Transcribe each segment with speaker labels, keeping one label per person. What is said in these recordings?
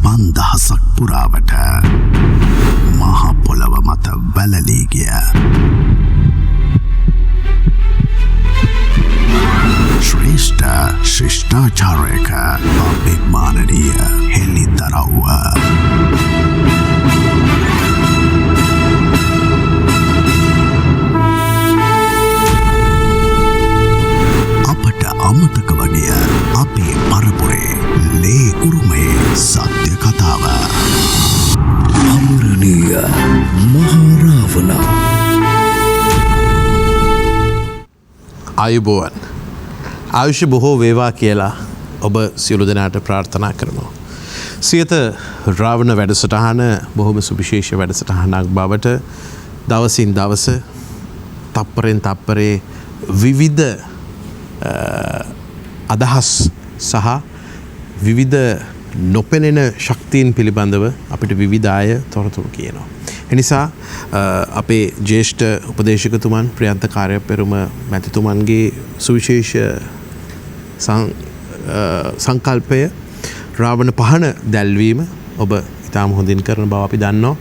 Speaker 1: 5000ක් පුරාවට මහ පොළව මත වැළලී ගිය ශ්‍රේෂ්ඨ ශිෂ්ටාචාරයක අභිමානනීය හෙළිදරව්ව අපට අමතක වගේ අපේ පරපුරේ ලේ උරුමේ සත්‍ය කතාව අමරණීය මහරාවණ
Speaker 2: ආයුබෝවන් ආයුෂ බොහෝ වේවා කියලා ඔබ සියලු දෙනාට ප්‍රාර්ථනා කරනවා. සියත රාවණ වැඩසටහන බොහොම සුවිශේෂ වැඩසටහනක් බවට දවසින් දවස තප්පරෙන් තප්පරේ විවිධ අදහස් සහ විවිධ නොපෙනෙන ශක්තියන් පිළිබඳව අපිට විවිධ අය තොරතුරු කියනවා. එනිසා අපේ ජ්‍යෙෂ්ඨ උපදේශකතුමන් ප්‍රියන්ත කාර්යපෙරුම මැතිතුමන්ගේ සුවිශේෂ සංකල්පය රාවණ පහන දැල්වීම ඔබ ඉතාම හොඳින් කරන බව අපි දන්නවා.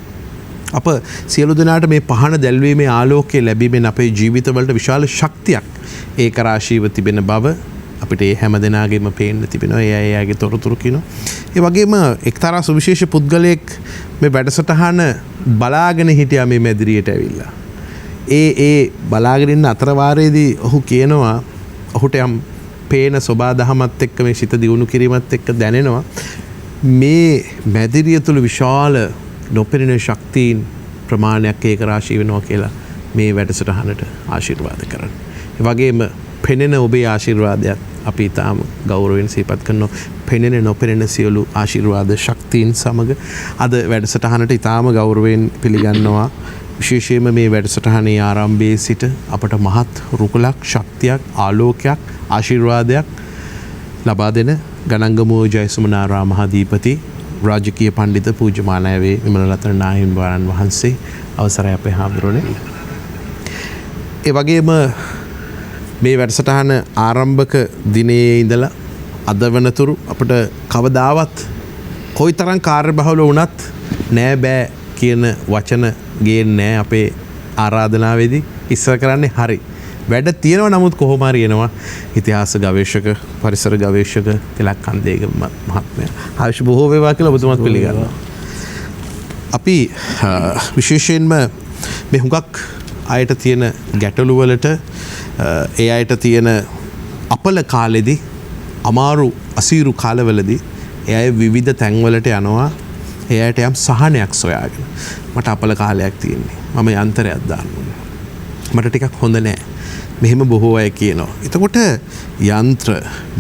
Speaker 2: අප සියලු දෙනාට මේ පහන දැල්වීමේ ආලෝකය ලැබීමෙන් අපේ ජීවිතවලට විශාල ශක්තියක් ඒකරාශීව තිබෙන බව අපිට ඒ හැම දෙනාගේම පේන්න තිබෙනවා. ඒ අයගේ තොරතුරු කියනවා. ඒ වගේම එක්තරා සුවිශේෂ පුද්ගලයෙක් මේ වැඩසටහන බලාගෙන හිටියා මේ මැදිරියට ඇවිල්ලා. ඒ බලාගෙන ඉන්න අතරවාරයේදී ඔහු කියනවා ඔහුට යම් පේන සබා දහමත් එක්ක මේ සිත දියුණු කිරීමත් එක්ක දැනෙනවා මේ මැදිරිය තුළ විශාල නොපෙනෙන ශක්තියින් ප්‍රමාණයක් ඒකරාශී වෙනවා කියලා මේ වැඩසටහනට ආශිර්වාද කරන්න. ඒ වගේම පෙනෙන ඔබේ ආශිර්වාදයක් අපි ඊටාම ගෞරවයෙන් සිහිපත් කරනවා. පෙනෙන නොපෙනෙන සියලු ආශිර්වාද ශක්තියින් සමග අද වැඩසටහනට ඊටාම ගෞරවයෙන් පිළිගන්නවා. විශේෂයෙන්ම මේ වැඩසටහනේ ආරම්භයේ සිට අපට මහත් රුකුලක් ශක්තියක් ආලෝකයක් ආශිර්වාදයක් ලබා දෙන ගණංගමුව ජයසුමනාරාම මහාධිපති රාජකීය පඬිත පූජ්‍යමානයවේ විමලරත්න නාහිමිපාණන් වහන්සේ අවසරයි අපේ හාමුදුරනේ. ඒ වගේම මේ වැඩසටහන ආරම්භක දිනේ ඉඳලා අද වනතුරු අපිට කවදාවත් කොයිතරම් කාර්යබහුල වුණත් නෑ බෑ කියන වචන ගේන්නේ නෑ අපේ ආරාධනාවේදී. ඉස්සර කරන්නේ හරි වැඩ තියෙනවා, නමුත් කොහොම හරි එනවා ඉතිහාස ගවේෂක පරිසර ගවේෂක තිලක්කන්දේග මහත්මයා ආයුෂ බොහෝ වේවා කියලා ඔබතුමාත් පිළිගන්නවා. අපි විශේෂයෙන්ම මේ හුඟක් අයට තියෙන ගැටලු වලට ඒ අයට තියෙන අපල කාලෙදී අමාරු අසීරු කාලවලදී ඒ අය විවිධ තැන්වලට යනවා. ඒ අයට යම් සහනයක් සොයාගෙන මට අපල කාලයක් තියෙන්නේ, මම යන්ත්‍රයක් දාන්න ඕනේ, මට ටිකක් හොඳ නෑ, මෙහෙම බොහෝ අය කියනවා. එතකොට යන්ත්‍ර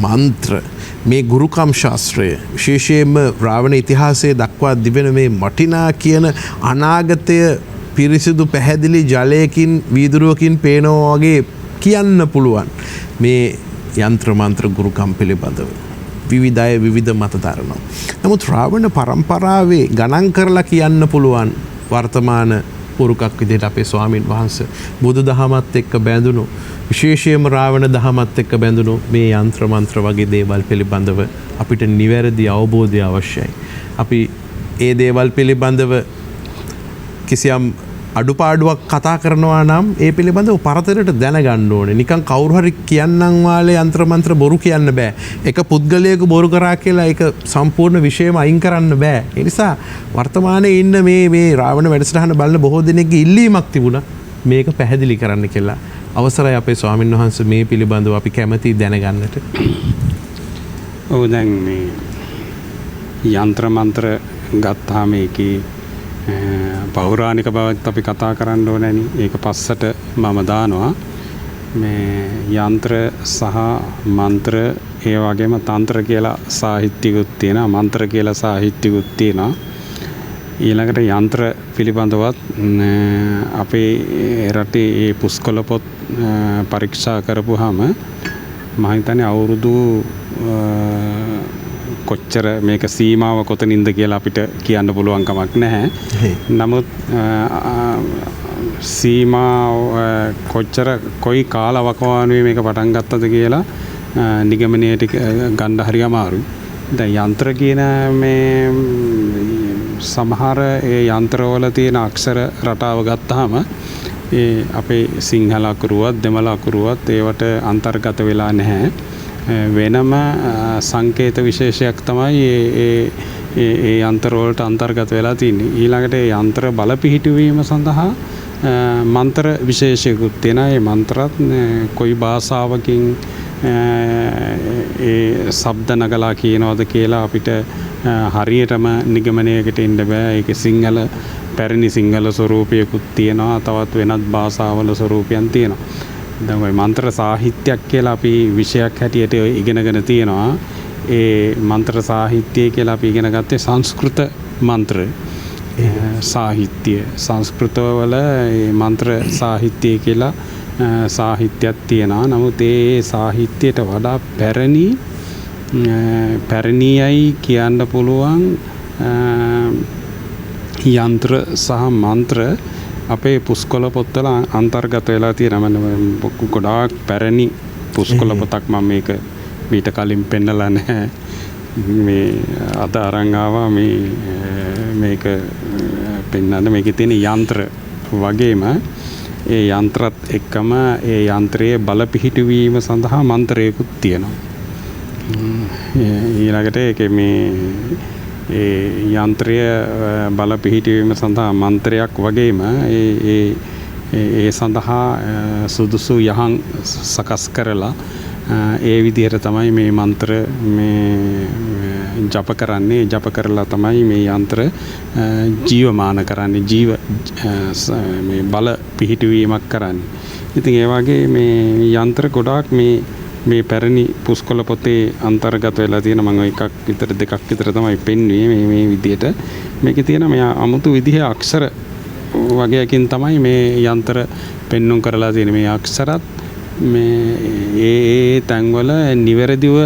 Speaker 2: මන්ත්‍ර මේ ගුරුකම් ශාස්ත්‍රය විශේෂයෙන්ම රාවණ ඉතිහාසයේ දක්වා තිබෙන මේ වටිනා කියන අනාගතය පිරිසිදු පැහැදිලි ජලයකින් වීදුරුවකින් පේනවා වගේ කියන්න පුළුවන් මේ යන්ත්‍ර මන්ත්‍ර ගුරුකම් පිළිබඳව විවිධ අය විවිධ මත දරනවා. නමුත් රාවණ පරම්පරාවේ ගණන් කරලා කියන්න පුළුවන් වර්තමාන පුරුකක් විදිහට අපේ ස්වාමීන් වහන්සේ බුදු දහමත් එක්ක බැඳුණු විශේෂයෙන්ම රාවණ දහමත් එක්ක බැඳුණු මේ යන්ත්‍ර මන්ත්‍ර වගේ දේවල් පිළිබඳව අපිට නිවැරදි අවබෝධය අවශ්‍යයි. අපි ඒ දේවල් පිළිබඳව කිසියම් අඩුපාඩුවක් කතා කරනවා නම් ඒ පිළිබඳව පරතරයට දැනගන්න ඕනේ. නිකන් කවුරු හරි කියන්නම් වාලේ යන්ත්‍ර මන්ත්‍ර බොරු කියන්න බෑ. එක පුද්ගලයෙකු බොරු කරා කියලා ඒක සම්පූර්ණ විෂයම අයින් කරන්න බෑ. ඒ නිසා වර්තමානයේ ඉන්න මේ රාවණ වැඩසටහන බලන බොහෝ දෙනෙක්ගේ ඉල්ලීමක් තිබුණා මේක පැහැදිලි කරන්න කියලා. අවසරයි අපේ ස්වාමීන් වහන්සේ මේ පිළිබඳව අපි කැමැති දැනගන්නට.
Speaker 3: ඔව් දැන් මේ යන්ත්‍ර මන්ත්‍ර ගත්තාම ඒකේ පෞරාණික බවත් අපි කතා කරන්න ඕනෑනි. ඒක පස්සට මම දානවා. මේ යන්ත්‍ර සහ මන්ත්‍ර ඒ වගේම තන්ත්‍ර කියලා සාහිත්‍යකුත් තියෙනවා, මන්ත්‍ර කියලා සාහිත්‍යකුත් තියෙනවා. ඊළඟට යන්ත්‍ර පිළිබඳවත් අපේ රටේ ඒ පුස්කොළ පොත් පරීක්ෂා කරපුවාම මම හිතන්නේ අවුරුදු කොච්චර මේක සීමාව කොතනින්ද කියලා අපිට කියන්න පුළුවන් කමක් නැහැ. නමුත් සීමාව කොච්චර කොයි කාලවකවානුවේ මේක පටන් ගත්තද කියලා නිගමනයට ගන්න හරි අමාරුයි. දැන් යන්ත්‍ර කියන මේ සමහර ඒ යන්ත්‍රවල තියෙන අක්ෂර රටාව ගත්තාම ඒ අපේ සිංහල අකුරුවත් දෙමළ අකුරුවත් ඒවට අන්තර්ගත වෙලා නැහැ. වෙනම සංකේත විශේෂයක් තමයි ඒ යන්ත්‍ර වලට අන්තර්ගත වෙලා තියෙන්නේ. ඊළඟට ඒ යන්ත්‍ර බල පිහිටුවීම සඳහා මන්ත්‍ර විශේෂයකුත් තියෙනවා. ඒ මන්ත්‍රත් කොයි භාෂාවකින් ඒ ශබ්ද නගලා කියනවාද කියලා අපිට හරියටම නිගමනයකට එන්න බෑ. ඒක සිංහල පැරණි සිංහල ස්වරූපයකුත් තියෙනවා. තවත් වෙනත් භාෂාවල ස්වරූපයන් තියෙනවා. දැන් ওই මන්ත්‍ර සාහිත්‍යයක් කියලා අපි විෂයක් හැටියට ඉගෙනගෙන තියෙනවා. ඒ මන්ත්‍ර සාහිත්‍යය කියලා අපි ඉගෙන ගත්තේ සංස්කෘත මන්ත්‍ර සාහිත්‍ය. සංස්කෘතවල මේ මන්ත්‍ර සාහිත්‍යය කියලා සාහිත්‍යයක් තියෙනවා. නමුත් ඒ සාහිත්‍යයට වඩා පැරණියයි කියන්න පුළුවන් යන්ත්‍ර සහ මන්ත්‍ර අපේ පුස්කොළ පොත්වල අන්තර්ගත වෙලා තියෙනවා. ගොඩාක් පැරණි පුස්කොළ පොතක් මම මේක මීට කලින් පෙන්නලා නැහැ. මේ අද අරන් ආවා මේක පෙන්නන්න. මේකේ තියෙන යන්ත්‍ර වගේම ඒ යන්ත්‍රත් එක්කම ඒ යන්ත්‍රයේ බල පිහිටුවීම සඳහා මන්ත්‍රයකුත් තියෙනවා. ඊළඟට ඒකේ මේ ඒ යන්ත්‍රය බල පිහිටුවීම සඳහා මන්ත්‍රයක් වගේම ඒ සඳහා සුදුසු යහන් සකස් කරලා ඒ විදිහට තමයි මේ මන්ත්‍ර ජප කරන්නේ. ජප කරලා තමයි මේ යන්ත්‍ර ජීවමාන කරන්නේ. මේ බල පිහිටුවීමක් කරන්නේ. ඉතින් ඒ වගේ මේ යන්ත්‍ර ගොඩාක් මේ පැරණි පුස්කොළ පොතේ අන්තර්ගත වෙලා තියෙන. මම එකක් විතර දෙකක් විතර තමයි පෙන්වුවේ මේ විදිහට. මේකේ තියෙන මේ අමුතු විදිහේ අක්ෂර වගේකින් තමයි මේ යන්ත්‍ර පෙන්වුම් කරලා තියෙන්නේ. මේ අක්ෂරත් ඒ තැන්වල නිවැරදිව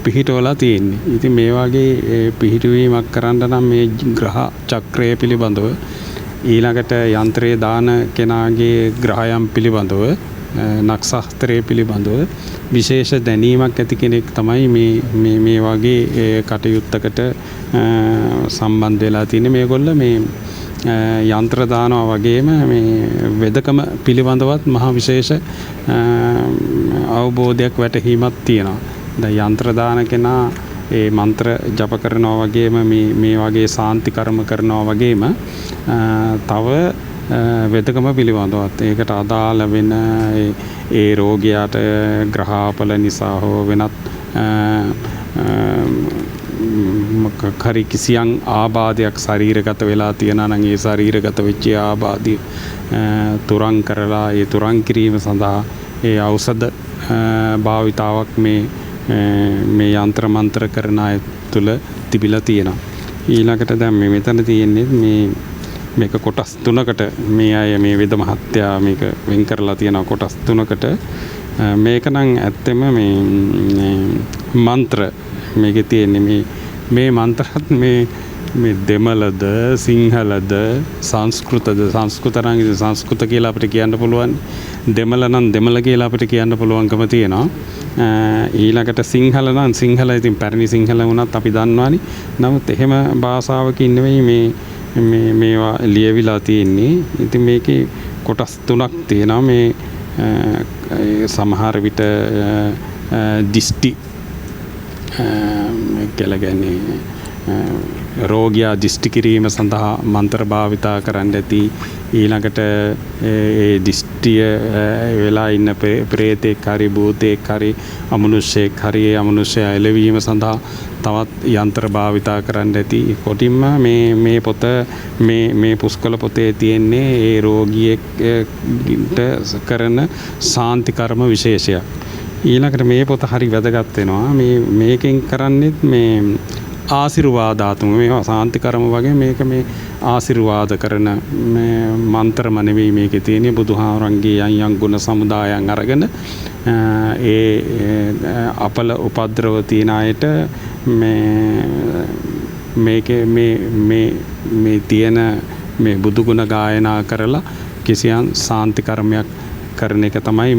Speaker 3: පිහිටවලා තියෙන්නේ. ඉතින් මේ වගේ පිහිටුවීමක් කරන්න නම් මේ ග්‍රහ චක්‍රය පිළිබඳව ඊළඟට යන්ත්‍රයේ දාන කෙනාගේ ග්‍රහයන් පිළිබඳව නක්ෂත්‍රය පිළිබඳව විශේෂ දැනීමක් ඇති කෙනෙක් තමයි මේ වගේ කටයුත්තකට සම්බන්ධ වෙලා තියෙන්නේ. මේගොල්ල මේ යන්ත්‍ර දානවා වගේම මේ වෙදකම පිළිබඳවත් මහා විශේෂ අවබෝධයක් වැටහීමක් තියෙනවා. දැන් යන්ත්‍ර දාන කෙනා ඒ මන්ත්‍ර ජප කරනවා වගේම මේ වගේ සාන්ති කර්ම කරනවා වගේම තව වෙදකම පිළිබඳවත් ඒකට අදාළ වෙන ඒ රෝගියාට ග්‍රහාපල නිසා හෝ වෙනත් කරි කිසියම් ආබාධයක් ශරීරගත වෙලා තියෙනවා නම් ඒ ශරීරගත වෙච්ච ආබාධය තුරන් කරලා ඒ තුරන් කිරීම සඳහා ඒ ඖෂධ භාවිතාවක් මේ යන්ත්‍ර මන්ත්‍ර කරන අය තුළ තිබිලා තියෙනවා. ඊළඟට දැන් මෙතන තියෙන්නේ මේක කොටස් තුනකට මේ අය මේ වෙද මහත්තයා මේක වෙන් කරලා තියෙනවා කොටස් තුනකට. මේක නම් ඇත්තෙම මේ මන්ත්‍ර මේකේ තියෙන්නේ මේ මන්ත්‍රත් මේ දෙමළද සිංහලද සංස්කෘතද සංස්කෘත නම් සංස්කෘත කියලා අපිට කියන්න පුළුවන්. දෙමළ නම් දෙමළ කියලා අපිට කියන්න පුළුවන්කම තියෙනවා. ඊළඟට සිංහල නම් සිංහල ඉතින් පැරණි සිංහල වුණත් අපි දන්නවනේ. නමුත් එහෙම භාෂාවකින් නෙවෙයි මේවා ලියවිලා තියෙන්නේ. ඉතින් මේකේ කොටස් තුනක් තියෙනවා. මේ සමහර විට දිස්ටි කියලා කියන්නේ රෝගියා දිස්ටි කිරීම සඳහා මන්ත්‍ර භාවිතා කරන්න ඇති. ඊළඟට ඒ දිස්ටිය වෙලා ඉන්න ප්‍රේතෙක් හරි භූතෙක් හරි අමනුෂ්‍යයෙක් හරි ඒ අමනුෂ්‍යයා එළවීම සඳහා තවත් යන්ත්‍ර භාවිතා කරන්න ඇති. කොටින්ම මේ පොත මේ පුස්කොළ පොතේ තියෙන්නේ ඒ රෝගියෙක්ට කරන සාන්ති කර්ම විශේෂයක්. ඊළඟට මේ පොත හරි වැදගත් වෙනවා. මේකෙන් කරන්නේත් මේ ආශිර්වාදාත්මක මේවා සාන්ති කර්ම වගේ මේක මේ ආශිර්වාද කරන මන්ත්‍රම නෙවෙයි මේකේ තියෙන්නේ. බුදුහාමරන්ගේ යම් ගුණ සමුදායන් අරගෙන ඒ අපල උපද්‍රව තියන අයට මේකේ මේ තියෙන මේ බුදු ගුණ ගායනා කරලා කිසියම් සාන්ති කර්මයක් කරන එක තමයි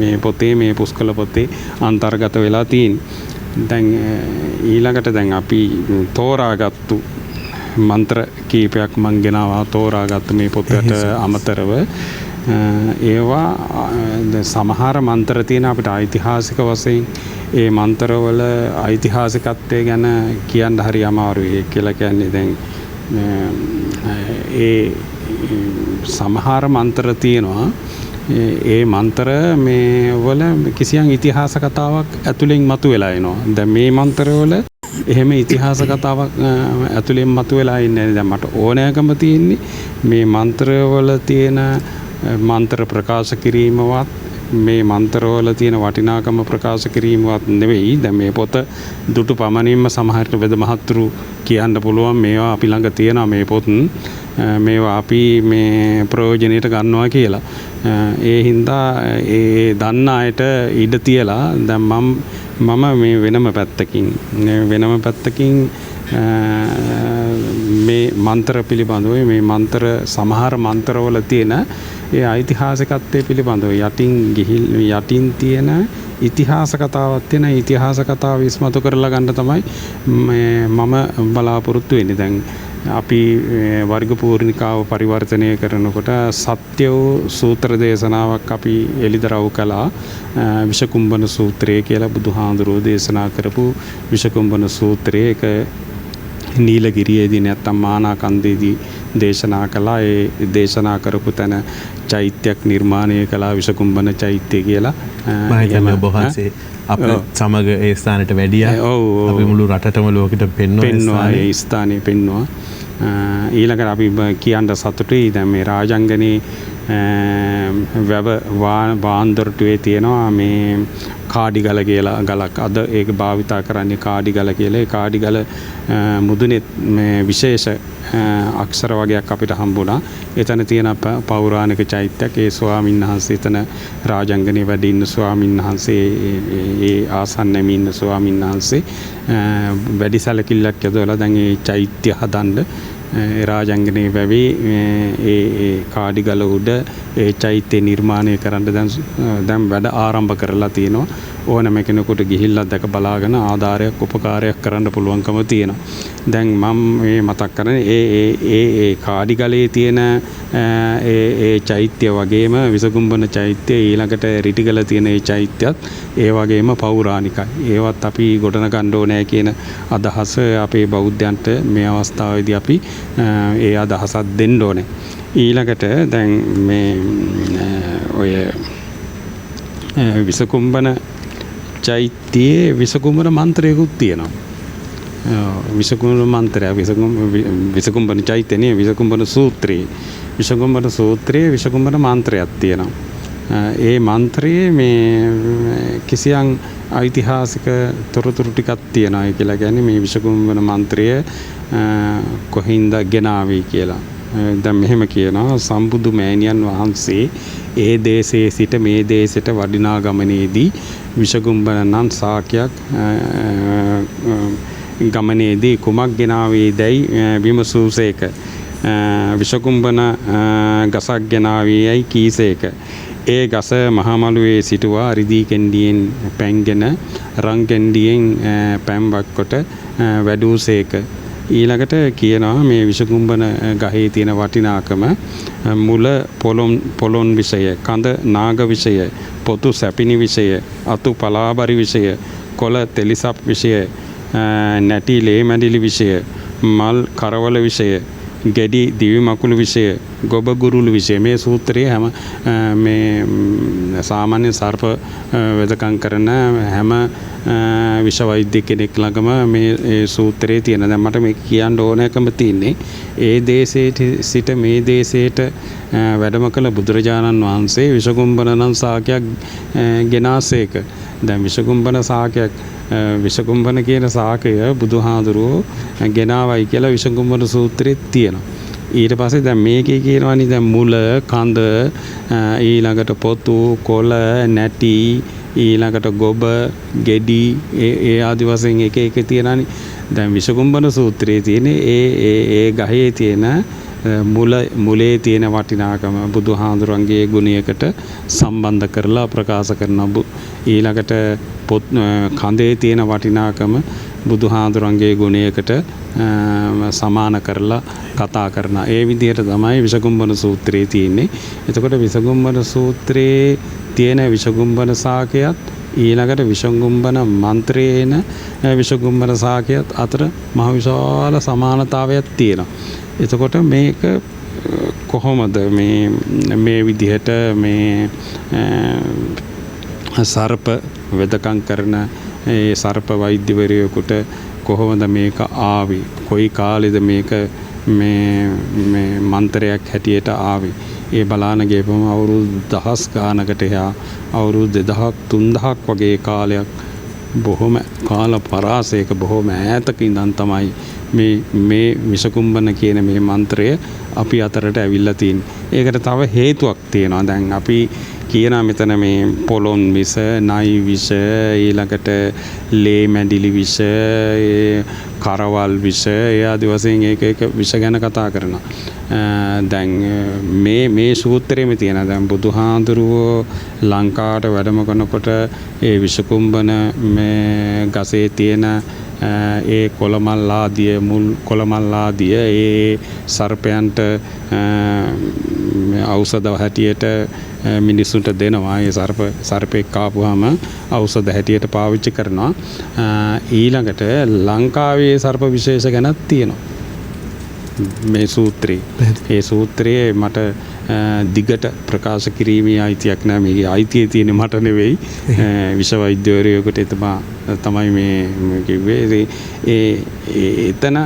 Speaker 3: මේ පොතේ මේ පුස්කොළ පොතේ අන්තර්ගත වෙලා තියෙන්නේ. දැන් ඊළඟට දැන් අපි තෝරාගත්තු මන්ත්‍ර කීපයක් මං ගෙනවා තෝරාගත්තු මේ පොතට අමතරව ඒවා සමහර මන්ත්‍ර තියෙන අපිට ඓතිහාසික වශයෙන් ඒ මන්ත්‍රවල ඓතිහාසිකත්වය ගැන කියන්න හරි අමාරුයි කියලා කියන්නේ දැන් ඒ සමහර මන්ත්‍ර තියෙනවා ඒ මන්ත්‍ර මේ වල කිසියම් ඉතිහාස කතාවක් ඇතුලෙන් මතුවලා එනවා. දැන් මේ මන්ත්‍ර වල එහෙම ඉතිහාස කතාවක් ඇතුලෙන් මතුවලා ඉන්නේ. දැන් මට ඕනෑකම තියෙන්නේ මේ මන්ත්‍ර වල තියෙන මන්ත්‍ර ප්‍රකාශ කිරීමවත් මේ මන්ත්‍රවල තියෙන වටිනාකම ප්‍රකාශ කිරීමවත් නෙවෙයි. දැන් මේ පොත දුටු පමණින්ම සමහරට වෙද මහත්තුරු කියන්න පුළුවන් මේවා අපි ළඟ තියෙනවා මේ පොත් මේවා අපි මේ ප්‍රයෝජනෙට ගන්නවා කියලා. ඒ හින්දා ඒ දන්න අයට ඉඩ තියලා දැන් මම මේ වෙනම පැත්තකින් මේ මන්ත්‍ර පිළිබඳව මේ මන්ත්‍ර සමහර මන්ත්‍රවල තියෙන ඒ ඓතිහාසිකත්වය පිළිබඳව යටින් තියෙන ඉතිහාස කතාවක් තියෙන ඉතිහාස කතාව ඉස්මතු කරලා ගන්න තමයි මම බලාපොරොත්තු වෙන්නේ. දැන් අපි වර්ග පූර්ණිකාව පරිවර්තනය කරනකොට සත්‍ය වූ සූත්‍ර දේශනාවක් අපි එළිදරව් කළා. විෂකුම්බන සූත්‍රය කියලා බුදුහාඳුරෝ දේශනා කරපු විෂකුම්බන සූත්‍රයේ එක නීලගිරියේදී නැත්තම් මානාකන්දේදී දේශනා කළා. ඒ දේශනා කරපු තැන චෛත්‍යයක් නිර්මාණය කළා විෂකුම්බන චෛත්‍ය කියලා.
Speaker 2: මම හිතන්නේ ඔබ වහන්සේ අප සමග ඒ ස්ථානයට වැඩියා. අපි මුළු රටටම ලෝකෙට පෙන්වනවා
Speaker 3: ඒ ස්ථානේ පෙන්වනවා. ඊළඟට අපි කියන්න සතුටුයි දැන් මේ රාජංගනේ වැව වාන්දරටුවේ තියෙනවා මේ කාඩිගල කියලා ගලක්. අද ඒක භාවිතා කරන්නේ කාඩිගල කියලා. ඒ කාඩිගල මුදුනේ මේ විශේෂ අක්ෂර වගේක් අපිට හම්බුණා. එතන තියෙන පෞරාණික චෛත්‍යයක්. ඒ ස්වාමීන් වහන්සේ එතන රාජංගනේ වැඩ ඉන්න ස්වාමීන් වහන්සේ ඒ ආසන්නෙම ඉන්න ස්වාමීන් වහන්සේ වැඩි සැලකිල්ලක් යොදවලා දැන් ඒ චෛත්‍ය හදන්න රාජංගනේ වැවේ ඒ කාඩිගල උඩ ඒ චෛත්‍ය නිර්මාණය කරන්න දැන් වැඩ ආරම්භ කරලා තියෙනවා. ඕනම කෙනෙකුට ගිහිල්ලා දැක බලාගෙන ආධාරයක් උපකාරයක් කරන්න පුළුවන්කම තියෙනවා. දැන් මම මේ මතක් කරන්නේ ඒ කාඩිගලේ තියෙන ඒ චෛත්‍ය වගේම විසකුම්බන චෛත්‍ය ඊළඟට රිටිගල තියෙන ඒ චෛත්‍යත් ඒ වගේම පෞරාණිකයි. ඒවත් අපි ගොඩනගන්න ඕනේ කියන අදහස අපේ බෞද්ධයන්ට මේ අවස්ථාවේදී අපි ඒ අදහසක් දෙන්න ඕනේ. ඊළඟට දැන් මේ ඔය විසකුම්බන චෛත්‍යයේ විසකුම්බන මන්ත්‍රයකුත් තියෙනවා. විසකුම්බන මන්ත්‍රය විසකුම්බන චෛත්‍යනේ විසකුම්බන සූත්‍රයේ විසකුම්බන මන්ත්‍රයක් තියෙනවා. ඒ මන්ත්‍රයේ මේ කිසියම් ඓතිහාසික තොරතුරු ටිකක් තියෙනවා කියලා කියන්නේ මේ විසකුම්බන මන්ත්‍රය කොහින්ද ගෙනාවේ කියලා. දැන් මෙහෙම කියනවා සම්බුදු මෑණියන් වහන්සේ ඒ දේශයේ සිට මේ දේශයට වඩිනා ගමනේදී විෂකුම්බන නම් සාක්‍යයක් ගමනේදී කුමක් ගෙනාවේදයි විමසූසේක. විෂකුම්බන ගසක් ගෙනාවේයයි කීසේක. ඒ ගස මහමළුවේ සිටුවා රිදී කෙන්ඩියෙන් පැන්ගෙන රන් කෙන්ඩියෙන් පැම්වක් කොට වැඩූසේක. ඊළඟට කියනවා මේ විෂකුම්බන ගහේ තියෙන වටිනාකම මුල පොළොන් විෂය, කඳ නාග විෂය, පොතු සැපිනි විෂය, අතු පලාබරි විෂය, කොළ තෙලිසප් විෂය, නැටි ලේමැඩිලි විෂය, මල් කරවල විෂය, ගෙඩි දිවි මකුළු විෂය, ගොබ ගුරුළු විෂය. මේ සූත්‍රයේ හැම මේ සාමාන්‍ය සර්ප වෙදකම් කරන හැම විෂ වෛද්‍ය කෙනෙක් ළඟම මේ සූත්‍රයේ තියෙන. දැන් මට මේක කියන්න ඕනෑකම තියෙන්නේ ඒ දේශයට සිට මේ දේශයට වැඩම කළ බුදුරජාණන් වහන්සේ විෂකුම්බන නම් සාකයක් ගෙනාසේක. දැන් විෂකුම්බන සාකයක් විෂකුම්බන කියන සාකය බුදුහාඳුරෝ ගෙනාවයි කියලා විෂකුම්බන සූත්‍රයේ තියෙනවා. ඊට පස්සේ දැන් මේකේ කියනවානේ දැන් මුල කඳ ඊළඟට පොතු කොළ නැටි ඊළඟට ගොබ ගෙඩි ඒ ආදි වශයෙන් එක එක තියෙනනේ. දැන් විෂකුම්බන සූත්‍රයේ තියෙන ඒ ගහේ තියෙන මුලේ තියෙන වටිනාකම බුදුහාඳුරන්ගේ ගුණයකට සම්බන්ධ කරලා ප්‍රකාශ කරන ඊළඟට කඳේ තියෙන වටිනාකම බුදුහාඳුරන්ගේ ගුණයකට සමාන කරලා කතා කරන ඒ විදිහට තමයි විසකුම්බන සූත්‍රයේ තියෙන්නේ. එතකොට විසකුම්බන සූත්‍රයේ තියෙන විසකුම්බන සාකයත් ඊළඟට විසකුම්බන මන්ත්‍රයේන විසකුම්බන සාකයත් අතර මහ විශාල සමානතාවයක් තියෙනවා. එතකොට මේක කොහොමද මේ විදිහට මේ සර්ප වෙදකම් කරන ඒ සර්ප වෛද්‍යවරයෙකුට කොහොමද මේක ආවේ? කොයි කාලෙද මේක මේ මන්ත්‍රයක් හැටියට ආවේ? ඒ බලාන ගියපම අවුරුදු දහස් ගානකට එහා අවුරුදු 2000ක් 3000ක් වගේ කාලයක් බොහොම කාල පරාසයක බොහොම ඈතක ඉඳන් තමයි මේ විසකුම්බන කියන මේ මන්ත්‍රය අපි අතරට ඇවිල්ලා තියෙන්නේ. ඒකට තව හේතුවක් තියෙනවා. දැන් අපි කියනවා මෙතන මේ පොළොන් විස, නයි විස, ඊළඟට ලේ මැඩිලි විස, කරවල් විස, ඒ ආදි වශයෙන් එක විස ගැන කතා කරනවා. දැන් මේ සූත්‍රයේම තියෙන දැන් බුදුහාඳුරුවෝ ලංකාවට වැඩම කරනකොට ඒ විසකුම්බන මේ ගසේ තියෙන ඒ කොළමල්ලාදිය මුල් කොළමල්ලාදිය ඒ සර්පයන්ට ඖෂධ හැටියට මිනිසුන්ට දෙනවා. ඒ සර්පෙක් කාපුවාම ඖෂධ හැටියට පාවිච්චි කරනවා. ඊළඟට ලංකාවේ සර්ප විශේෂ ගැනත් තියෙනවා මේ සූත්‍රයේ. ඒ සූත්‍රයේ මට දිගට ප්‍රකාශ කිරීමේ අයිතියක් නැහැ. මේකේ අයිතිය තියෙන්නේ මට නෙවෙයි. විෂ වෛද්‍යවරයෙකුට තමයි මේ කිව්වේ. එතන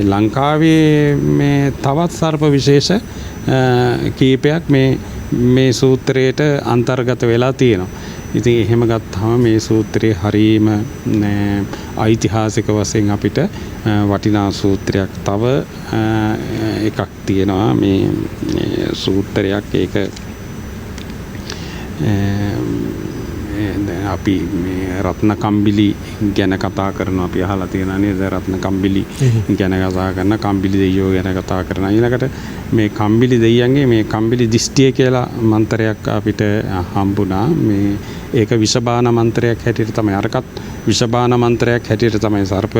Speaker 3: ලංකාවේ මේ තවත් සර්ප විශේෂ කීපයක් මේ සූත්‍රයට අන්තර්ගත වෙලා තියෙනවා. ඉතින් එහෙම ගත්තාම මේ සූත්‍රයේ හරීම ඓතිහාසික වශයෙන් අපිට වටිනා සූත්‍රයක් තව එකක් තියෙනවා. මේ සූත්‍රයක් ඒක අපි මේ රත්න කම්බිලි ගැන කතා කරනවා. අපි අහලා තියෙනවා නේද? රත්න කම්බිලි ගැන කතා කරන කම්බිලි දෙයියෝ ගැන කතා කරනවා. ඊළඟට මේ කම්බිලි දෙයියන්ගේ මේ කම්බිලි දිෂ්ටිය කියලා මන්ත්‍රයක් අපිට හම්බුණා. මේ ඒක විෂබාන මන්ත්‍රයක් හැටියට තමයි අරකට විෂබාන මන්ත්‍රයක් හැටියට තමයි සර්ප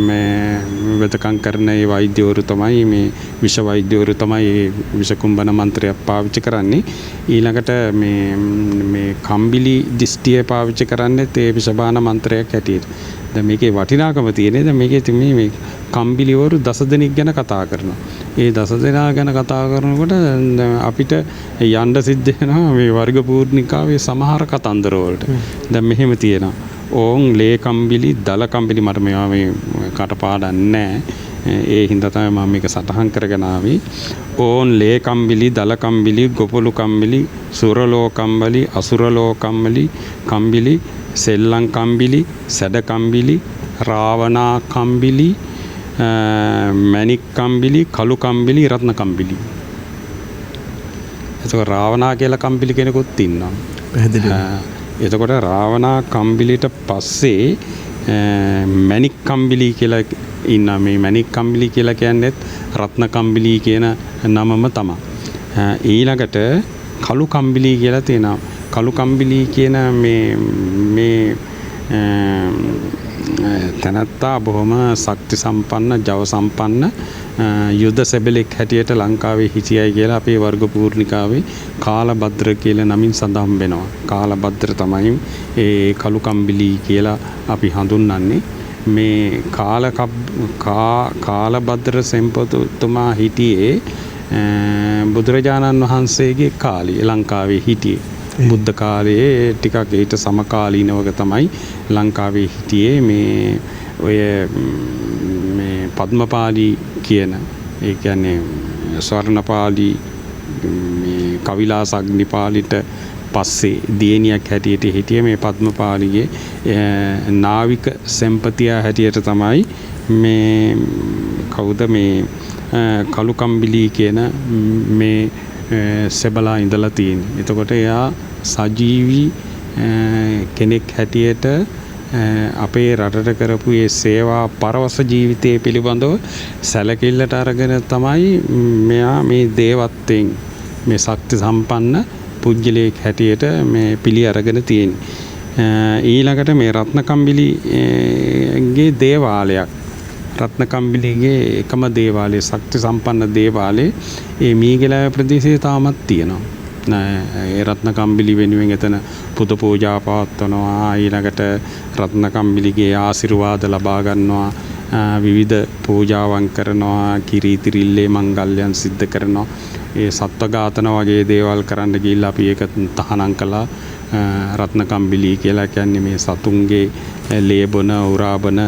Speaker 3: මේ වෙදකම් කරන ඒ වෛද්‍යවරු තමයි මේ විෂ වෛද්‍යවරු තමයි විෂකුම්බන මන්ත්‍රයක් පාවිච්චි කරන්නේ. ඊළඟට මේ කම්බිලි දිෂ්ටිය පාවිච්චි කරන්නේ ඒ විෂබාන මන්ත්‍රයක් හැටියට. දැන් මේකේ වටිනාකම තියෙන්නේ දැන් මේකේ මේ කම්බිලිවරු 10 දෙනෙක් ගැන කතා කරනවා. ඒ 10 දෙනා ගැන කතා කරනකොට අපිට යන්න සිද්ධ වෙනවා මේ වර්ග පූර්ණිකාවේ සමහර කතන්දර වලට. දැන් මෙහෙම තියෙනවා. ඕන් ලේ කම්බිලි, දල කම්බිලි මට මේවා මේ කටපාඩම් නැහැ. ඒ හින්දා තමයි මම මේක සටහන් කරගෙන ආවේ. ඕන් ලේ කම්බිලි, දල කම්බිලි, ගොපළු කම්බිලි, සුරලෝ කම්බලි, අසුරලෝ කම්බිලි, සෙල්ලම් කම්බිලි, සැඩ කම්බිලි, රාවණා කම්බිලි, මණික් කම්බිලි, කළු කම්බිලි, රත්න කම්බිලි. එතකොට රාවණා කියලා කම්බිලි කෙනෙකුත් ඉන්නවා. පැහැදිලිද? එතකොට රාවණා කම්බිලිට පස්සේ මණික් කම්බිලි කියලා ඉන්නවා. මේ මණික් කම්බිලි කියලා කියන්නේ රත්න කම්බිලි කියන නමම තමයි. ඊළඟට කළු කම්බිලි කියලා තියෙනවා. කළු කම්බිලි කියන මේ තැනැත්තා බොහොම ශක්ති සම්පන්න, ජව සම්පන්න යුද සෙබලෙක් හැටියට ලංකාවේ හිටියයි කියලා අපේ වර්ග පූර්ණිකාවේ කාලභද්‍ර කියලා නමින් සඳහන් වෙනවා. කාලභද්‍ර තමයි ඒ කළු කම්බිලි කියලා අපි හඳුන්වන්නේ. මේ කාලභද්‍ර සෙන්පතුමා හිටියේ බුදුරජාණන් වහන්සේගේ කාලේ ලංකාවේ හිටියේ. බුද්ධ කාලයේ ටිකක් ඊට සමකාලීනවක තමයි ලංකාවේ හිටියේ මේ ඔය මේ පද්මපාලි කියන ඒ කියන්නේ ස්වර්ණපාලි මේ කවිලාසග්නිපාලිට පස්සේ දියණියක් හැටියට හිටියේ මේ පද්මපාලිගේ නාවික සෙන්පතියා හැටියට තමයි මේ කවුද මේ කළු කම්බිලි කියන මේ සෙබලා ඉඳලා තියෙන්නේ. එතකොට එයා සජීවී කෙනෙක් හැටියට අපේ රටට කරපු ඒ සේවා පරවස ජීවිතය පිළිබඳව සැලකිල්ලට අරගෙන තමයි මෙයා මේ දේවත්වයෙන් මේ ශක්ති සම්පන්න පුජ්‍යලයක් හැටියට මේ පිළි අරගෙන තියෙන්නේ. ඊළඟට මේ රත්නකම්බිලිගේ දේවාලයක් රත්නකම්බිලිගේ එකම දේවාලය ශක්ති සම්පන්න දේවාලය ඒ මීගැලෑව ප්‍රදේශයේ තාමත් තියෙනවා. ඒ රත්නකම්බිලි වෙනුවෙන් එතන පුද පූජා පවත්වනවා. ඊළඟට රත්නකම්බිලිගේ ආශිර්වාද ලබා ගන්නවා. විවිධ පූජාවන් කරනවා. කිරීතිරිල්ලේ මංගල්‍යයන් සිද්ධ කරනවා. ඒ සත්ව ඝාතන වගේ දේවල් කරන්න ගිහිල්ලා අපි ඒක තහනම් කළා. රත්නකම්බිලි කියලා කියන්නේ මේ සතුන්ගේ ලේබන උරාබන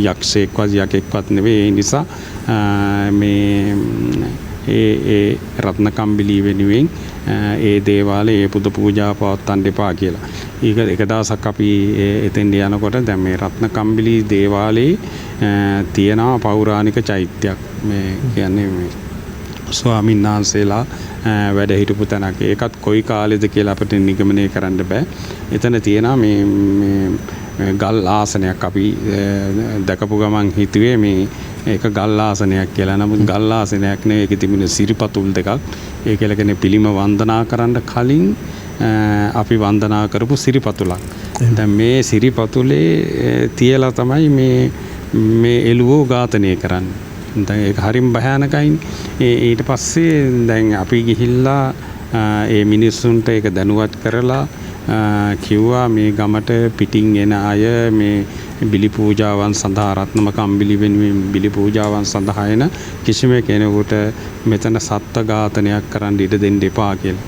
Speaker 3: යක්ෂයෙක්වත් යකෙක්වත් නෙවෙයි. ඒ නිසා මේ ඒ රත්නකම්බිලි වෙනුවෙන් ඒ දේවාලේ ඒ පුද පූජා පවත්වන්න එපා කියලා. ඒක එක දවසක් අපි එතෙන් යනකොට දැන් මේ රත්නකම්බිලි දේවාලේ තියෙනවා පෞරාණික චෛත්‍යයක්. මේ කියන්නේ මේ ස්වාමීන් වහන්සේලා වැඩ හිටපු තැනක්. ඒකත් කොයි කාලෙද කියලා අපිට නිගමනය කරන්න බෑ. එතන තියෙනවා මේ ගල් ආසනයක්. අපි දැකපු ගමන් හිතුවේ මේ ඒක ගල් ආසනයක් කියලා. නමුත් ගල් ආසනයක් නෙවෙයි. ඒකේ තිබුණේ සිරිපතුල් දෙකක්. ඒ කියලා කියන්නේ පිළිම වන්දනා කරන්න කලින් අපි වන්දනා කරපු සිරිපතුලක්. දැන් මේ සිරිපතුලේ තියලා තමයි මේ එළුවෝ ඝාතනය කරන්නේ. දැන් ඒක හරිම භයානකයි. ඊට පස්සේ දැන් අපි ගිහිල්ලා ඒ මිනිස්සුන්ට ඒක දැනුවත් කරලා කිව්වා මේ ගමට පිටින් එන අය මේ බිලි පූජාවන් සඳහා රත්නකම්බිලි වෙනුවෙන් බිලි පූජාවන් සඳහා එන කිසිම කෙනෙකුට මෙතන සත්ත්ව ඝාතනයක් කරන්න ඉඩ දෙන්න එපා කියලා.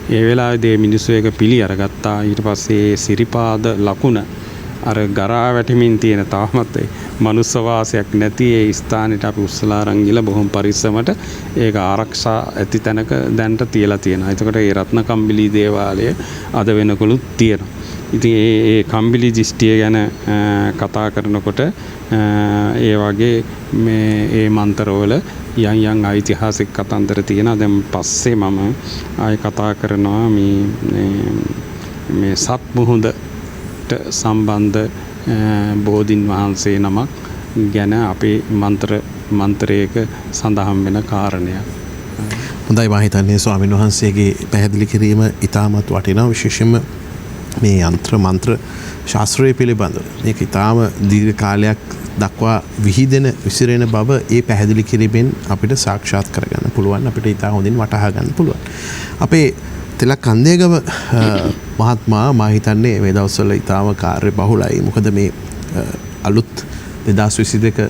Speaker 3: ඒ වෙලාවේදී මිනිස්සු ඒක පිළි අරගත්තා. ඊට පස්සේ සිරිපාද ලකුණ අර ගරා වැටෙමින් තියෙන තාමත් මනුස්ස වාසයක් නැති ඒ ස්ථානෙට අපි උස්සලා අරන් ගිහලා බොහොම පරිස්සමට ඒක ආරක්ෂා ඇති තැනක දැන්ට තියලා තියෙනවා. එතකොට ඒ රත්නකම්බිලි දේවාලය අද වෙනකොලුත් තියෙනවා. ඉතින් ඒ කම්බිලි දිස්ත්‍රිය ගැන කතා කරනකොට ඒ වගේ මේ මන්තරවල යම් ඓතිහාසික කතන්දර තියෙනවා. දැන් පස්සේ මම ආයෙ කතා කරනවා මේ සත් මුහුදට සම්බන්ධ බෝධින් වහන්සේ නමක් ගැන අපේ මන්ත්‍රයක සඳහන් වෙන කාරණයක්.
Speaker 2: හොඳයි මම හිතන්නේ ස්වාමීන් වහන්සේගේ පැහැදිලි කිරීම ඉතාමත් වටිනවා. විශේෂයෙන්ම මේ යంత్ర මන්ත්‍ර ශාස්ත්‍රය පිළිබඳව මේක ඉතාම දීර්ඝ කාලයක් දක්වා විහිදෙන විසිරෙන බව ඒ පැහැදිලි කිරීමෙන් අපිට සාක්ෂාත් කරගන්න පුළුවන්. අපිට ඉතා හොඳින් වටහා ගන්න පුළුවන්. අපේ තිලක් කන්දේගම මහත්මයා මා හිතන්නේ මේ දවස්වල ඉතාම කාර්ය බහුලයි. මොකද මේ අලුත් 2022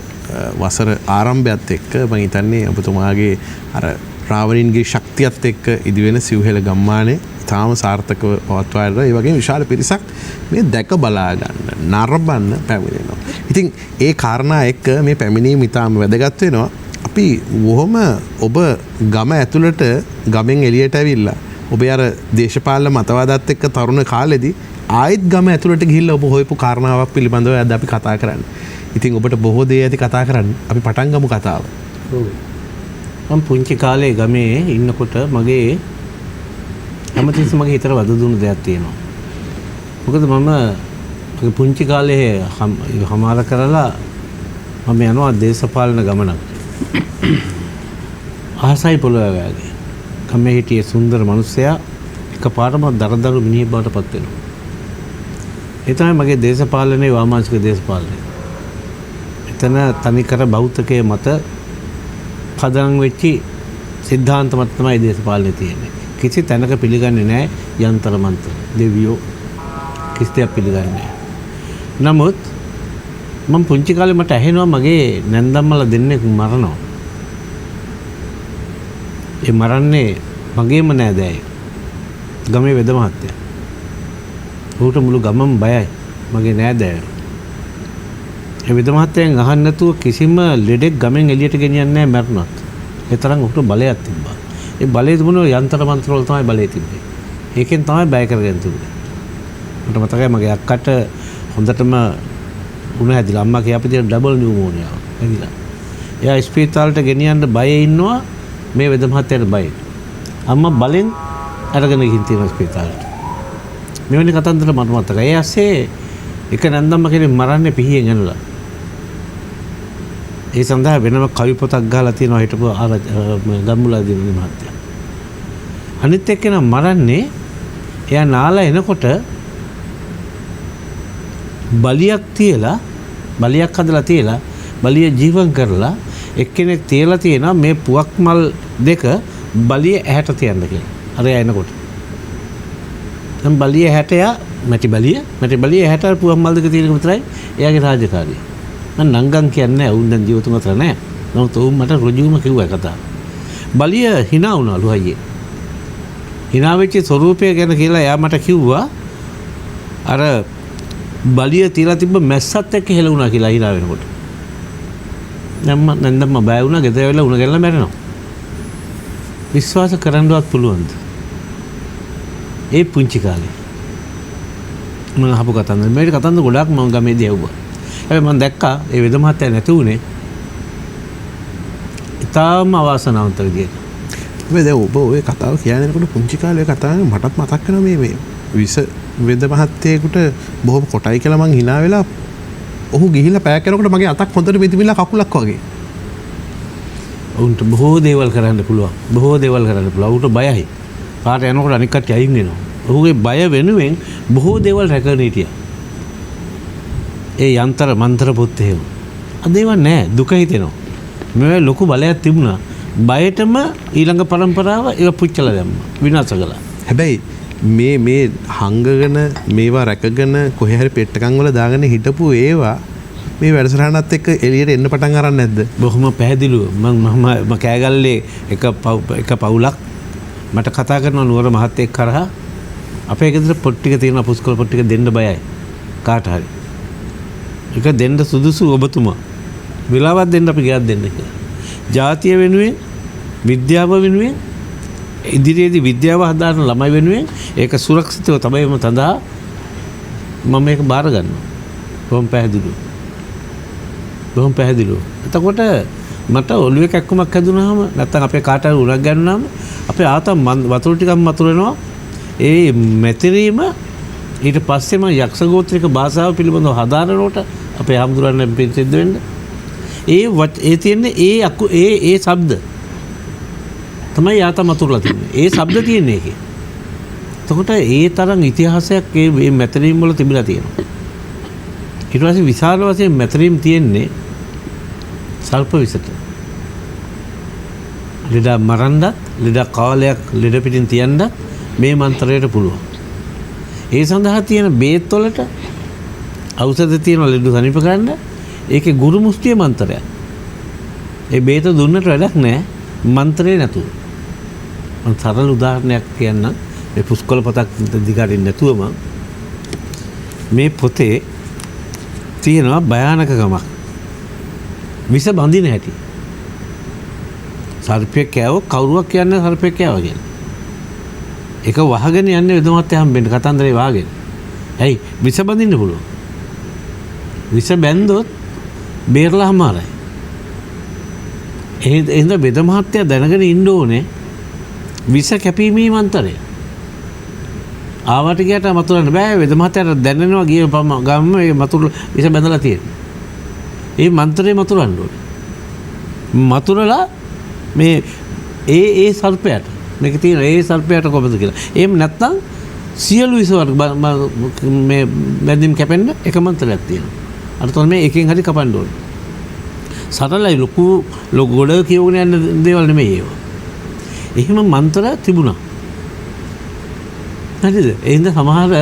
Speaker 2: වසර ආරම්භයත් එක්ක මම හිතන්නේ ඔබතුමාගේ අර රාවණින්ගේ ශක්තියත් එක්ක ඉදිවෙන සිව්හෙළ ගම්මානේ ඉතාම සාර්ථකව පවත්වාගෙන ඒ වගේ විශාල පිරිසක් මේ දැක බලා ගන්න නරඹන්න පැමිණෙනවා. ඉතින් ඒ කාරණා එක්ක මේ පැමිණීම ඉතාම වැදගත් වෙනවා. අපි බොහොම ඔබ ගම ඇතුළට ගමෙන් එළියට ඇවිල්ලා ඔබේ අර දේශපාලන මතවාදත් එක්ක තරුණ කාලෙදී ආයෙත් ගම ඇතුළට ගිහිල්ලා ඔබ හොයපු කාරණාවක් පිළිබඳව අද අපි කතා කරන්නේ. ඉතින් ඔබට බොහෝ දේ ඇති කතා කරන්න. අපි පටන් ගමු කතාව.
Speaker 4: මම පුංචි කාලේ ගමේ ඉන්නකොට මගේ හැමතිස්සෙම මගේ හිතට වද දුන්න දෙයක් තියෙනවා. මොකද මම මගේ පුංචි කාලේ හමාර කරලා මම යනවා දේශපාලන ගමනක්. ආසයි පොළොව වගේ. ගමේ හිටියේ සුන්දර මිනිස්සයා එකපාරම දරදරු මිනිහෙක් බවට පත් වෙනවා. ඒ තමයි මගේ දේශපාලනේ වාමාංශික දේශපාලනය. එතන තනිකර බෞද්ධකයේ මත පදනම් වෙච්චි සිද්ධාන්ත මත තමයි දේශපාලනය තියෙන්නේ. කිසි තැනක පිළිගන්නේ නැහැ යන්ත්‍ර මන්ත්‍ර දෙවියෝ කිසි දෙයක් පිළිගන්නේ නැහැ. නමුත් මම පුංචි කාලේ මට ඇහෙනවා මගේ නැන්දම්මලා දෙන්නෙක් මරනවා. ඒ මරන්නේ මගේම නෑදෑය. ගමේ වෙද මහත්තයා. ඌට මුළු ගමම බයයි. මගේ නෑදෑයෝ. ඒ වෙද මහත්තයන් අහන්න නැතුව කිසිම ලෙඩෙක් ගමෙන් එළියට ගෙනියන්නේ නැහැ මරනත්. ඒ තරම් ඌට බලයක් තිබ්බා. ඒ බලය තිබුණේ යන්ත්‍ර මන්ත්‍ර වල තමයි බලය තිබ්බේ. ඒකෙන් තමයි බය කරගෙන තිබුණේ. මට මතකයි මගේ අක්කට හොඳටම උණ හැදිලා අම්මා කියාපිටිය ඩබල් නියුමෝනියා හැදිලා. එයා ස්පිතාලෙට ගෙනියන්න බයේ ඉන්නවා මේ වෙද මහත්තයාට බයයි. අම්මා බලෙන් අරගෙන ගිහින් තියෙන ස්පිතාලෙට. මෙවැනි කතන්දර මට මතකයි. ඒ ඇස්සේ එක නැන්දම්ම කෙනෙක් මරන්නේ පිහියෙන් ඇනලා. ඒ සඳහා වෙනම කවි පොතක් ගහලා තියෙනවා හිටපු ගම්මුලාදී මහත්තයා. අනිත් එක්කෙනා මරන්නේ එයා නාලා එනකොට බලියක් තියලා බලියක් හදලා තියලා බලිය ජීවන් කරලා එක්කෙනෙක් තියලා තියෙනවා මේ පුවක් මල් දෙක බලිය ඇහැට තියන්න කියලා. අර එනකොට. දැන් බලිය ඇහැට යා මැටි බලිය ඇහැට පුවක් මල් දෙක තියෙන එක විතරයි එයාගේ රාජකාරිය. මම නංගන් කියන්නේ වුන් දැන් ජීවිතුන් අතර නෑ. නමුත් උන් මට රුජුවම කිව්වා කතාව. බලිය hina වුණාලු අයියේ. hina වෙච්ච ස්වරූපය ගැන කියලා එයා මට කිව්වා අර බලිය තියලා තිබ්බ මැස්සත් එක්ක හෙලුණා කියලා hina වෙනකොට. නැන්දම්ම බය වුණා ගෙදර වෙලා උණ ගැල්ලා මැරෙනවා. විශ්වාස කරන්නවත් පුළුවන්ද? ඒ පුංචි කාලේ මම අහපු කතන්දර මේ කතන්දර ගොඩාක් මම ගමේදී ඇහුවා. හැබැයි මම දැක්කා ඒ වෙද මහත්තයා නැති උනේ ඉතාම අවාසනාවන්ත විදියට.
Speaker 2: මේ දැන් ඔබ ඔය කතාව කියනකොට පුංචි කාලේ කතාව මටත් මතක් වෙනවා මේ විස වෙද මහත්තයෙකුට බොහොම කොටයි කියලා මං hina වෙලා ඔහු ගිහිල්ලා පෑක් කරනකොට මගේ අතක් හොඳට මෙතිමිලා කකුලක් වගේ.
Speaker 4: උන්ට බොහෝ දේවල් කරන්න පුළුවන්. උන්ට බයයි. පාට යනකොට අනික් කට්ටිය අයින් වෙනවා. ඔහුගේ බය වෙනුවෙන් බොහෝ දේවල් රැකගෙන හිටියා. ඒ යන්තර මන්තර පොත් එහෙම. අද ඒවා නෑ දුක හිතෙනවා. මේ ලොකු බලයක් තිබුණා. බයටම ඊළඟ પરම්පරාව ඒක පුච්චලා දැම්මා. විනාශ කළා.
Speaker 2: හැබැයි මේ හංගගෙන මේවා රැකගෙන කොහේ හරි පෙට්ටකම් වල දාගෙන හිටපු ඒවා මේ වැඩසටහනත් එක්ක එළියට එන්න පටන් අරන් නැද්ද?
Speaker 4: බොහොම පැහැදිලිව මම කෑගල්ලේ එක පවුලක් මට කතා කරන නුවර මහත්තයෙක් කරහා අපේ ගෙදර පොත් ටික තියෙන පුස්කොළ පොත් ටික දෙන්න බයයි කාට හරි. ඒක දෙන්න සුදුසු ඔබතුමා. වෙලාවක් දෙන්න අපි ගියක් දෙන්න කියලා. ජාතිය වෙනුවෙන් විද්‍යාව වෙනුවෙන් ඉදිරියේදී විද්‍යාව හදාන ළමයි වෙනුවෙන් ඒක සුරක්ෂිතව තමයි මම තඳා මම මේක බාර ගන්නවා. බොහොම පැහැදිලිව. එතකොට මට ඔළුවේ කැක්කමක් හැදුනහම නැත්නම් අපේ කාට හරි උණක් ගන්නාම අපේ ආතම් වතුර ටිකක් මතුරෙනවා. ඒ මෙතරීම ඊට පස්සේ මම යක්ෂ ගෝත්‍රික භාෂාව පිළිබඳව හදාරනකොට අපේ ආම්දුරන්න පිළිසිද්ධ වෙන්න ඒ තියෙන්නේ ඒ ශබ්ද තමයි යාතම් මතුරලා තියෙන්නේ. ඒ ශබ්ද තියෙන්නේ ඒකේ. එතකොට ඒ තරම් ඉතිහාසයක් මේ මෙතරීම් වල තිබිලා තියෙනවා. ඊට පස්සේ විශාල වශයෙන් මෙතරීම් තියෙන්නේ සල්ප විසට. ලෙඩ මරන්නත් ලෙඩ කාලයක් ලෙඩ පිටින් තියන්නත් මේ මන්ත්‍රයට පුළුවන්. ඒ සඳහා තියෙන බේත් වලට ඖෂධ තියෙන ලෙඩ සනීප කරන්න ඒකේ ගුරු මුස්තිය මන්ත්‍රයක්. ඒ බේත දුන්නට වැඩක් නැහැ මන්ත්‍රේ නැතුව. මම සරල උදාහරණයක් කියන්නම්. මේ පුස්කොළ පොතක් දිගටින් නැතුවම මේ පොතේ තියෙනවා භයානකකමක්. විස බඳින හැටි. සර්පෙක් කෑවොත් කවුරුවක් කියන්නේ සර්පෙක් කෑවා කියලා. ඒක වහගෙන යන්නේ වෙදමත් හම්බෙන්න කතන්දරේ වාගෙන. ඇයි විස බඳින්න පුළුවන්. විස බැන්දොත් බේරලාමාරයි. එහෙනම් වෙද මහත්තයා දැනගෙන ඉන්න ඕනේ විස කැපීමේ මන්ත්‍රය. ආවට ගියට මතුරන්න බෑ වෙද මහත්තයාට දැනෙනවා ගිය ගම මේ මතුරු විස බැඳලා තියෙනවා. ඒ මන්ත්‍රේ මතුරන්න ඕනේ. මතුරලා මේ ඒ සර්පයට මේක තියෙන ඒ සර්පයට කොහොමද කියලා. එහෙම නැත්නම් සියලු විස වර්ග මේ බැඳීම් කැපෙන්න එක මන්ත්‍රයක් තියෙනවා. අර තමයි මේ එකෙන් හරි කපන්න ඕනේ. සරලයි ලොකු ගොඩ කියවගෙන යන දේවල් නෙමෙයි ඒවා. එහෙම මන්ත්‍ර තිබුණා. හරිද? එහෙනම් සමහර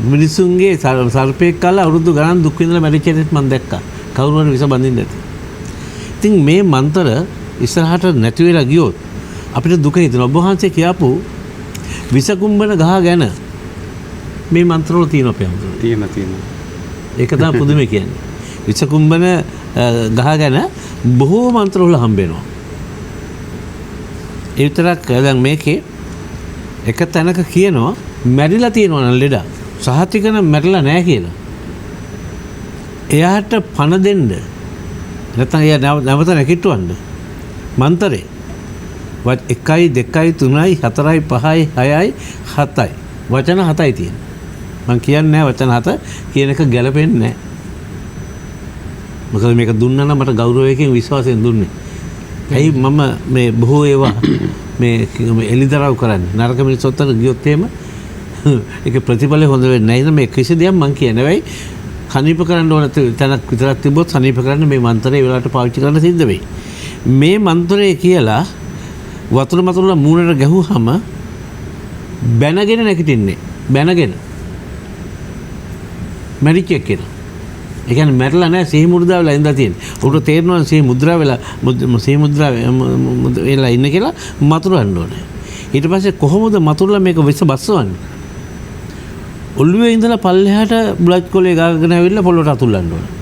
Speaker 4: මිනිසුන්ගේ සර්පෙක් කාලා අවුරුදු ගණන් දුක් විඳලා මැරිච්ච එකත් මම දැක්කා. කවුරු හරි විස බඳින්න නැති. ඉතින් මේ මන්ත්‍ර ඉස්සරහට නැති වෙලා ගියොත් අපිට දුක හිතෙනවා. ඔබ වහන්සේ කියපු විස කුම්බන ගහ ගැන මේ මන්ත්‍ර වල තියෙනවා අපේ අමුතු.
Speaker 3: තියෙනවා.
Speaker 4: ඒක තමයි පුදුමේ කියන්නේ. විස කුම්බන ගහ ගැන බොහෝ මන්ත්‍ර වල හම්බ වෙනවා. ඒ විතරක් දැන් මේකේ එක තැනක කියනවා මැරිලා තියෙනවා නම් ලෙඩ සහතිකන මැරිලා නැහැ කියලා. එයාට පණ දෙන්න නැත්නම් එයා නැවත නැගිටවන්න මන්තරේ 1 2 3 4 5 6 7යි වචන 7යි තියෙනවා. මම කියන්නේ නැහැ වචන 7 කියන එක ගැලපෙන්නේ නැහැ. මොකද මේක දුන්නා නම් මට ගෞරවයෙන් විශ්වාසයෙන් දුන්නේ. ඇයි මම මේ බොහෝ ඒවා මේ එලිදරව් කරන්නේ. නරක මිනිස්සුන්ට ගියොත් එහෙම ඒක ප්‍රතිඵල හොඳ වෙන්නේ නැහැ. මේ කිසි දෙයක් මම කියන්නේ වෙයි. සනීප කරන්න ඕන තැනක් විතරක් තිබ්බොත් සනීප කරන්න මේ මන්ත්‍රය වෙලාවට පාවිච්චි කරන්න සිද්ධ වෙයි. මේ මන්ත්‍රය කියලා වතුර මතුරුලා මූණට ගැහුවාම බැනගෙන නැගිටින්නේ. බැනගෙන. මැරිච්ච එක්කෙනා. ඒ කියන්නේ මැරලා නැහැ සිහි මුද්‍රා වෙලා ඉඳලා තියෙන්නේ. උට තේරෙනවා සිහි මුද්‍රා වෙලා සිහි මුද්‍රා වෙලා ඉන්න කියලා මතුරන්න ඕනේ. ඊට පස්සේ කොහොමද මතුරලා මේක විස බස්සවන්නේ? ඔළුවේ ඉඳලා පල්ලෙහාට බුලත් කොලේ ගාගෙන ඇවිල්ලා පොළොට අතුල්ලන්න ඕනේ.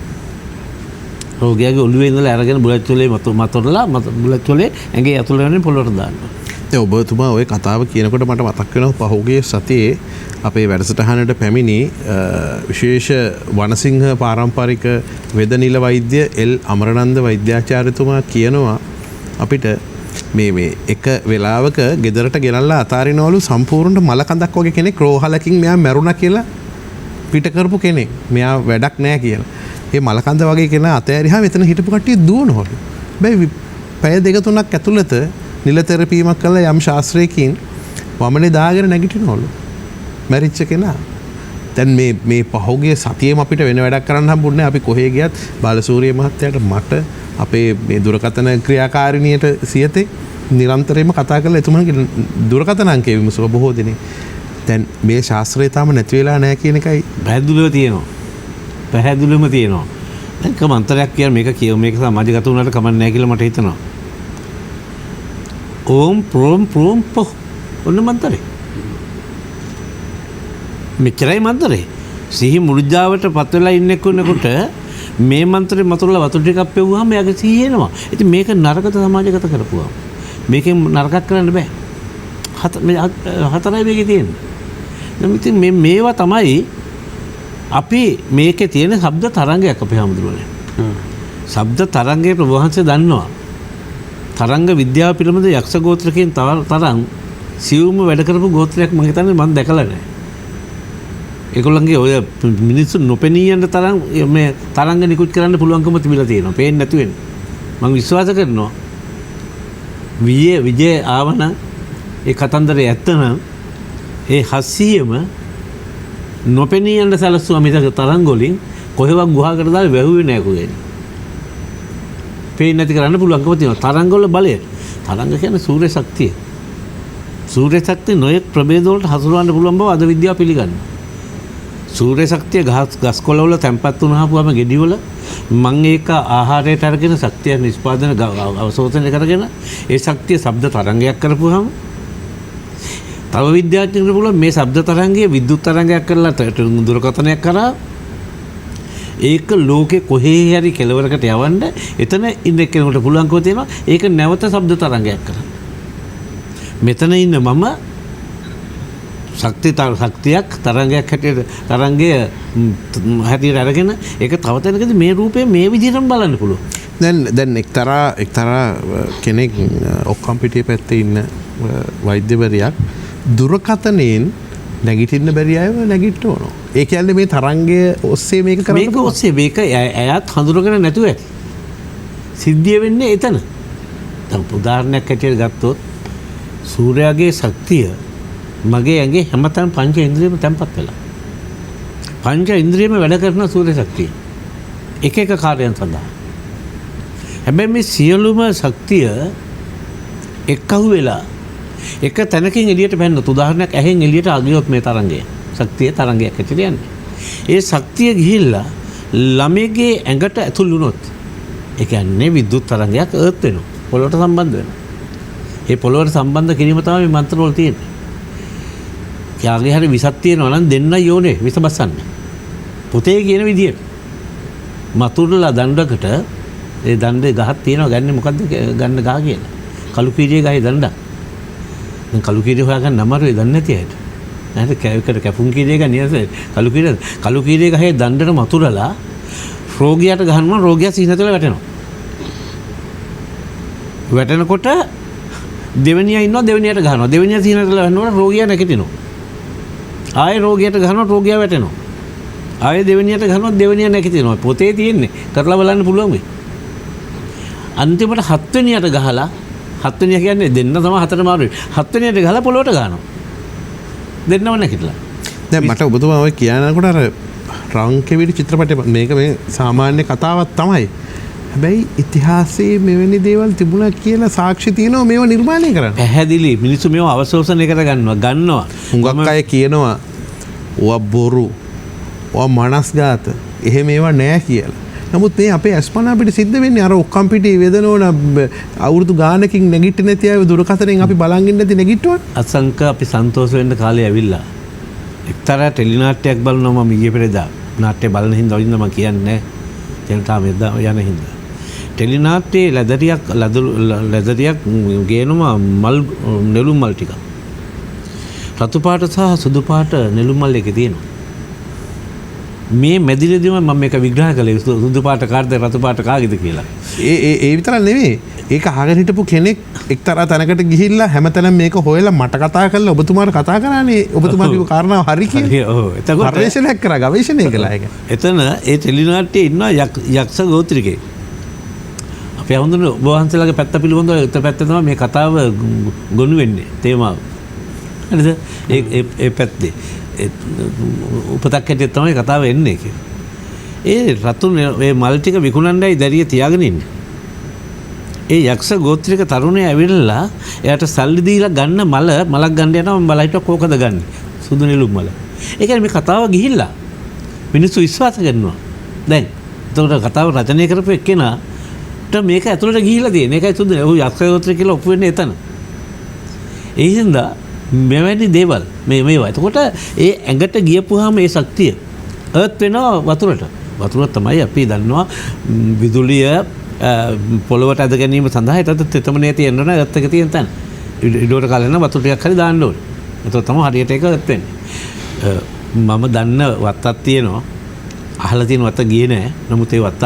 Speaker 4: රෝගියාගේ ඔළුවේ ඉඳලා අරගෙන බුලත් කොලේ මතුරලා බුලත් කොලේ ඇඟේ අතුල්ලගෙන පොළොට දාන්න ඕනේ.
Speaker 2: ඔබතුමා ඔය කතාව කියනකොට මට මතක් වෙනවා පහුගිය සතියේ අපේ වැඩසටහනට පැමිණි විශේෂ වනසිංහ පාරම්පරික වෙදනිල වෛද්‍ය එල් අමරනන්ද වෛද්‍යාචාර්යතුමා කියනවා අපිට මේ එක වෙලාවක ගෙදරට ගෙනල්ලා අතාරිනවලු සම්පූර්ණ මල කඳක් වගේ කෙනෙක් රෝහලකින් මෙයා මැරුණා කියලා පිට කරපු කෙනෙක්. මෙයා වැඩක් නැහැ කියලා. ඒ මල කඳ වගේ කෙනා අතෑරියාම එතන හිටපු කට්ටිය දුවනවලු. බෑ පැය දෙක තුනක් ඇතුළත නිල තෙරපීමක් කළා යම් ශාස්ත්‍රයකින් වමනේ දාගෙන නැගිටිනවලු. මැරිච්ච කෙනා. දැන් මේ පහුගිය සතියේම අපිට වෙන වැඩක් කරන්න හම්බුනේ අපි කොහේ ගියත් බාලසූරිය මහත්තයාට මට අපේ මේ දුරකථන ක්‍රියාකාරිනියට සියතේ නිරන්තරයෙන්ම කතා කරලා එතුමාගේ දුරකථන අංකය විමසුවා බොහෝ දෙනෙක්. දැන් මේ ශාස්ත්‍රය තාම නැති වෙලා නැහැ කියන එකයි
Speaker 4: පැහැදිලිව තියෙනවා. පැහැදිලිවම තියෙනවා. දැන් කමන්තරයක් කියන මේක සමාජගත වුණාට කමක් නැහැ කියලා මට හිතෙනවා. ඕම් ප්‍රෝම් පො ඔන්න මන්තරේ. මෙච්චරයි මන්තරේ. සිහි මුර්ජාවට පත් වෙලා ඉන්න කෙනෙකුට මේ මන්ත්‍රේ මතුරලා වතුර ටිකක් පෙව්වහම එයාගේ සිහිය එනවා. ඉතින් මේක නරකද සමාජගත කරපුවා. මේකෙන් නරකක් කරන්න බෑ. හතරයි මේකේ තියෙන්නේ. දැන් ඉතින් මේවා තමයි අපි මේකේ තියෙන ශබ්ද තරංගයක් අපේ හැමදෙරෝනේ. ශබ්ද තරංගයේ ප්‍රවහන්සේ දන්නවා. තරංග විද්‍යාව පිළිබඳ යක්ෂ ගෝත්‍රකෙන් තරම් සියුම්ව වැඩ කරපු ගෝත්‍රයක් මම හිතන්නේ මම දැකලා නැහැ. ඒගොල්ලන්ගේ ඔය මිනිස්සු නොපෙනී යන තරම් මේ තරංග නිකුත් කරන්න පුළුවන්කම තිබිලා තියෙනවා. පේන්නේ නැතු වෙන්නේ. මම විශ්වාස කරනවා විජේ ආවන ඒ කතන්දරේ ඇත්තනම් ඒ 700ම නොපෙනී යන සැලසුවා මිසක තරංග වලින් කොහෙවත් ගුහාකට දාලා වැහුවේ නැහැ කොහෙද. පේන්නේ නැති කරන්න පුළුවන්කම තියෙනවා. තරංග වල බලය. තරංග කියන්නේ සූර්ය ශක්තිය. සූර්ය ශක්තිය නොයෙක් ප්‍රභේද වලට හසුරවන්න පුළුවන් බව අද විද්‍යාව පිළිගන්නවා. සූර්ය ශක්තිය ගස් කොළ වල තැම්පත් වුණාම ගෙඩි වල මම ඒක ආහාරයට අරගෙන ශක්තිය නිෂ්පාදන අවශෝෂණය කරගෙන ඒ ශක්තිය ශබ්ද තරංගයක් කරපුවාම තව විද්‍යාඥයෙකුට පුළුවන් මේ ශබ්ද තරංගය විද්‍යුත් තරංගයක් කරලා දුරකථනයක් කරා ඒක ලෝකේ කොහේ හරි කෙලවරකට යවන්න එතන ඉන්න කෙනෙකුට පුළුවන්කම තියෙනවා ඒක නැවත ශබ්ද තරංගයක් කරන්න. මෙතන ඉන්න මම ශක්තියක් තරංගයක් හැටියට තරංගය හැටියට අරගෙන ඒක තව තැනකදී මේ රූපය මේ විදිහටම බලන්න පුළුවන්.
Speaker 2: දැන් එක්තරා කෙනෙක් ඔක්කම් පිටියේ පැත්තේ ඉන්න වෛද්‍යවරියක් දුරකථනයෙන් නැගිටින්න බැරි අයව නැගිට්ට ඕන. ඒ කියන්නේ මේ තරංගය ඔස්සේ මේක කරන්න
Speaker 4: මේක ඔස්සේ මේක එයාත් හඳුනගෙන නැතුව ඇති. සිද්ධිය වෙන්නේ එතන. දැන් උදාහරණයක් හැටියට ගත්තොත් සූර්යාගේ ශක්තිය මගේ ඇඟේ හැමතැන පංච ඉන්ද්‍රියම තැම්පත් වෙලා. පංච ඉන්ද්‍රියම වැඩ කරන සූර්ය ශක්තිය. එක එක කාර්යයන් සඳහා. හැබැයි මේ සියලුම ශක්තිය එක්කහු වෙලා එක තැනකින් එළියට පැනනොත් උදාහරණයක් ඇහෙන් එළියට අගියොත් මේ තරංගය. ශක්තිය තරංගයක් ඇතුළේ යන්නේ. ඒ ශක්තිය ගිහිල්ලා ළමයේ ඇඟට ඇතුල් වුණොත් ඒ කියන්නේ විද්‍යුත් තරංගයක් අර්ත් වෙනවා. පොළොවට සම්බන්ධ වෙනවා. ඒ පොළොවට සම්බන්ධ කිරීම තමයි මේ මන්ත්‍ර වල තියෙන්නේ. යාගේ හරි විසක් තියෙනවා නම් දෙන්නයි ඕනේ විස බස්සන්න. පොතේ කියන විදියට. මතුරුලා දණ්ඩකට ඒ දණ්ඩේ ගහක් තියෙනවා ගන්නේ මොකද්ද ගන්න ගහ කියලා. කළු පීරියේ ගහේ දණ්ඩක්. දැන් කළු කීරිය හොයාගන්න අමාරුයි දන්නේ නැති අයට. නැත්නම් කැවිකට කැපුම් කීරිය ගන්න නේද? කළු කීරිය ගහේ දණ්ඩට මතුරලා රෝගියාට ගහනවා රෝගියා සීනතල වැටෙනවා. වැටෙනකොට දෙවෙනියා ඉන්නවා දෙවෙනියට ගහනවා. දෙවෙනියා සීනතල වැටෙනකොට රෝගියා නැගිටිනවා. ආයෙ රෝගියට ගහනොත් රෝගියා වැටෙනවා. ආයෙ දෙවෙනියට ගහනොත් දෙවෙනිය නැගිටිනවා. පොතේ තියෙන්නේ. කරලා බලන්න පුළුවන් වෙයි. අන්තිමට 7 වෙනියට ගහලා 7 වෙනිය කියන්නේ දෙන්න තමයි හතර මාරුයි. 7 වෙනියට ගහලා පොළොවට ගහනවා. දෙන්නම නැගිටලා.
Speaker 2: දැන් මට ඔබතුමා ඔය කියනකොට අර රංකෙවිලි චිත්‍රපටය මේක මේ සාමාන්‍ය කතාවක් තමයි. හැබැයි ඉතිහාසයේ මෙවැනි දේවල් තිබුණා කියලා සාක්ෂි තියෙනවා මේව නිර්මාණය කරන්න.
Speaker 4: පැහැදිලි මිනිස්සු මේව අවශෝෂණය ගන්නවා.
Speaker 2: හුඟක් අය කියනවා ඔවා බොරු. ඔවා මනස්ගාත. එහෙම ඒවා නෑ කියලා. නමුත් මේ අපේ අස්පනා අපිට සිද්ධ වෙන්නේ අර ඔක්කම් පිටේ වේදනෝන අවුරුදු ගානකින් නැගිට නැති අය දුරකථනයෙන් අපි බලන් ඉන්න නැති නැගිට්ටුවා.
Speaker 4: අසංක අපි සන්තෝෂ වෙන්න කාලේ ඇවිල්ලා. එක්තරා ටෙලි නාට්‍යයක් බලනවා මම ඊයේ පෙරේදා. නාට්‍ය බලන හින්දා වලින්ද මම කියන්නේ ජනතාව මෙද්දා යන හින්දා. ටෙලි නාට්‍යයේ ලැදරියක් ගේනවා මල් නෙළුම් මල් ටික. රතු පාට සහ සුදු පාට නෙළුම් මල් එකේ තියෙනවා. මේ මැදිරියදීම මම මේක විග්‍රහ කළේ සුදු පාට කාර්ද රතු පාට කාගේද කියලා.
Speaker 2: ඒ විතරක් නෙවෙයි. ඒක අහගෙන හිටපු කෙනෙක් එක්තරා තැනකට ගිහිල්ලා හැමතැනම මේක හොයලා මට කතා කරලා ඔබතුමාට කතා කරානේ ඔබතුමා කිව්ව කාරණාව හරි කියලා.
Speaker 4: ඔව්. එතකොට
Speaker 2: පරිශ්‍රණයක් කරා ගවේෂණය කළා ඒක.
Speaker 4: එතන ඒ ටෙලි නාට්‍යයේ ඉන්නවා යක්ෂ ගෝත්‍රිකේ. අපි හඳුනන ඔබ වහන්සේලාගේ පැත්ත පිළිබඳව උත්තර පැත්ත තමයි මේ කතාව ගොනු වෙන්නේ තේමාව. හරිද? ඒ පැත්තේ උපතක් හැටියට තමයි කතාව එන්නේ කියලා. ඒ රතු මේ මල් ටික විකුණන්නයි දැරිය තියාගෙන ඉන්නේ. ඒ යක්ෂ ගෝත්‍රික තරුණයා ඇවිල්ලා එයාට සල්ලි දීලා ගන්න මලක් ගන්න යනවා මම බලහිට කෝකද ගන්න. සුදු නෙළුම් මල. ඒ කියන්නේ මේ කතාව ගිහිල්ලා මිනිස්සු විශ්වාස කරනවා. දැන් එතකොට කතාව රචනය කරපු එක්කෙනාට මේක ඇතුළට ගිහිල්ලා තියෙන. ඒකයි සුදු ඔහු යක්ෂ ගෝත්‍රික කියලා ඔප්පු වෙන්නේ එතන. ඒ හින්දා මෙවැනි දේවල් මේවා. එතකොට ඒ ඇඟට ගියපුවාම ඒ ශක්තිය අර්ත් වෙනවා වතුරට. වතුර තමයි අපි දන්නවා විදුලිය පොළොවට ඇද ගැනීම සඳහා ඒතත් තෙතමනේ තියෙන්න ඕන අර්ත් එක තියෙන තැන. ඉඩෝට කාලේ නම් වතුර ටිකක් හරි දාන්න ඕනේ. එතකොට තමයි හරියට ඒක අර්ත් වෙන්නේ. මම දන්න වත්තක් තියෙනවා. අහලා තියෙන වත්ත ගියේ නෑ. නමුත් ඒ වත්ත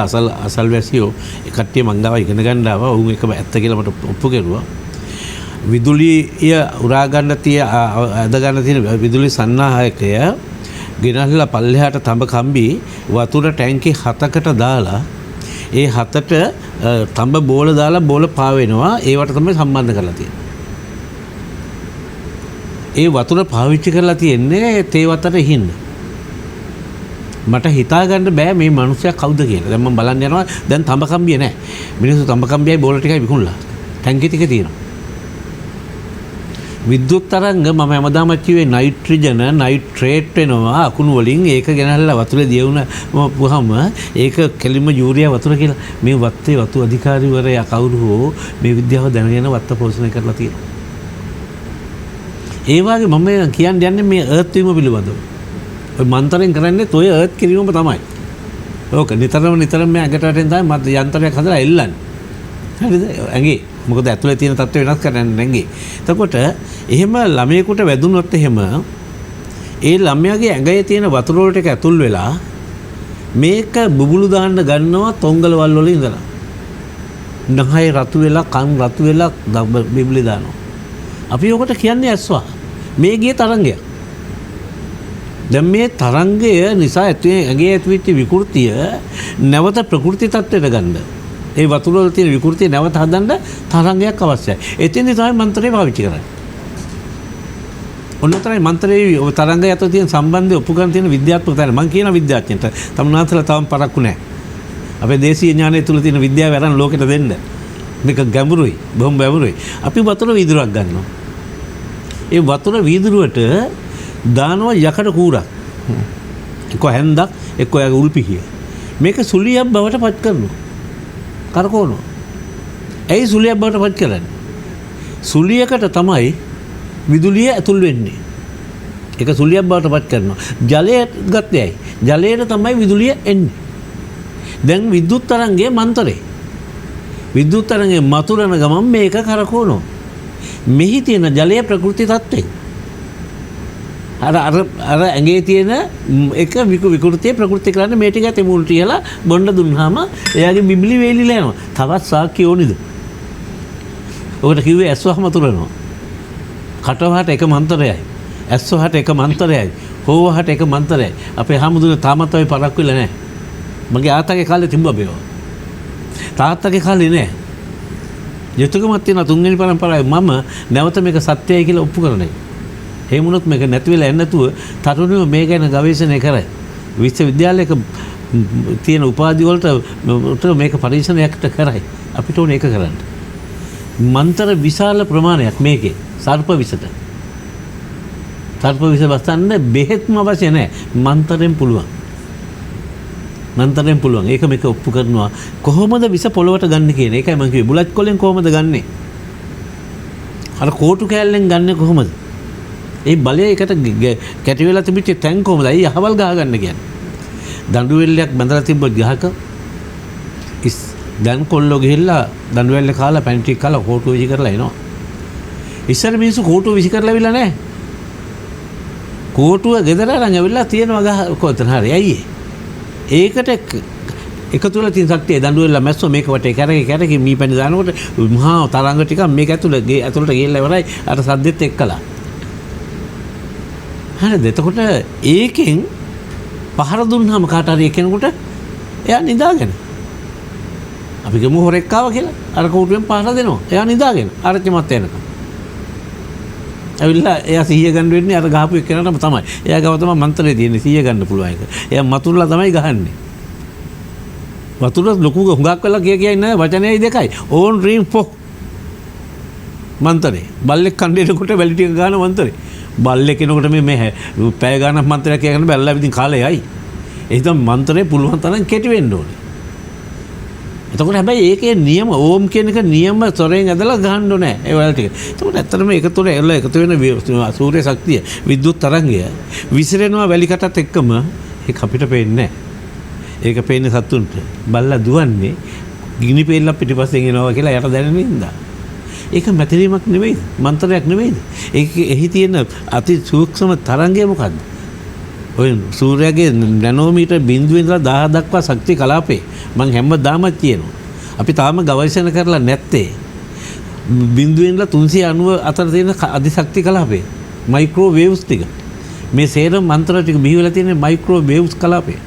Speaker 4: අසල්වැසියෝ ඒ කට්ටිය මං ගාව ඉගෙන ගන්න ආවා. උන් එක ඇත්ත කියලා මට ඔප්පු කෙරුවා. විදුලිය උරා ගන්න ඇද ගන්න තියෙන විදුලි සන්නාහකය ගෙනල්ලා පල්ලෙහාට තඹ කම්බි වතුර ටැංකි 7කට දාලා ඒ 7ට තඹ බෝල දාලා බෝල පාවෙනවා. ඒවට තමයි සම්බන්ධ කරලා තියෙන්නේ. ඒ වතුර පාවිච්චි කරලා තියෙන්නේ තේ වතට හින්න. මට හිතා ගන්න බෑ මේ මිනිස්සයා කවුද කියලා. දැන් මම බලන්න යනවා දැන් තඹ කම්බිය නැහැ. මිනිස්සු තඹ කම්බියයි බෝල ටිකයි විකුණලා. ටැංකි ටික තියෙනවා. විද්‍යුත් තරංග මම හැමදාම කිව්වේ නයිට්‍රජන නයිට්‍රේට් වෙනවා අකුණු වලින් ඒක ගෙනල්ලා වතුරේ දියුණ පුහම ඒක කෙලින්ම යූරියා වතුර කියලා මේ වත්තේ වතු අධිකාරීවරයා කවුරු හෝ මේ විද්‍යාව දැනගෙන වත්ත පෝෂණය කරලා තියෙනවා. ඒ වගේ මම කියන්නේ මේ අර්ත් වීම පිළිබඳව. ඔය මන්තරෙන් කරන්නේ toy අර්ත් කිරීම තමයි. ඕක නිතරම මේ ඇඟට වැටෙන තමයි මත් යන්ත්‍රයක් හදලා එල්ලන්නේ. හරිද? ඇඟේ මොකද ඇතුලේ තියෙන තත්ත්ව වෙනස් කරන්න නැංගේ. එතකොට එහෙම ළමයෙකුට වැදුනොත් එහෙම ඒ ළමයාගේ ඇඟේ තියෙන වතුර වලට එක ඇතුල් වෙලා මේක බුබුලු දාන්න ගන්නවා තොංගල වල වල ඉඳලා. නහය රතු වෙලා කන් රතු වෙලා බිබිලි දානවා. අපි ඔකට කියන්නේ ඇස්වා. මේ ගියේ තරංගයක්. දැන් මේ තරංගය නිසා ඇඟේ ඇතිවෙච්ච විකෘතිය නැවත ප්‍රකෘති තත්ත්වයට ගන්න. ඒ වතුර වල තියෙන විකෘතිය නැවත හදන්න තරංගයක් අවශ්‍යයි. එතෙන්දී තමයි මන්ත්‍රය පාවිච්චි කරන්නේ. ඔන්න තමයි මන්ත්‍රයේ ඔය තරංගය අතර තියෙන සම්බන්ධය ඔප්පු කරන තියෙන විද්‍යාත්මක තැන. මම කියන විද්‍යාඥයන්ට තමුනාතලා තාම පරක්කු නැහැ. අපේ දේශීය ඥානය තුල තියෙන විද්‍යාව අරන් ලෝකෙට දෙන්න. මේක ගැඹුරුයි, බොහොම ගැඹුරුයි. අපි වතුර වීදුරුවක් ගන්නවා. ඒ වතුර වීදුරුවට දානවා යකඩ කූරක්. එක්ක හැන්දක්, එක්ක යාගේ උල්පිහිය. මේක සුලියක් බවට පත් කරනවා. කරකවනවා. ඇයි සුලියක් බවට පත් කරන්නේ? සුලියකට තමයි විදුලිය ඇතුල් වෙන්නේ. ඒක සුලියක් බවට පත් කරනවා. ජලය ගත්තේ ඇයි? ජලයට තමයි විදුලිය එන්නේ. දැන් විද්‍යුත් තරංගයේ මන්තරේ. විද්‍යුත් තරංගයේ මතුරන ගමන් මේක කරකවනවා. මෙහි තියෙන ජලයේ ප්‍රකෘති තත්ත්වය. අර ඇඟේ තියෙන එක විකෘතිය ප්‍රකෘති කරන්නේ මේ ටික ඇති මුල් තියලා බොණ්ඩ දුන්නාම එයාගේ බිබිලි වේලිලා යනවා. තවත් සාක්කිය ඕනිද? ඔකට කිව්වේ ඇස් වහම තුරනවා. කටවහට එක මන්තරයයි. ඇස් වහට එක මන්තරයයි. හෝවහට එක මන්තරයි. අපේ හාමුදුරුවෝ තාමත් ඔය පරක්කු වෙලා නැහැ. මගේ ආතාගේ කාලේ තිබ්බා බේව. තාත්තගේ කාලේ නෑ. යුතුයකමක් තියෙන තුන්වෙනි පරම්පරාවේ මම නැවත මේක සත්‍යයි කියලා ඔප්පු කරන්නේ. එහෙම වුණොත් මේක නැති වෙලා යන්නේ නැතුව තරුණයෝ මේ ගැන ගවේෂණය කරයි. විශ්වවිද්‍යාලයක තියෙන උපාධි වලට මේක පරීක්ෂණයකට කරයි. අපිට ඕනේ ඒක කරන්න. මන්තර විශාල ප්‍රමාණයක් මේකේ සර්ප විසට. සර්ප විස වස්තන්න බෙහෙත්ම අවශ්‍ය නැහැ. මන්තරෙන් පුළුවන්. මන්තරෙන් පුළුවන්. ඒක මේක ඔප්පු කරනවා. කොහොමද විස පොළවට ගන්න කියන එකයි මම කිව්වේ. බුලත් කොලෙන් කොහොමද ගන්නෙ? අර කෝටු කෑල්ලෙන් ගන්නෙ කොහොමද? ඒ බලය එකට කැටි වෙලා තිබිච්ච තැන් කොහොමද? අයි අහවල් ගහ ගන්න කියන්නේ. දඬු වෙල්ලයක් බඳලා තිබ්බොත් ගහක දැන් කොල්ලෝ ගිහිල්ලා දඬු වෙල්ල කාලා පැන් ටික කාලා කෝටුව විසි කරලා එනවා. ඉස්සර මිනිස්සු කෝටුව විසි කරලා අවිලා නැහැ. කෝටුව ගෙදර අරන් ඇවිල්ලා තියෙනවා ගහ කොතන හරි. ඇයි ඒකට එකතු වෙලා තියෙන ශක්තිය දඬු වෙල්ල මැස්සෝ මේක වටේ කැරකි මීපැණි දානකොට මහා තරංග ටිකක් මේක ඇතුළට ගිහිල්ලා ඉවරයි අර සද්දෙත් එක්කලා. හරිද? එතකොට ඒකෙන් පහර දුන්නාම කාට හරි කෙනෙකුට එයා නිදාගෙන. අපි ගමු හොරෙක් ආවා කියලා අර කෝටුවෙන් පහර දෙනවා. එයා නිදාගෙන ආරච්චිමත් එනකම්. ඇවිල්ලා එයා 100 ගන්න වෙන්නේ අර ගහපු එක්කෙනාටම තමයි. එයා ගාව තමයි මන්ත්‍රේ තියෙන්නේ 100 ගන්න පුළුවන් එක. එයා මතුරුලා තමයි ගහන්නේ. වතුර ලොකු හුඟක් වෙලා කිය ඉන්නේ වචනයයි දෙකයි. ඕන් ඩ්‍රීම් ෆොක් මන්ත්‍රේ. බල්ලෙක් කණ්ඩේනකොට වැලි ටික ගන්න මන්ත්‍රේ. බල්ලෙක් කෙනෙකුට මේ පැය ගානක් මන්ත්‍රයක් කියන්න බැලලා ඉතින් කාලෙයි. එහෙනම් මන්ත්‍රේ පුළුවන් තරම් කෙටි වෙන්න ඕනේ. එතකොට හැබැයි ඒකේ නියම ඕම් කියන එක නියම තොරෙන් ඇදලා ගහන්න ඕනේ ඒ වල ටික. එතකොට ඇත්තටම ඒක තුළ එකතු වෙන සූර්ය ශක්තිය විද්‍යුත් තරංගය විසිරෙනවා වැලි කටත් එක්කම ඒක අපිට පේන්නේ නැහැ. ඒක පේන්නේ සතුන්ට. බල්ලා දුවන්නේ ගිනි පෙල්ලක් පිටිපස්සෙන් එනවා කියලා යට දැනෙන නින්දා. ඒක මැතිරීමක් නෙවෙයි මන්ත්‍රයක් නෙවෙයි. එහි තියෙන අති සූක්ෂම තරංගය මොකද්ද? ඔය සූර්යයාගේ නැනෝමීටර් බිඳුවේ ඉඳලා 1000 දක්වා ශක්තිය කලාපේ මම හැමදාමත් කියනවා. අපි තාම ගවේෂණ කරලා නැත්තේ බිඳුවේ ඉඳලා 390 අතර තියෙන අධිශක්ති කලාපේ මයික්‍රෝ වේව්ස් ටික. මේ සේරම මන්ත්‍ර ටික බිහි වෙලා තියෙන මයික්‍රෝ වේව්ස් කලාපේ.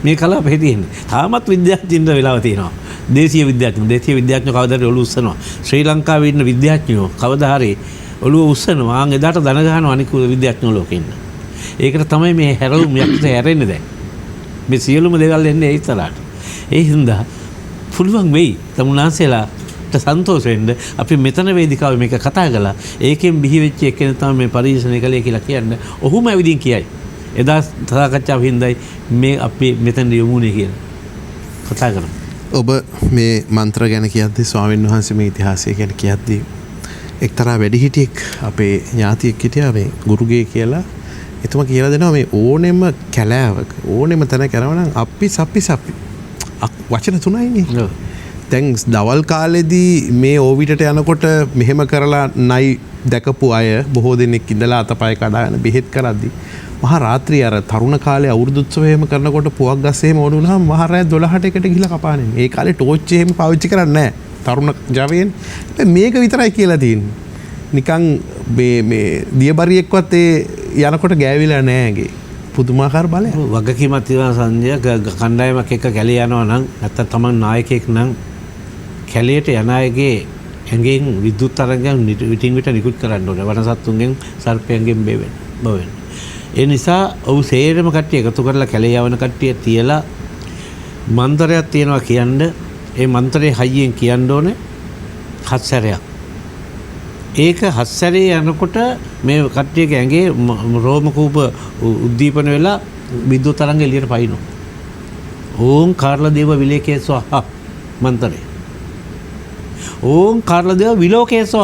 Speaker 4: මේ කලාපේ තියෙන්නේ. තාමත් විද්‍යාඥයින්ට වෙලාව තියෙනවා. දේශීය විද්‍යාඥයෝ කවදාද ඔළුව උස්සනවා. ශ්‍රී ලංකාවේ ඉන්න විද්‍යාඥයෝ කවදා හරි ඔළුව උස්සනවා. ආන් එදාට දන ගහනවා අනික විද්‍යාඥයෝ ලෝකෙ ඉන්න. ඒකට තමයි මේ හැරවුම් යක්ෂ හැරෙන්නේ දැන්. මේ සියලුම දේවල් එන්නේ ඒ ඉස්සරහට. ඒ හින්දා පුළුවන් වෙයි තමුනාසෙලාට සන්තෝෂ වෙන්න අපි මෙතන වේදිකාවේ මේක කතා කළා. ඒකෙන් බිහි වෙච්ච එක්කෙනෙක් තමයි මේ පරීක්ෂණය කළේ කියලා කියන්නේ. ඔහුම ඇවිදින් කියයි. එදා සාකච්ඡාව හින්දායි මේ අපි මෙතන යමුනේ කියලා කතා කරමු.
Speaker 2: ඔබ මේ මන්ත්‍ර ගැන කියද්දී ස්වාමීන් වහන්සේ මේ ඉතිහාසය ගැන කියද්දී එක්තරා වැඩිහිටියෙක් අපේ ඥාතියෙක් හිටියා මේ ගුරුගේ කියලා. එතුමා කියලා දෙනවා මේ ඕනෙම කැලෑවක ඕනෙම තැන කරනවා නම් අපි සප්පි වචන තුනයිනේ. දැන් දවල් කාලෙදී මේ ඕවිටට යනකොට මෙහෙම කරලා නයි දැකපු අය බොහෝ දෙනෙක් ඉඳලා අතපය කඩාගෙන බෙහෙත් කරද්දී මහා රාත්‍රිය අර තරුණ කාලේ අවුරුදු උත්සවය එහෙම කරනකොට පුවක් ගස් එහෙම ඕන වුණාම මහා රාත්‍රී 12ට එකට ගිහලා කපාන්නේ. ඒ කාලේ ටෝච් එහෙම පාවිච්චි කරන්නේ නැහැ. තරුණ ජවයෙන් මේක විතරයි කියලා තියෙන්නේ. නිකන් මේ දියබරියෙක්වත් ඒ යනකොට ගෑවිලා නැහැ. පුදුමාකාර බලයක්.
Speaker 4: වගකීමක් තියෙනවා සංජය. කණ්ඩායමක් එක්ක කැලේ යනවා නම් නැත්තම් තමන් නායකයෙක් නම් කැලේට යන අයගේ ඇඟෙන් විද්‍යුත් තරංගයන් විටින් විට නිකුත් කරන්න ඕනේ. වනසත්තුන්ගෙන් සර්පයන්ගෙන් බවෙන්න. ඒ නිසා ඔව් සේරම කට්ටිය එකතු කරලා කැලේ යවන කට්ටිය තියලා මන්ත්‍රයක් තියෙනවා කියන්නේ ඒ මන්ත්‍රේ හයියෙන් කියන්න ඕනේ 7 සැරයක්. ඒක 7 සැරේ යනකොට මේ කට්ටියගේ ඇඟේ රෝම කූප උද්දීපන වෙලා විද්‍යුත් තරංග එළියට පයින්නවා. ඕම් කාර්ලා දේව විලේකේ සහ මන්ත්‍රේ. ඕම් කාර්ලා දේව විලෝකේ සහ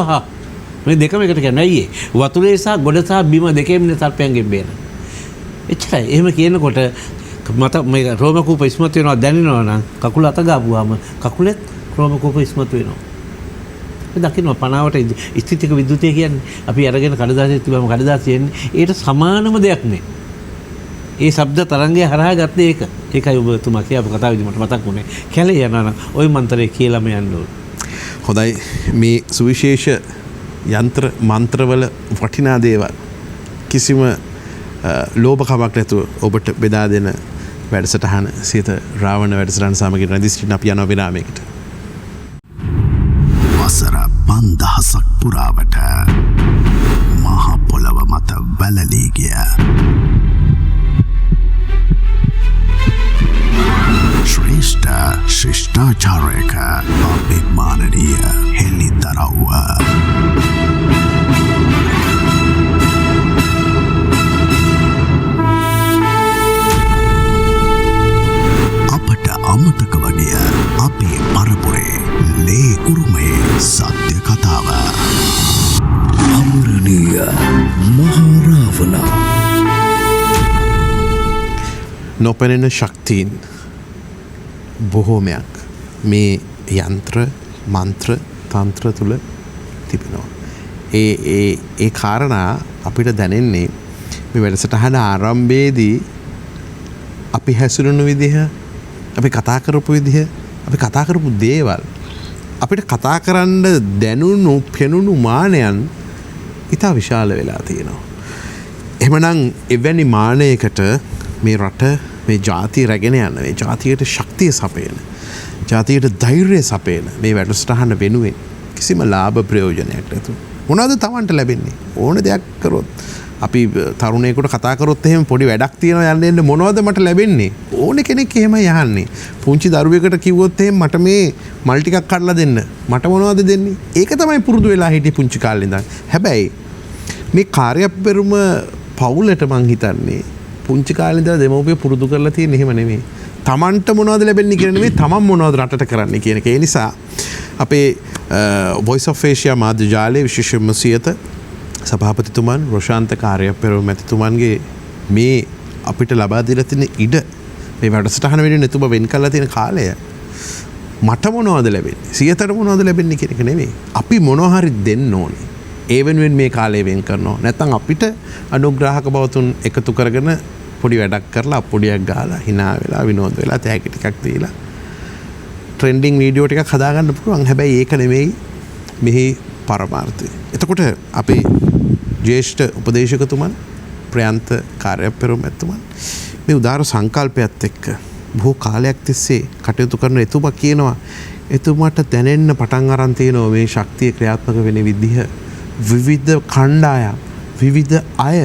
Speaker 4: මේ දෙකම එකට කියන්නේ අයියේ වතුරේ සහ ගොඩ සහ බිම දෙකේම සර්පයන්ගෙන් බේර. එච්චරයි. එහෙම කියනකොට මත මේ රෝම කූප ඉස්මතු වෙනවා දැනෙනවා නම් කකුල අත ගාපුවාම කකුලෙත් රෝම කූප ඉස්මතු වෙනවා. ඒ දකින්න පනාවට ස්ථිතික විද්‍යුතය කියන්නේ අපි අරගෙන කඩදාසිය තිබ්බම කඩදාසිය එන්නේ ඒට සමානම දෙයක් නේ. ඒ ශබ්ද තරංගය හරහා ගත්තේ ඒක. ඒකයි ඔබතුමා කියපු කතාවේදී මට මතක් වුණේ. කැලේ යනවා නම් ওই මන්ත්‍රය කියලාම යන්න ඕනේ.
Speaker 2: හොඳයි මේ සුවිශේෂ යන්ත්‍ර මන්ත්‍රවල වටිනා දේවල් කිසිම ලෝභකමක් නැතුව ඔබට බෙදා දෙන වැඩසටහන සිත රාවණ වැඩසටහන සමගින් රැඳී සිටින අපි යනවා විරාමයකට.
Speaker 1: වසර 5000ක් පුරාවට මහ පොළව මත වැළලී ගිය ශ්‍රේෂ්ඨ ශිෂ්ටාචාරයක අභිමානනීය හෙළිදරව්ව අපට අමතක වගේ අපේ පරපුරේ ලේ උරුමයේ සත්‍ය කතාව අමරණීය මහරාවණ
Speaker 2: නොපෙනෙන ශක්තියින් බොහෝමයක් මේ යන්ත්‍ර මන්ත්‍ර තන්ත්‍ර තුළ තිබෙනවා. ඒ කාරණා අපිට දැනෙන්නේ මේ වැඩසටහන ආරම්භයේදී අපි හැසිරුණු විදිහ, අපි කතා කරපු විදිහ, අපි කතා කරපු දේවල්, අපිට කතා කරන්න දැනුණු පෙනුණු මානයන් ඉතා විශාල වෙලා තියෙනවා. එහෙමනම් එවැනි මානයකට මේ රට, මේ ජාතිය රැගෙන යන, මේ ජාතියට ශක්තිය සපයන, ජාතියට ධෛර්යය සපයන මේ වැඩසටහන වෙනුවෙන් කිසිම ලාභ ප්‍රයෝජනයක් නැතුව මොනවද Tamanට ලැබෙන්නේ? ඕන දෙයක් කරොත්, අපි තරුණයෙකුට කතා කරොත් එහෙම පොඩි වැඩක් තියෙනවා යන්න එන්න මොනවද මට ලැබෙන්නේ? ඕන කෙනෙක් එහෙමයි අහන්නේ. පුංචි දරුවෙකුට කිව්වොත් එහෙම මට මේ මල් ටිකක් කඩලා දෙන්න, මට මොනවද දෙන්නේ? ඒක තමයි පුරුදු වෙලා හිටියේ පුංචි කාලේ ඉඳන්. හැබැයි මේ කාර්යපෙරුම පවුලට මං හිතන්නේ පුංචි කාලේ ඉඳලා දෙමව්පිය පුරුදු කරලා තියෙන එහෙම නෙමෙයි. Tamanට මොනවද ලැබෙන්නේ කියන නෙමෙයි, Taman මොනවද රටට කරන්නේ කියන එක. ඒ නිසා අපේ Voice of Asia මාධ්‍ය ජාලයේ විශේෂයෙන්ම සියත සභාපතිතුමන් රොෂාන්ත කාර්යපෙරුම මැතිතුමන්ගේ මේ අපිට ලබා දීලා තියෙන ඉඩ, මේ වැඩසටහන වෙනුවෙන් එතුම වෙන් කරලා තියෙන කාලය මට මොනවද ලැබෙන්නේ, සියතට මොනවද ලැබෙන්නේ කියන එක නෙමෙයි. අපි මොනවා හරි දෙන්න ඕනේ. ඒ වෙනුවෙන් මේ කාලය වෙන් කරනවා. නැත්නම් අපිට අනුග්‍රාහක බවතුන් එකතු කරගෙන පොඩි වැඩක් කරලා අපොඩියක් ගහලා hina වෙලා විනෝද වෙලා තෑගි ටිකක් දීලා ට්‍රෙන්ඩින් වීඩියෝ ටිකක් හදාගන්න පුළුවන්. හැබැයි ඒක නෙමෙයි මෙහි පරමාර්ථය. එතකොට අපේ ජ්‍යෙෂ්ඨ උපදේශකතුමන් ප්‍රයන්ත කාර්යපෙරුම ඇතුමන් මේ උදාර සංකල්පයත් එක්ක බොහෝ කාලයක් තිස්සේ කටයුතු කරන එතුමා කියනවා, එතුමාට දැනෙන්න පටන් අරන් තියෙනවා මේ ශක්තිය ක්‍රියාත්මක වෙන විදිහ. විවිධ කණ්ඩායම්, විවිධ අය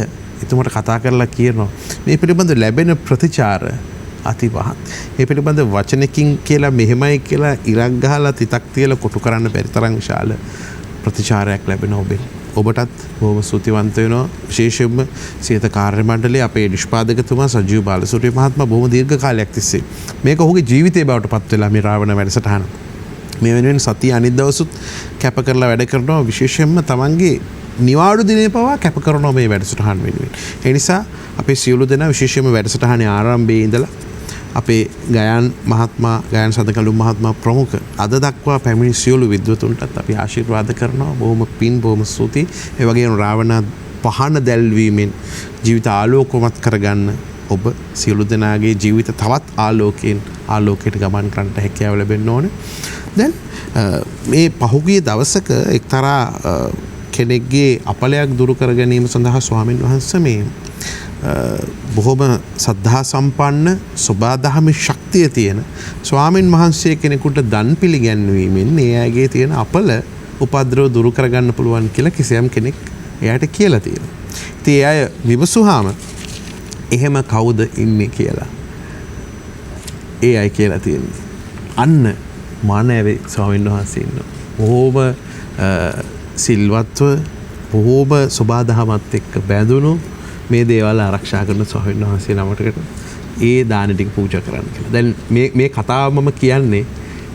Speaker 2: එතුමාට කතා කරලා කියනවා මේ පිළිබඳ ලැබෙන ප්‍රතිචාර අතිපහත්. ඒ පිළිබඳ වචනකින් කියලා මෙහෙමයි කියලා ඉරක් ගහලා තිතක් තියලා කොටු කරන්න බැරි තරම් විශාල ප්‍රතිචාරයක් ලැබෙන ඔබෙන්. ඔබටත් බොහොම ස්තුතිවන්ත වෙනවා. විශේෂයෙන්ම සියත කාර්ය මණ්ඩලයේ අපේ නිෂ්පාදකතුමා සජීව් බාලසූරිය මහත්මයා බොහොම දීර්ඝ කාලයක් තිස්සේ මේක ඔහුගේ ජීවිතේ බවට පත් වෙලා මේ රාවණ වැඩසටහන මේ වෙනුවෙන් සතිය අනිත් දවසුත් කැප කරලා වැඩ කරනවා. විශේෂයෙන්ම තමන්ගේ නිවාඩු දිනේ පවා කැප කරනවා මේ වැඩසටහන වෙනුවෙන්. ඒ නිසා අපේ සියලු දෙනා විශේෂයෙන්ම වැඩසටහනේ ආරම්භයේ ඉඳලා අපේ ගයන් මහත්මයා, ගයන් සදකලු මහත්මයා ප්‍රමුඛ අද දක්වා පැමිණි සියලු විද්වතුන්ටත් අපි ආශිර්වාද කරනවා. බොහොම පින්, බොහොම ස්තුතියි. ඒ වගේම රාවණ පහන දැල්වීමෙන් ජීවිත ආලෝකමත් කරගන්න ඔබ සියලු දෙනාගේ ජීවිත තවත් ආලෝකයට ගමන් කරන්නට හැකියාව ලැබෙන්න ඕනේ. දැන් මේ පහුගිය දවසක එක්තරා කෙනෙක්ගේ අපලයක් දුරු කර ගැනීම සඳහා ස්වාමීන් වහන්සේ මේ බොහොම සද්ධා සම්පන්න සබාදහමේ ශක්තිය තියෙන ස්වාමීන් වහන්සේ කෙනෙකුට දන් පිළිගැන්වීමෙන් ඒ අයගේ තියෙන අපල උපද්‍රව දුරු කරගන්න පුළුවන් කියලා කිසියම් කෙනෙක් එයාට කියලා තියෙනවා. ඉතින් ඒ අය විමසුවාම එහෙම කවුද ඉන්නේ කියලා ඒ අය කියලා තියෙනවා. අන්න මානවේ ස්වාමීන් වහන්සේ ඉන්නවා. බොහොම සිල්වත්ව, බොහොම සබාදහමත් එක්ක බැඳුණු මේ දේවල් ආරක්ෂා කරන ස්වාමීන් වහන්සේ නමකට ඒ දාන ටික පූජා කරන්න කියලා. දැන් මේ කතාව මම කියන්නේ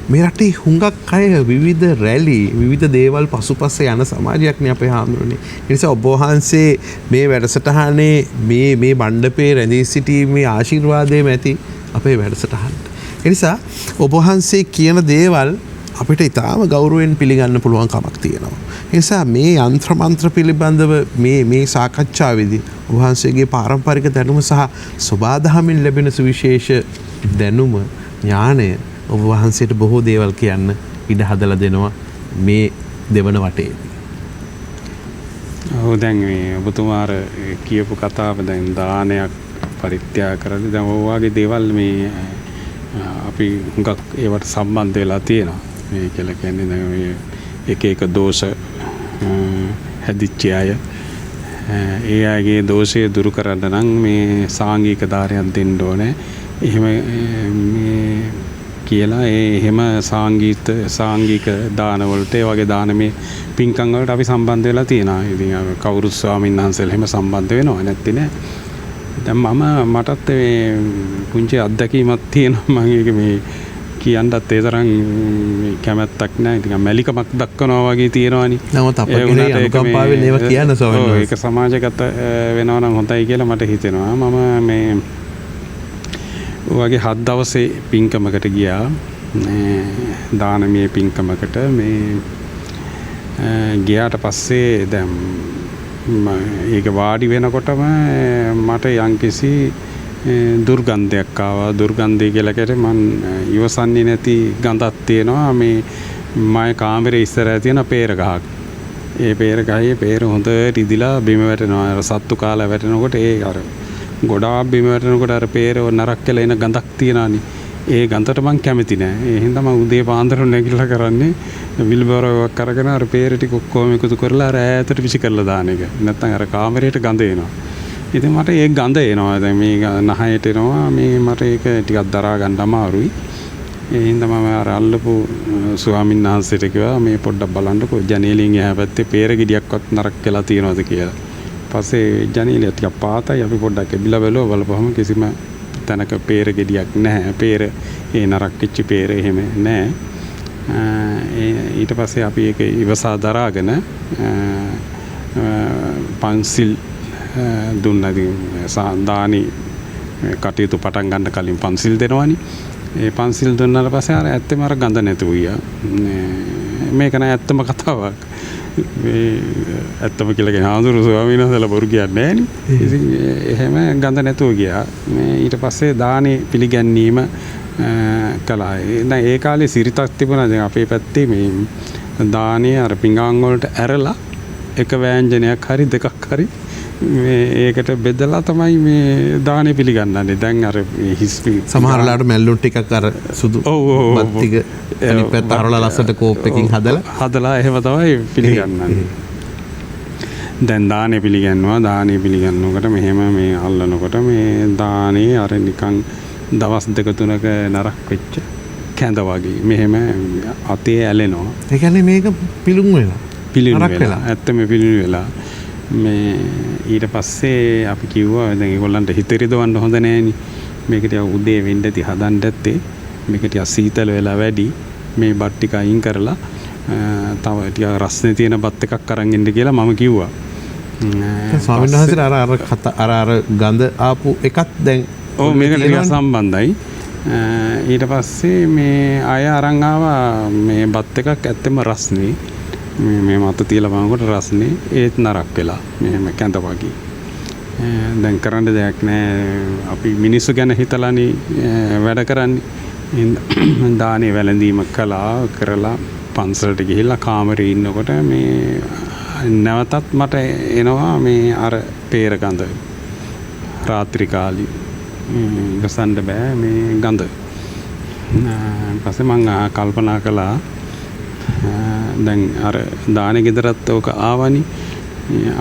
Speaker 2: මේ රටේ හුඟක් අය විවිධ රැලි, විවිධ දේවල් පසුපස්සේ යන සමාජයක් නේ අපේ හාමුදුරනේ. ඒ නිසා ඔබ වහන්සේ මේ වැඩසටහනේ මේ මණ්ඩපේ රැඳී සිටීමේ ආශිර්වාදයෙන් ඇති අපේ වැඩසටහනට. ඒ නිසා ඔබ වහන්සේ කියන දේවල් අපිට ඉතාම ගෞරවයෙන් පිළිගන්න පුළුවන් කමක් තියෙනවා. ඒ නිසා මේ යන්ත්‍ර මන්ත්‍ර පිළිබඳව මේ සාකච්ඡාවේදී ඔබ වහන්සේගේ පාරම්පරික දැනුම සහ සබාදහමින් ලැබෙන සුවිශේෂ දැනුම, ඥානය ඔබ වහන්සේට බොහෝ දේවල් කියන්න ඉඩ හදලා දෙනවා මේ දෙවන වටේදී.
Speaker 3: ඔව් දැන් මේ ඔබතුමා අර කියපු කතාව දැන් දානයක් පරිත්‍යාග කරලා දැන් ඔය වගේ දේවල් මේ අපි හුඟක් ඒවට සම්බන්ධ වෙලා තියෙනවා. මේ කියලා කියන්නේ දැන් මේ එක එක දෝෂ හැදිච්ච අය ඒ අයගේ දෝෂය දුරු කරන්න නම් මේ සාංගික දානයක් දෙන්න ඕනේ. එහෙම මේ කියලා එහෙම සාංගික දාන වලට ඒ වගේ දානමේ පින්කම් වලට අපි සම්බන්ධ වෙලා තියෙනවා. ඉතින් කවුරුත් ස්වාමීන් වහන්සේලා එහෙම සම්බන්ධ වෙනව නැත්නම් නෑ. දැන් මටත් මේ පුංචි අත්දැකීමක් තියෙනවා. මම ඒක මේ කියන්නත් ඒ තරම් කැමැත්තක් නෑ. ඉතින් මැලිකමක් දක්වනවා වගේ තියෙනවානේ.
Speaker 2: නමුත් අපේ අනුකම්පාවෙන් ඒවා කියන්න ස්වාමීන් වහන්සේ.
Speaker 3: ඒක සමාජගත වෙනවා නම් හොඳයි කියලා මට හිතෙනවා. මම මේ වගේ 7 දවසේ පින්කමකට ගියා. දානමය පින්කමකට මේ ගියාට පස්සේ දැන් ඒක වාඩි වෙනකොටම මට යම්කිසි දුර්ගන්ධයක් ආවා. දුර්ගන්ධය කියලා කියන්නේ මං ඉවසන්නේ නැති ගඳක් තියෙනවා. මේ මගේ කාමරේ ඉස්සරහ තියෙන peer ගහක්. ඒ peer ගහේ peer හොඳට ඉදිලා බිම වැටෙනවා. අර සත්තු කාලා වැටෙනකොට ඒ අර ගොඩාක් බිම වැටෙනකොට අර peer නරක් කියලා එන ගඳක් තියෙනවානේ. ඒ ගඳට මං කැමති නෑ. ඒ හින්දා මං උදේ පාන්දර නැගිටලා කරන්නේ විල්බරයක් අරගෙන අර peer ටික ඔක්කොම එකතු කරලා අර ඈතට විසි කරලා දාන එක. නැත්තම් අර කාමරේට ගඳ එනවා. ඉතින් මට ඒ ගඳ එනවා. දැන් මේ නහයට එනවා. මේ මට ඒක ටිකක් දරා ගන්න අමාරුයි. ඒ හින්දා මම අර අල්ලපු ස්වාමීන් වහන්සේට කිව්වා මේ පොඩ්ඩක් බලන්නකෝ ජනේලෙන් එහා පැත්තේ peer ගෙඩියක්වත් නරක් වෙලා තියෙනවද කියලා. පස්සේ ජනේලිය ටිකක් පාතයි. අපි පොඩ්ඩක් එබිලා බලපුවම කිසිම තැනක peer ගෙඩියක් නැහැ. peer ඒ නරක් වෙච්ච peer එහෙම නැහැ. ඊට පස්සේ අපි ඒක ඉවසා දරාගෙන පන්සිල් දුන්නා. දානි කටයුතු පටන් ගන්න කලින් පන්සිල් දෙනවනේ. ඒ පන්සිල් දුන්නාට පස්සේ අර ඇත්තම අර ගඳ නැතුව ගියා. මේක නෑ ඇත්තම කතාවක්. මේ ඇත්තම කියලා කියන ආඳුරු ස්වාමීන් වහන්සේලා බොරු කියන්නේ නෑනේ. ඉතින් එහෙම ගඳ නැතුව ගියා. මේ ඊට පස්සේ දානේ පිළිගැන්වීම කළා. දැන් ඒ කාලේ සිරිතක් තිබුණා. දැන් අපේ පැත්තේ මේ දානේ අර පිඟාන් වලට ඇරලා එක වෑංජනයක් හරි දෙකක් හරි මේ ඒකට බෙදලා තමයි මේ දානේ පිළිගන්නන්නේ. දැන් අර හිස්පි
Speaker 2: සමහරලාට මැල්ලුම් ටිකක් අර සුදු බත් ටික අනිත් පැත්ත අරලා ලස්සට කෝප් එකකින්
Speaker 3: හදලා එහෙම තමයි පිළිගන්නන්නේ. දැන් දානේ පිළිගන්නවා. දානේ පිළිගන්නකොට මෙහෙම මේ අල්ලනකොට මේ දානේ අර නිකන් දවස් දෙක තුනක නරක් වෙච්ච කැඳ වගේ මෙහෙම අතේ ඇලෙනවා.
Speaker 2: ඒ කියන්නේ මේක පිළුම් වෙලා.
Speaker 3: ඇත්තම පිළිණු වෙලා මේ ඊට පස්සේ අපි කිව්වා දැන් ඒගොල්ලන්ට හිත රිදවන්න හොඳ නෑනේ. මේක ටික උදේ වෙන්නදී හදන්න ඇත්තේ. මේක ටික සීතල වෙලා වැඩි. මේ බත් ටික අයින් කරලා තව ටික රස්නේ තියෙන බත් එකක් අරන් ඉන්න කියලා මම කිව්වා.
Speaker 2: ස්වාමීන් වහන්සේ අර ගඳ ආපු එකත් දැන්
Speaker 3: ඔව් මේකට ටික සම්බන්ධයි. ඊට පස්සේ මේ අය අරන් ආවා මේ බත් එකක් ඇත්තම රස්නේ. මේ මත තියලා බලනකොට රස්නේ ඒත් නරක් වෙලා මෙහෙම කැඳ වගේ. දැන් කරන්න දෙයක් නෑ. අපි මිනිස්සු ගැන හිතලානේ වැඩ කරන්නේ. දානේ වැළඳීම කරලා පන්සලට ගිහිල්ලා කාමරේ ඉන්නකොට මේ නැවතත් මට එනවා මේ අර peer ගඳ. රාත්‍රී කාලේ ගසන්න බෑ මේ ගඳ. පස්සේ මම කල්පනා කළා දැන් අර දානේ ගෙදරත් ඕක ආවනි.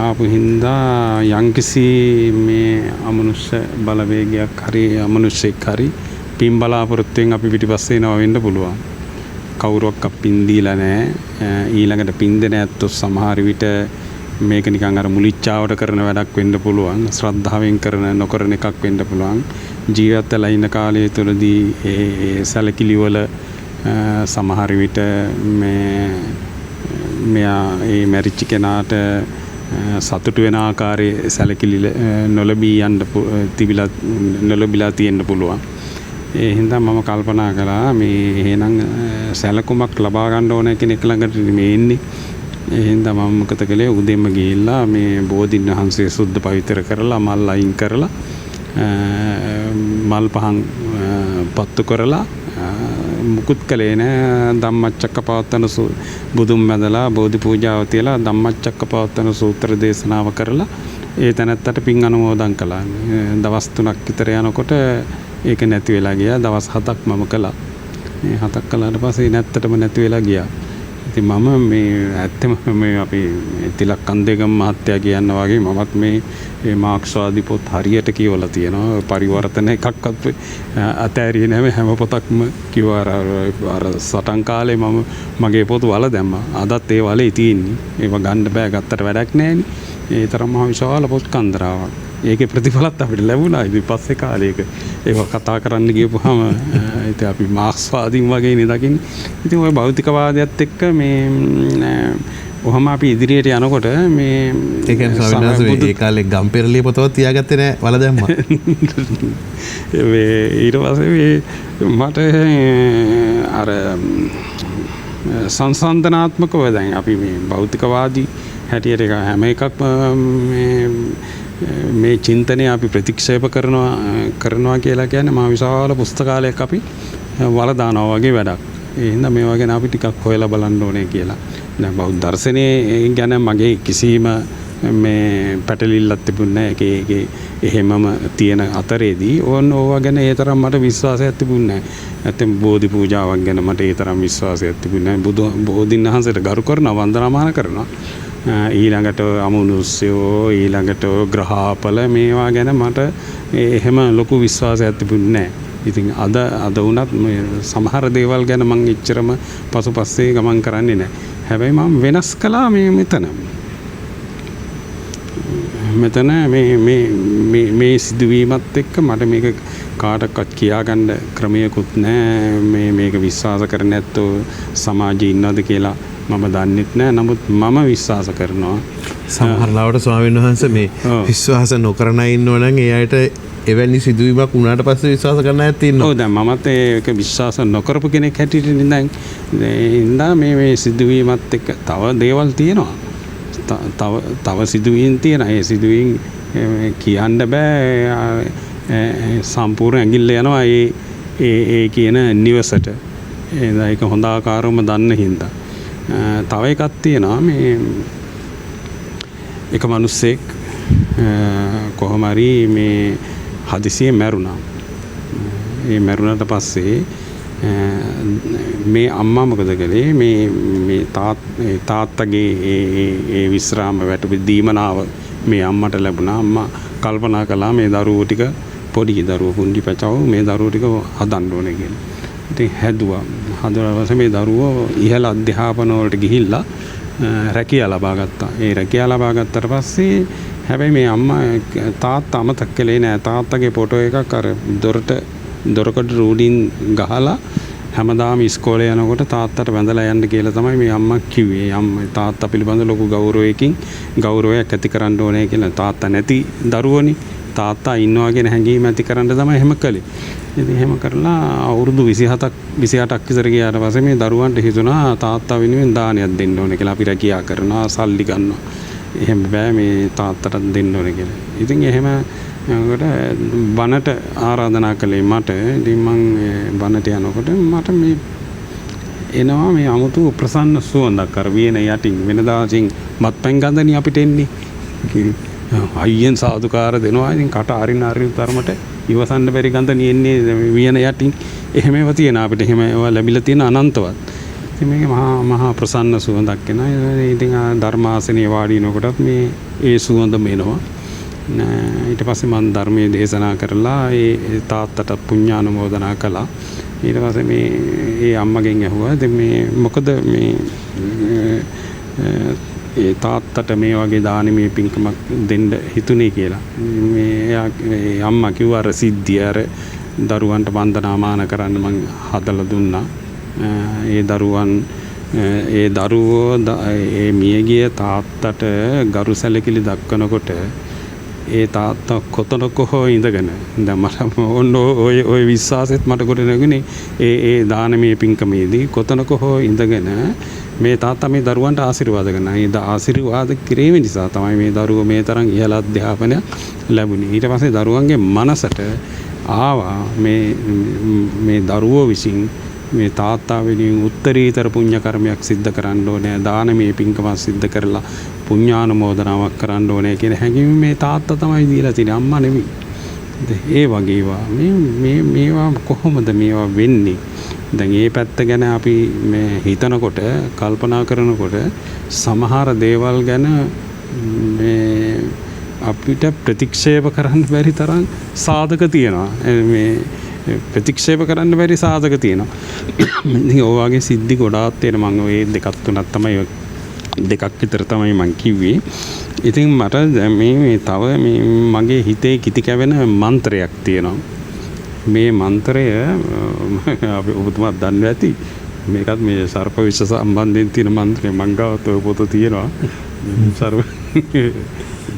Speaker 3: ආපු හින්දා යම්කිසි මේ අමනුෂ්‍ය බලවේගයක් හරි අමනුෂ්‍යෙක් හරි පින් බලාපොරොත්තුෙන් අපි පිටිපස්සේ එනවා වෙන්න පුළුවන්. කවුරුවක්වත් පින් දීලා නැහැ. ඊළඟට පින් දෙන ඇත්තෝ සමහර විට මේක නිකන් අර මුලිච්චාවට කරන වැඩක් වෙන්න පුළුවන්. ශ්‍රද්ධාවෙන් කරන නොකරන එකක් වෙන්න පුළුවන්. ජීවත් වෙලා ඉන්න කාලය තුළදී ඒ සැලකිලි වල සමහර විට මෙයා ඒ මැරිච්ච කෙනාට සතුටු වෙන ආකාරයේ සැලකිලි නොලැබිලා තියෙන්න පුළුවන්. ඒ හින්දා මම කල්පනා කළා මේ එහෙනම් සැලකුමක් ලබා ගන්න ඕන කෙනෙක් ළඟට මේ ඉන්නේ. ඒ හින්දා මම මොකද කළේ උදේම ගිහිල්ලා මේ බෝධින් වහන්සේ සුද්ධ පවිත්‍ර කරලා මල් අයින් කරලා මල් පහන් පත්තු කරලා මුකුත් කළේ නෑ. ධම්මචක්කපවත්තන බුදුන් වැඳලා බෝධි පූජාව තියලා ධම්මචක්කපවත්තන සූත්‍ර දේශනාව කරලා ඒ තැනැත්තට පින් අනුමෝදන් කළා. දවස් 3ක් විතර යනකොට ඒක නැති වෙලා ගියා. දවස් 7ක් මම කළා. මේ 7ක් කළාට පස්සේ නැත්තටම නැති වෙලා ගියා. ඉතින් මම මේ ඇත්තම මේ අපි තිලක් කන්දේගම මහත්තයා කියන වගේ මමත් මේ මාක්ස්වාදී පොත් හරියට කියවලා තියෙනවා. පරිවර්තන එකක්වත් අතෑරියේ නැහැ. හැම පොතක්ම කිව්වා. අර සටන් කාලේ මම මගේ පොත් වල දැම්මා. අදත් ඒ වලේ තියෙන්නේ. ඒව ගන්න බෑ. ගත්තට වැඩක් නැහැ. ඒ තරම් මහ විශාල පොත් කන්දරාවක්. ඒකේ ප්‍රතිඵලත් අපිට ලැබුණා. ඉතින් පස්සේ කාලයක ඒක කතා කරන්න ගියපුවාම ඉතින් අපි මාක්ස්වාදීන් වගේ නේ දකින්නේ. ඉතින් ওই භෞතිකවාදයත් එක්ක මේ ඔහම අපි ඉදිරියට යනකොට මේ
Speaker 2: ඒ කියන්නේ ස්වාමීන් වහන්සේ ඒ කාලේ ගම්පෙරළිය පොතවත් තියාගත්තේ නැහැ වල දැම්මා.
Speaker 3: මේ ඊට පස්සේ මට අර සංසන්දනාත්මකව දැන් අපි මේ භෞතිකවාදී හැටියට එක හැම එකක්ම මේ චින්තනය අපි ප්‍රතික්ෂේප කරනවා කියලා කියන්නේ මහ විශාල පුස්තකාලයක් අපි වල දානවා වගේ වැඩක්. ඒ හින්දා මේවා ගැන අපි ටිකක් හොයලා බලන්න ඕනේ කියලා. දැන් බෞද්ධ දර්ශනයේ ගැන මගේ කිසිම මේ පැටලිල්ලක් තිබුණේ නැහැ. ඒකේ එහෙමම තියෙන අතරේදී ඕවා ගැන ඒ තරම් මට විශ්වාසයක් තිබුණේ නැහැ. නැත්නම් බෝධි පූජාවක් ගැන මට ඒ තරම් විශ්වාසයක් තිබුණේ නැහැ. බෝධින් වහන්සේට ගරු කරනවා, වන්දනාමාන කරනවා. ඊළඟට අමනුෂ්‍යෝ, ඊළඟට ග්‍රහපල මේවා ගැන මට එහෙම ලොකු විශ්වාසයක් තිබුණේ නැහැ. ඉතින් අද වුණත් සමහර දේවල් ගැන මම එච්චරම පසුපස්සේ ගමන් කරන්නේ නැහැ. හැබැයි මම වෙනස් කළා මෙතන මේ සිදුවීමත් එක්ක මට මේක කාටවත් කියාගන්න ක්‍රමයකුත් නැහැ. මේක විශ්වාස කරන්නේ නැත්තෝ සමාජයේ ඉන්නවද කියලා මම දන්නෙත් නැහැ. නමුත් මම විශ්වාස කරනවා.
Speaker 2: සමහර ලාවට ස්වාමීන් වහන්සේ මේ විශ්වාස නොකරන අය ඉන්නවනම් ඒ අයට එවැනි සිදුවීමක් වුණාට පස්සේ විශ්වාස කරන්න ඇත්ත ඉන්නවා.
Speaker 3: ඔව් දැන් මමත් ඒක විශ්වාස නොකරපු කෙනෙක් හැටියට ඉඳන් මේ සිදුවීමත් එක්ක තව දේවල් තියෙනවා. තව සිදුවීම් තියෙනවා. ඒ සිදුවීම් කියන්න බෑ. සම්පූර්ණ ඇඟිල්ල යනවා ඒ කියන නිවසට. ඒක හොඳ ආකාරවම දන්න හින්දා. තව එකක් තියෙනවා මේ එක මිනිස්සෙක් කොහොම හරි මේ හදිසියෙ මැරුණා. ඒ මැරුණාට පස්සේ මේ අම්මා මොකද කළේ මේ තාත්තගේ ඒ විශ්‍රාම වැටුපු දීමනාව මේ අම්මට ලැබුණා. අම්මා කල්පනා කළා මේ දරුවෝ ටික පොඩි දරුවෝ පුංචි පැචව මේ දරුවෝ ටික හදන්න ඕනේ කියලා. ඉතින් හැදුවා. හදලා පස්සේ මේ දරුවෝ ඉහළ අධ්‍යාපන වලට ගිහිල්ලා රැකියාව ලබා ගත්තා. ඒ රැකියාව ලබා ගත්තට පස්සේ හැබැයි මේ අම්මා තාත්තා අමතක කළේ නෑ. තාත්තගේ ෆොටෝ එකක් අර දොරකඩ රූඩින් ගහලා හැමදාම ඉස්කෝලේ යනකොට තාත්තට වැඳලා යන්න කියලා තමයි මේ අම්මා කිව්වේ. තාත්තා පිළිබඳ ලොකු ගෞරවයක් ඇති කරන්න ඕනේ කියලා. තාත්තා නැති දරුවෝනේ. තාත්තා ඉන්නවා කියන හැඟීම ඇති කරන්න තමයි එහෙම කළේ. ඉතින් එහෙම කරලා අවුරුදු 28ක් විතර ගියාට පස්සේ මේ දරුවන්ට හිතුණා තාත්තා වෙනුවෙන් දානයක් දෙන්න ඕනේ කියලා. අපි රැකියාව කරනවා, සල්ලි ගන්නවා. එහෙම බෑ මේ තාත්තට දෙන්න ඕනේ කියලා. ඉතින් එහෙම යනකොට බණට ආරාධනා කළේ මට. ඉතින් මං බණට යනකොට මට මේ එනවා මේ 아무තු ප්‍රසන්න සුවඳක් අර වියන යටින් වෙනදාසින් මත්පැන් ගඳනේ අපිට එන්නේ. අයියෙන් සාදුකාර දෙනවා. ඉතින් කට අරින්න තරමට ඉවසන්න බැරි ගඳනේ එන්නේ වියන යටින්. එහෙම ඒවා තියෙන අපිට එහෙම ඒවා ලැබිලා තියෙන අනන්තවත්. ඉතින් මේක මහා ප්‍රසන්න සුවඳක් එනවා. ඉතින් ධර්මාසනේ වාඩි වෙනකොටත් මේ ඒ සුවඳම එනවා. ඊට පස්සේ මම ධර්මයේ දේශනා කරලා ඒ තාත්තට පුණ්‍යානුමෝදනා කළා. ඊට පස්සේ මේ ඒ අම්මගෙන් ඇහුවා ඉතින් මේ මොකද මේ ඒ තාත්තට මේ වගේ දානමය පින්කමක් දෙන්න හිතුනේ කියලා. මේ අම්මා කිව්වා අර සිද්ධිය අර දරුවන්ට වන්දනාමාන කරන්න මං හදලා දුන්නා. ඒ දරුවෝ ඒ මියගිය තාත්තට ගරු සැලකිලි දක්වනකොට ඒ තාත්තා කොතනක හෝ ඉඳගෙන දැන් මට ඕන ඔය විශ්වාසෙත් මට කොට නැගුණේ ඒ දානමය පින්කමේදී කොතනක හෝ ඉඳගෙන මේ තාත්තා මේ දරුවන්ට ආශිර්වාද කරනවා. ඒ ආශිර්වාද කිරීම නිසා තමයි මේ දරුවෝ මේ තරම් ඉහළ අධ්‍යාපනයක් ලැබුණේ. ඊට පස්සේ දරුවන්ගේ මනසට ආවා මේ දරුවෝ විසින් මේ තාත්තා වෙනුවෙන් උත්තරීතර පුණ්‍ය කර්මයක් සිද්ධ කරන්න ඕනේ, දානමය පින්කමක් සිද්ධ කරලා පුණ්‍යානුමෝදනාවක් කරන්න ඕනේ කියන හැඟීම මේ තාත්තා තමයි දීලා තියෙන්නේ, අම්මා නෙමෙයි. ඒ වගේවා මේවා කොහොමද මේවා වෙන්නේ? දැන් මේ පැත්ත ගැන අපි මේ හිතනකොට, කල්පනා කරනකොට සමහර දේවල් ගැන මේ අපිට ප්‍රතික්ෂේප කරන්න බැරි තරම් සාධක තියෙනවා. මේ ප්‍රතික්ෂේප කරන්න බැරි සාධක තියෙනවා. ඉතින් ඔය වගේ සිද්ධි ගොඩාක් තියෙනවා. මම ওই දෙකක් තුනක් තමයි දෙකක් විතර තමයි මම කිව්වේ. ඉතින් මට මේ තව මේ මගේ හිතේ කිති කැවෙන මන්ත්‍රයක් තියෙනවා. මේ මන්ත්‍රය අපි ඔබතුමා දන්නවා ඇති. මේකත් මේ සර්ප විෂ සම්බන්ධයෙන් තියෙන මන්ත්‍රය. මං ගාවත් ඔය පොත තියෙනවා. සර්ප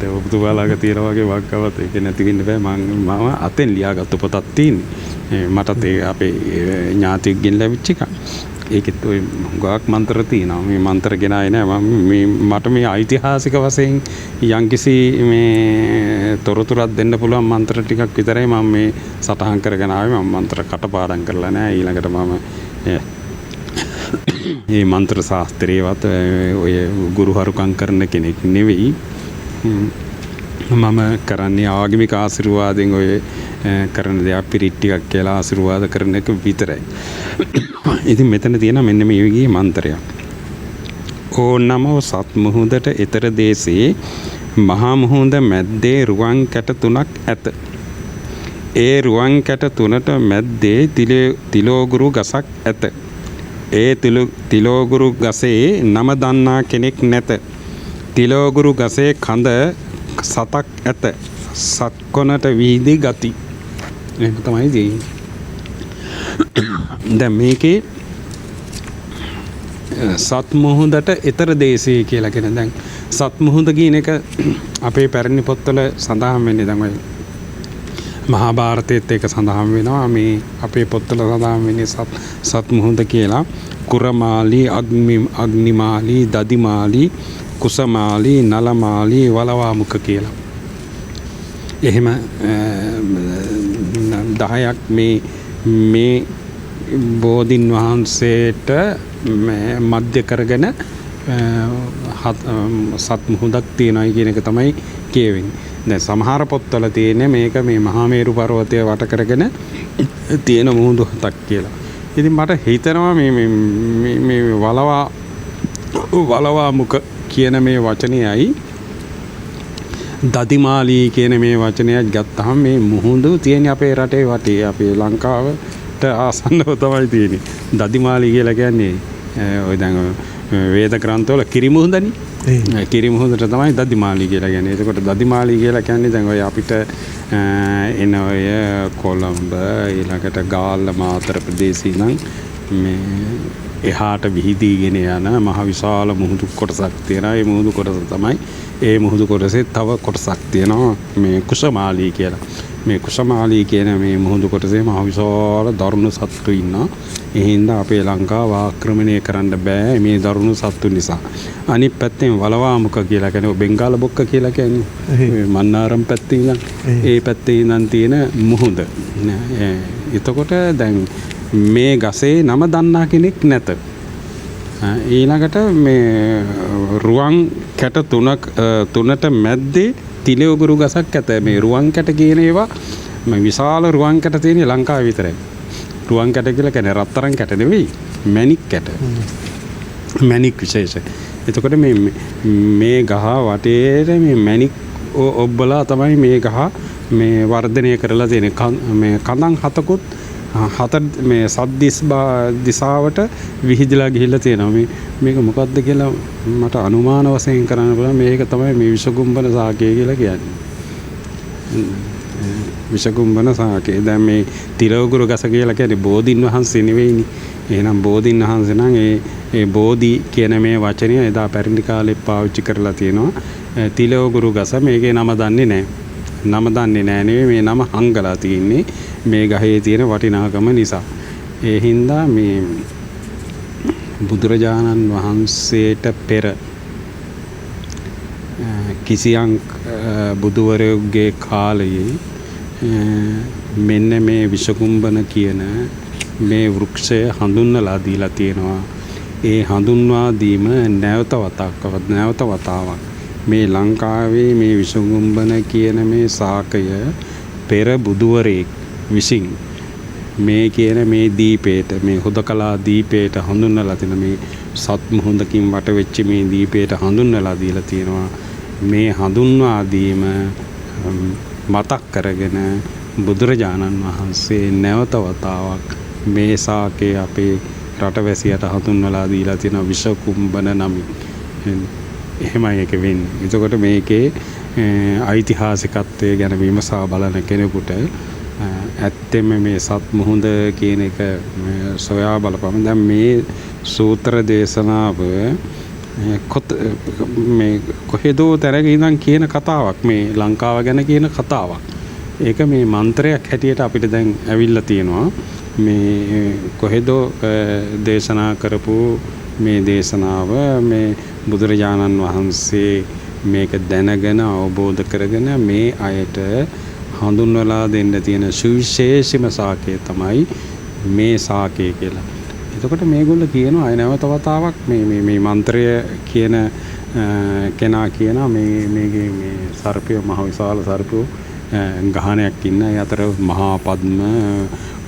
Speaker 3: දැන් ඔබතුමාලාගේ තියෙන වගේ වක්කවත් ඒක නැති වෙන්න බෑ. මම අතෙන් ලියාගත්ත පොතක් තියෙන්නේ. මටත් ඒ අපේ ඥාතියෙක්ගෙන් ලැබිච්ච එක. ඒකෙත් ඔය ගාක් මන්ත්‍ර තියෙනවා. මේ මන්ත්‍ර ගෙන ආයේ නෑ. මට මේ ඓතිහාසික වශයෙන් යම්කිසි මේ තොරතුරක් දෙන්න පුළුවන් මන්ත්‍ර ටිකක් විතරයි මම මේ සටහන් කරගෙන ආවේ. මම මන්ත්‍ර කටපාඩම් කරලා නෑ. ඊළඟට මම මේ මන්ත්‍ර ශාස්ත්‍රයේවත් ඔය ගුරුහරුකම් කරන කෙනෙක් නෙවෙයි. මම කරන්නේ ආගමික ආශිර්වාදයෙන් ඔය කරන දෙයක් පිරිත් ටිකක් කියලා ආශිර්වාද කරන එක විතරයි. ඉතින් මෙතන තියෙන මෙන්න මේ විදිහේ මන්ත්‍රයක්. ඕනමෝ සත් මුහුදට ඊතර දේශේ මහා මුහුද මැද්දේ රුවන් කැට තුනක් ඇත. ඒ රුවන් කැට තුනට මැද්දේ තිලෝගුරු ගසක් ඇත. ඒ තිලෝගුරු ගසේ නම දන්නා කෙනෙක් නැත. තිලෝගුරු ගසේ කඳ සතක් ඇත. සත්කොනට වීදි ගති. ඒක තමයි තියෙන්නේ. දැන් මේකේ සත් මුහුදට ඊතර දේශේ කියලා කියන දැන් සත් මුහුද කියන එක අපේ පැරණි පොත්වල සඳහන් වෙන්නේ. දැන් ඔය මහා භාරතයේත් ඒක සඳහන් වෙනවා. මේ අපේ පොත්වල සඳහන් වෙන්නේ සත් මුහුද කියලා. කුරමාලි, අග්නිමාලි, දදිමාලි, කුසමාලි, නලමාලි, වලවාමුක කියලා. එහෙම 10ක් මේ බෝධින් වහන්සේට මධ්‍ය කරගෙන සත් මුහුදක් තියෙනයි කියන එක තමයි කියවෙන්නේ. දැන් සමහර පොත්වල තියෙන්නේ මේක මේ මහා මේරු පර්වතය වට කරගෙන තියෙන මුහුදු හතක් කියලා. ඉතින් මට හිතෙනවා මේ වලවාමුක කියන මේ වචනයයි දදිමාලී කියන මේ වචනයක් ගත්තහම මේ මුහුදු තියෙන අපේ රටේ වටේ අපේ ලංකාවට ආසන්නව තමයි තියෙන්නේ. දදිමාලී කියලා කියන්නේ ඔය දැන් වේද ග්‍රන්ථවල කිරිමුහුදනේ. කිරිමුහුදට තමයි දදිමාලී කියලා කියන්නේ. ඒකට දදිමාලී කියලා කියන්නේ දැන් ඔය අපිට එන ඔය කොළඹ ඊළඟට ගාල්ල මාතර ප්‍රදේශී නම් මේ එහාට විහිදීගෙන යන මහ විශාල මුහුදු කොටසක් තියෙනවා. ඒ මුහුදු කොටස තමයි ඒ මුහුදු කොටසේ තව කොටසක් තියෙනවා මේ කුසමාලී කියලා. මේ කුසමාලී කියන මේ මුහුදු කොටසේ මහ විශාල දරුණු සත්තු ඉන්නවා. ඒ හින්දා අපේ ලංකාව ආක්‍රමණය කරන්න බෑ මේ දරුණු සත්තු නිසා. අනිත් පැත්තෙන් වලවාමුක කියලා කියන්නේ බෙන්ගාල බොක්ක කියලා කියන්නේ මන්නාරම් පැත්තේ ඉඳන් ඒ පැත්තේ ඉඳන් තියෙන මුහුද. එතකොට දැන් මේ ගසේ නම දන්නා කෙනෙක් නැත. ඊළඟට මේ රුවන් කැට තුනට මැද්දේ තිලෝගුරු ගසක් ඇත. මේ රුවන් කැට කියන ඒවා විශාල රුවන් කැට තියෙන ලංකාවේ විතරයි. රුවන් කැට කියලා කියන්නේ රත්තරන් කැට නෙවෙයි, මැණික් කැට. මැණික් විශේෂයි. එතකොට මේ ගහ වටේට මේ මැණික් ඔබ්බලා තමයි මේ ගහ මේ වර්ධනය කරලා තියෙන. මේ කඳන් හතකුත් මේ දිසාවට විහිදලා ගිහිල්ලා තියෙනවා. මේක මොකක්ද කියලා මට අනුමාන වශයෙන් කරන්න පුළුවන්. මේක තමයි මේ විෂකුම්බන සාකය කියලා කියන්නේ. විෂකුම්බන සාකය. දැන් මේ තිලෝගුරු ගස කියලා කියන්නේ බෝධින් වහන්සේ නෙවෙයිනේ. එහෙනම් බෝධින් වහන්සේ නම් ඒ බෝධි කියන මේ වචනය එදා පැරණි කාලේ පාවිච්චි කරලා තියෙනවා. තිලෝගුරු ගස මේකේ නම දන්නේ නැහැ. නම දන්නේ නැහැ නෙවෙයි, මේ නම හංගලා තියෙන්නේ මේ ගහේ තියෙන වටිනාකම නිසා. ඒ හින්දා මේ බුදුරජාණන් වහන්සේට පෙර කිසියම් බුදුවරයෙකුගේ කාලයේ මෙන්න මේ විෂකුම්බන කියන මේ වෘක්ෂය හඳුන්වලා දීලා තියෙනවා. ඒ හඳුන්වා දීම නැවත වතාවක් මේ ලංකාවේ මේ විසුගුම්බන කියන මේ ශාකය පෙර බුදුවරයෙක් විසින් මේ කියන මේ දීපේට මේ හුදකලා දීපේට හඳුන්වලා තියෙන මේ සත් මුහුදකින් වට වෙච්ච මේ දීපේට හඳුන්වලා දීලා තියෙනවා. මේ හඳුන්වා දීම මතක් කරගෙන බුදුරජාණන් වහන්සේ නැවත වතාවක් මේ ශාකය අපේ රටවැසියට හඳුන්වලා දීලා තියෙන විසකුම්බන නමින්. එහෙමයි ඒක වෙන්නේ. එතකොට මේකේ ඓතිහාසිකත්වය ගැන විමසා බලන කෙනෙකුට ඇත්තෙම මේ සත් මුහුද කියන එක සොයා බලපම දැන් මේ සූත්‍ර දේශනාව මේ කොහෙදෝ තැනක ඉඳන් කියන කතාවක්, මේ ලංකාව ගැන කියන කතාවක්. ඒක මේ මන්ත්‍රයක් හැටියට අපිට දැන් ඇවිල්ලා තියෙනවා. මේ කොහෙදෝ දේශනා කරපු මේ දේශනාව මේ බුදුරජාණන් වහන්සේ මේක දැනගෙන අවබෝධ කරගෙන මේ අයට හඳුන්වලා දෙන්න තියෙන සුවිශේෂම ශාකය තමයි මේ ශාකය කියලා. එතකොට මේගොල්ලෝ කියනවා අය නැවත වතාවක් මේ මන්ත්‍රය කියන කෙනා කියනවා මේගේ මේ සර්පය මහ විශාල සර්පය ගහණයක් ඉන්න. ඒ අතර මහා පද්ම,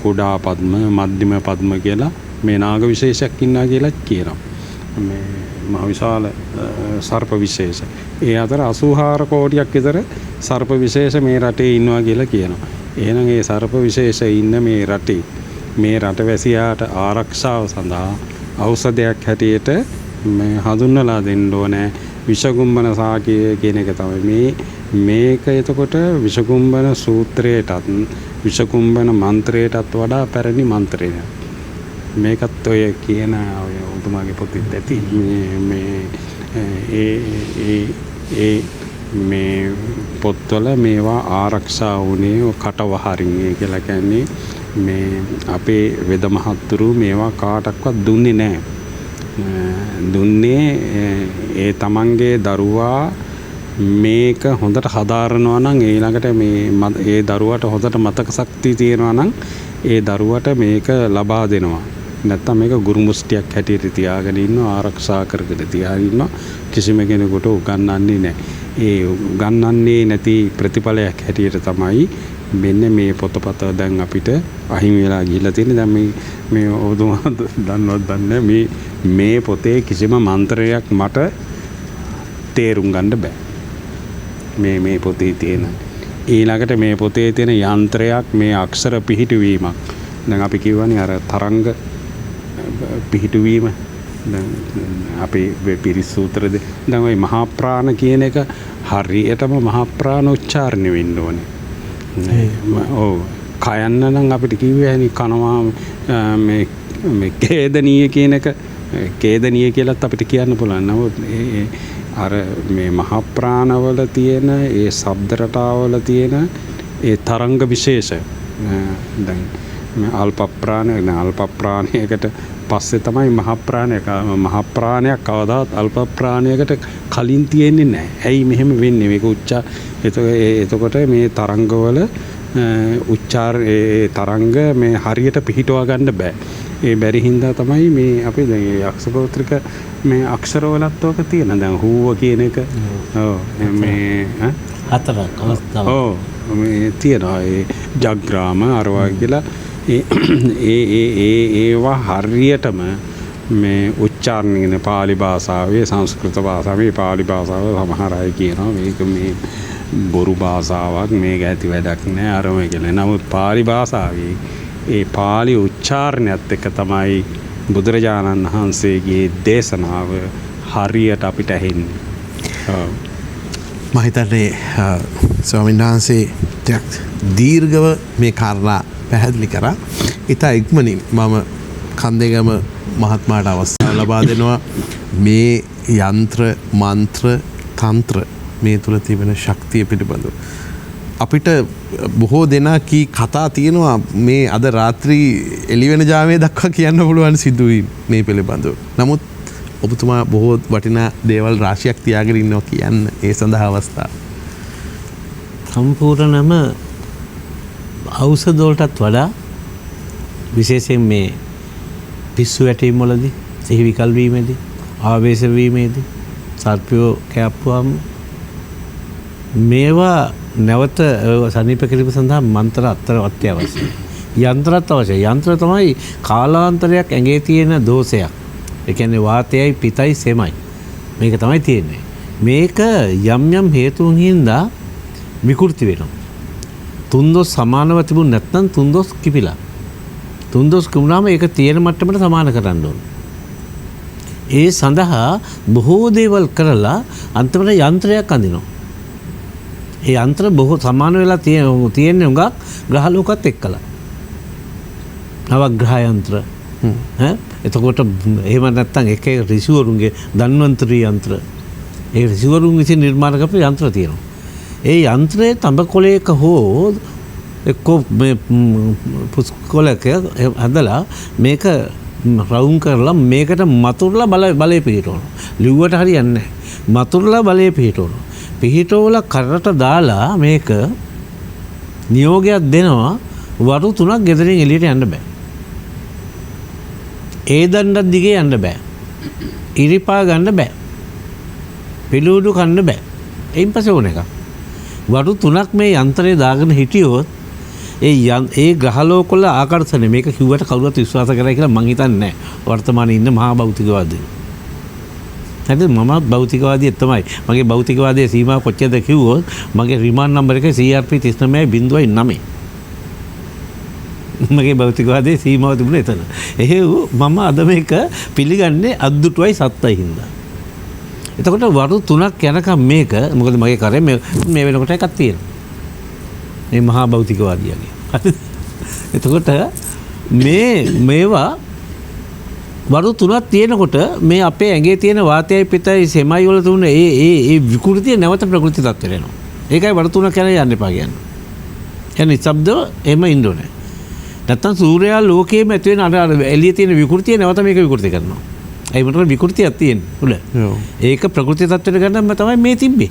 Speaker 3: කුඩා පද්ම, මධ්‍යම පද්ම කියලා මේ නාග විශේෂයක් ඉන්නවා කියලා කියනවා. මේ මහ විශාල සර්ප විශේෂ. ඒ අතර 84 කෝටියක් විතර සර්ප විශේෂ මේ රටේ ඉන්නවා කියලා කියනවා. එහෙනම් ඒ සර්ප විශේෂ ඉන්න මේ රටේ මේ රටවැසියාට ආරක්ෂාව සඳහා ඖෂධයක් හැටියට මේ හඳුන්වලා දෙන්න ඕනේ විසකුම්බන ශාකය කියන එක තමයි මේක. එතකොට විසකුම්බන සූත්‍රයටත් විසකුම්බන මන්ත්‍රයටත් වඩා පැරණි මන්ත්‍රයක්. මේකත් ඔය කියන ඔය උතුමාගේ පොතේ ඇති මේ පොත්වල මේවා ආරක්ෂා වුණේ කටවහරින්. කියලා කියන්නේ මේ අපේ වෙද මහත්තුරු මේවා කාටවත් දුන්නේ නැහැ. දුන්නේ ඒ තමන්ගේ දරුවා මේක හොඳට හදාරනවා නම් ඊළඟට ඒ දරුවට හොඳට මතක ශක්තිය තියෙනවා නම් ඒ දරුවට මේක ලබා දෙනවා. නැත්තම් මේක ගුරුමුස්ටියක් හැටියට තියාගෙන ඉන්නවා, ආරක්ෂා කරගෙන තියාගෙන ඉන්නවා. කිසිම කෙනෙකුට උගන්වන්නේ නැහැ. ඒ උගන්වන්නේ නැති ප්‍රතිඵලයක් හැටියට තමයි මෙන්න මේ පොතපත දැන් අපිට අහිමි වෙලා ගිහිල්ලා තියෙන්නේ. දැන් මේ ඔබතුමා දන්නවද දන්නේ මේ පොතේ කිසිම මන්ත්‍රයක් මට තේරුම් ගන්න බෑ. මේ පොතේ තියෙන ඊළඟට මේ පොතේ තියෙන යන්ත්‍රයක් මේ අක්ෂර පිහිටුවීමක්. දැන් අපි කියවනේ අර තරංග පිහිටුවීම. දැන් අපේ පිරිස් සූත්‍රද දැන් ওই මහා ප්‍රාණ කියන එක හරියටම මහා ප්‍රාණ උච්චාරණය වෙන්න ඕනේ. ඔව් කයන්න නම් අපිට කිව්වේ කනවා මේ කේදනීය කියන එක කේදනීය කියලාත් අපිට කියන්න පුළුවන්. නමුත් අර මේ මහා ප්‍රාණවල තියෙන ඒ ශබ්ද රටාවල තියෙන ඒ තරංග විශේෂ දැන් අල්ප ප්‍රාණයකට පස්සේ තමයි මහා ප්‍රාණයක් කවදාවත් අල්ප ප්‍රාණයකට කලින් තියෙන්නේ නැහැ. ඇයි මෙහෙම වෙන්නේ? මේක එතකොට මේ තරංගවල ඒ තරංග මේ හරියට පිහිටවා ගන්න බෑ. ඒ බැරි හින්දා තමයි මේ අපි දැන් යක්ෂගෝත්‍රික මේ අක්ෂරවලත් ඔක තියෙන. දැන් හූව කියන එක මේ
Speaker 4: හතරක් අවස්ථාව.
Speaker 3: මේ තියෙනවා ඒ ජග්‍රාම අරවා කියලා ඒවා හරියටම මේ උච්චාරණය පාලි භාෂාවේ සංස්කෘත භාෂාවේ පාලි භාෂාව සමහර අය කියනවා මේක මේ බොරු භාෂාවක්, මේක ඇති වැඩක් නෑ අරම කියලා. නමුත් පාලි භාෂාවේ ඒ පාලි උච්චාරණයත් එක්ක තමයි බුදුරජාණන් වහන්සේගේ දේශනාව හරියට අපිට ඇහෙන්නේ.
Speaker 2: මම හිතන්නේ ස්වාමීන් වහන්සේ දීර්ඝව මේ කාරණා පැහැදිලි කරා. ඉතා ඉක්මනින් මම කන්දේගම මහත්මයාට අවස්ථාව ලබා දෙනවා මේ යන්ත්‍ර මන්ත්‍ර තන්ත්‍ර මේ තුල තිබෙන ශක්තිය පිළිබඳව. අපිට බොහෝ දෙනා කී කතා තියෙනවා මේ අද රාත්‍රී එළි වෙන ජාමයේ දක්වා කියන්න පුළුවන් සිදුවීම් මේ පිළිබඳව. නමුත් ඔබතුමා බොහෝ වටිනා දේවල් රාශියක් තියාගෙන ඉන්නවා කියන්න ඒ සඳහා අවස්ථාව.
Speaker 4: සම්පූර්ණම ඖෂධ වලටත් වඩා විශේෂයෙන් මේ පිස්සු වැටීම් වලදී, සිහි විකල් වීමේදී, ආවේශ වීමේදී, සර්පයෝ කැප්පුවාම මේවා නැවත සනීප කිරීම සඳහා මන්ත්‍ර අත්‍යවශ්‍යයි. යන්ත්‍රත් අවශ්‍යයි. යන්ත්‍ර තමයි කාලාන්තරයක් ඇඟේ තියෙන දෝෂයක්. ඒ කියන්නේ වාතයයි පිතයි සෙමයි. මේක තමයි තියෙන්නේ. මේක යම් යම් හේතුන් හින්දා විකෘති වෙනවා. තුන්දොස් සමානව තිබුණ නැත්නම් තුන්දොස් කිපිලා. තුන්දොස් කිවුනාම ඒක තියෙන මට්ටමට සමාන කරන්න ඕන. ඒ සඳහා බොහෝ දේවල් කරලා අන්තිමට යන්ත්‍රයක් අඳිනවා. ඒ යන්ත්‍ර බොහෝ සමාන වෙලා තියෙන්නේ උඟක් ග්‍රහ ලෝකත් එක්කලා. නවග්‍රහ යන්ත්‍ර. එතකොට එහෙම නැත්නම් එක එක ඍෂිවරුන්ගේ ධන්වන්තරී යන්ත්‍ර. ඒ ඍෂිවරුන් විසින් නිර්මාණය කරපු යන්ත්‍ර තියෙනවා. ඒ යන්ත්‍රයේ තඹකොළයක හෝ එක්කෝ මේ පුස්කොළයක හදලා මේක රවුම් කරලා මේකට මතුරුලා බලය පිහිටවනවා. ලිව්වට හරියන්නේ නැහැ. මතුරුලා බලය පිහිටවනවා. පිහිටවල කරට දාලා මේක නියෝගයක් දෙනවා වරු 3ක් ගෙදරින් එළියට යන්න බෑ. ඒ දණ්ඩක් දිගේ යන්න බෑ. ඉරිපා ගන්න බෑ. පිලුඩු කන්න බෑ. එයින් පස්සේ ඕන එකක්. වරු 3ක් මේ යන්ත්‍රය දාගෙන හිටියොත් ඒ ග්‍රහලෝකවල ආකර්ෂණය මේක කිව්වට කවුරුත් විශ්වාස කරයි කියලා මං හිතන්නේ නැහැ. වර්තමානයේ ඉන්න මහා භෞතිකවාදී. හරිද? මම භෞතිකවාදියෙක් තමයි. මගේ භෞතිකවාදයේ සීමාව කොච්චරද කිව්වොත් මගේ රිමාන්ඩ් නම්බර් එක CRP 39.09. මගේ භෞතිකවාදයේ සීමාව තිබුණේ එතන. එහෙව් මම අද මේක පිළිගන්නේ අද්දුටුවයි සත්තයි හින්දා. එතකොට වරු 3ක් යනකම් මේක මොකද මගේ කරේ මේ වෙනකොට එකක් තියෙනවා. මේ මහා භෞතිකවාදියාගේ. හරිද? එතකොට මේවා වරු 3ක් තියෙනකොට මේ අපේ ඇඟේ තියෙන වාතයයි පිතයි සෙමයි වල තුන ඒ විකෘතිය නැවත ප්‍රകൃති තත්ත්වයට එනවා. ඒකයි වරු 3ක් යන්න එපා කියන්නේ. يعني ශබ්ද එම ඉන්න ඕනේ. නැත්තම් සූර්යයා ලෝකයේම ඇති වෙන අර එළියේ තියෙන විකෘතිය නැවත මේක විකෘති කරනවා. ඒ මොකද විකෘතියක් තියෙන්නේ උඩ. ඒක ප්‍රകൃති තත්ත්වයට ගන්නම තමයි මේ තිබ්බේ.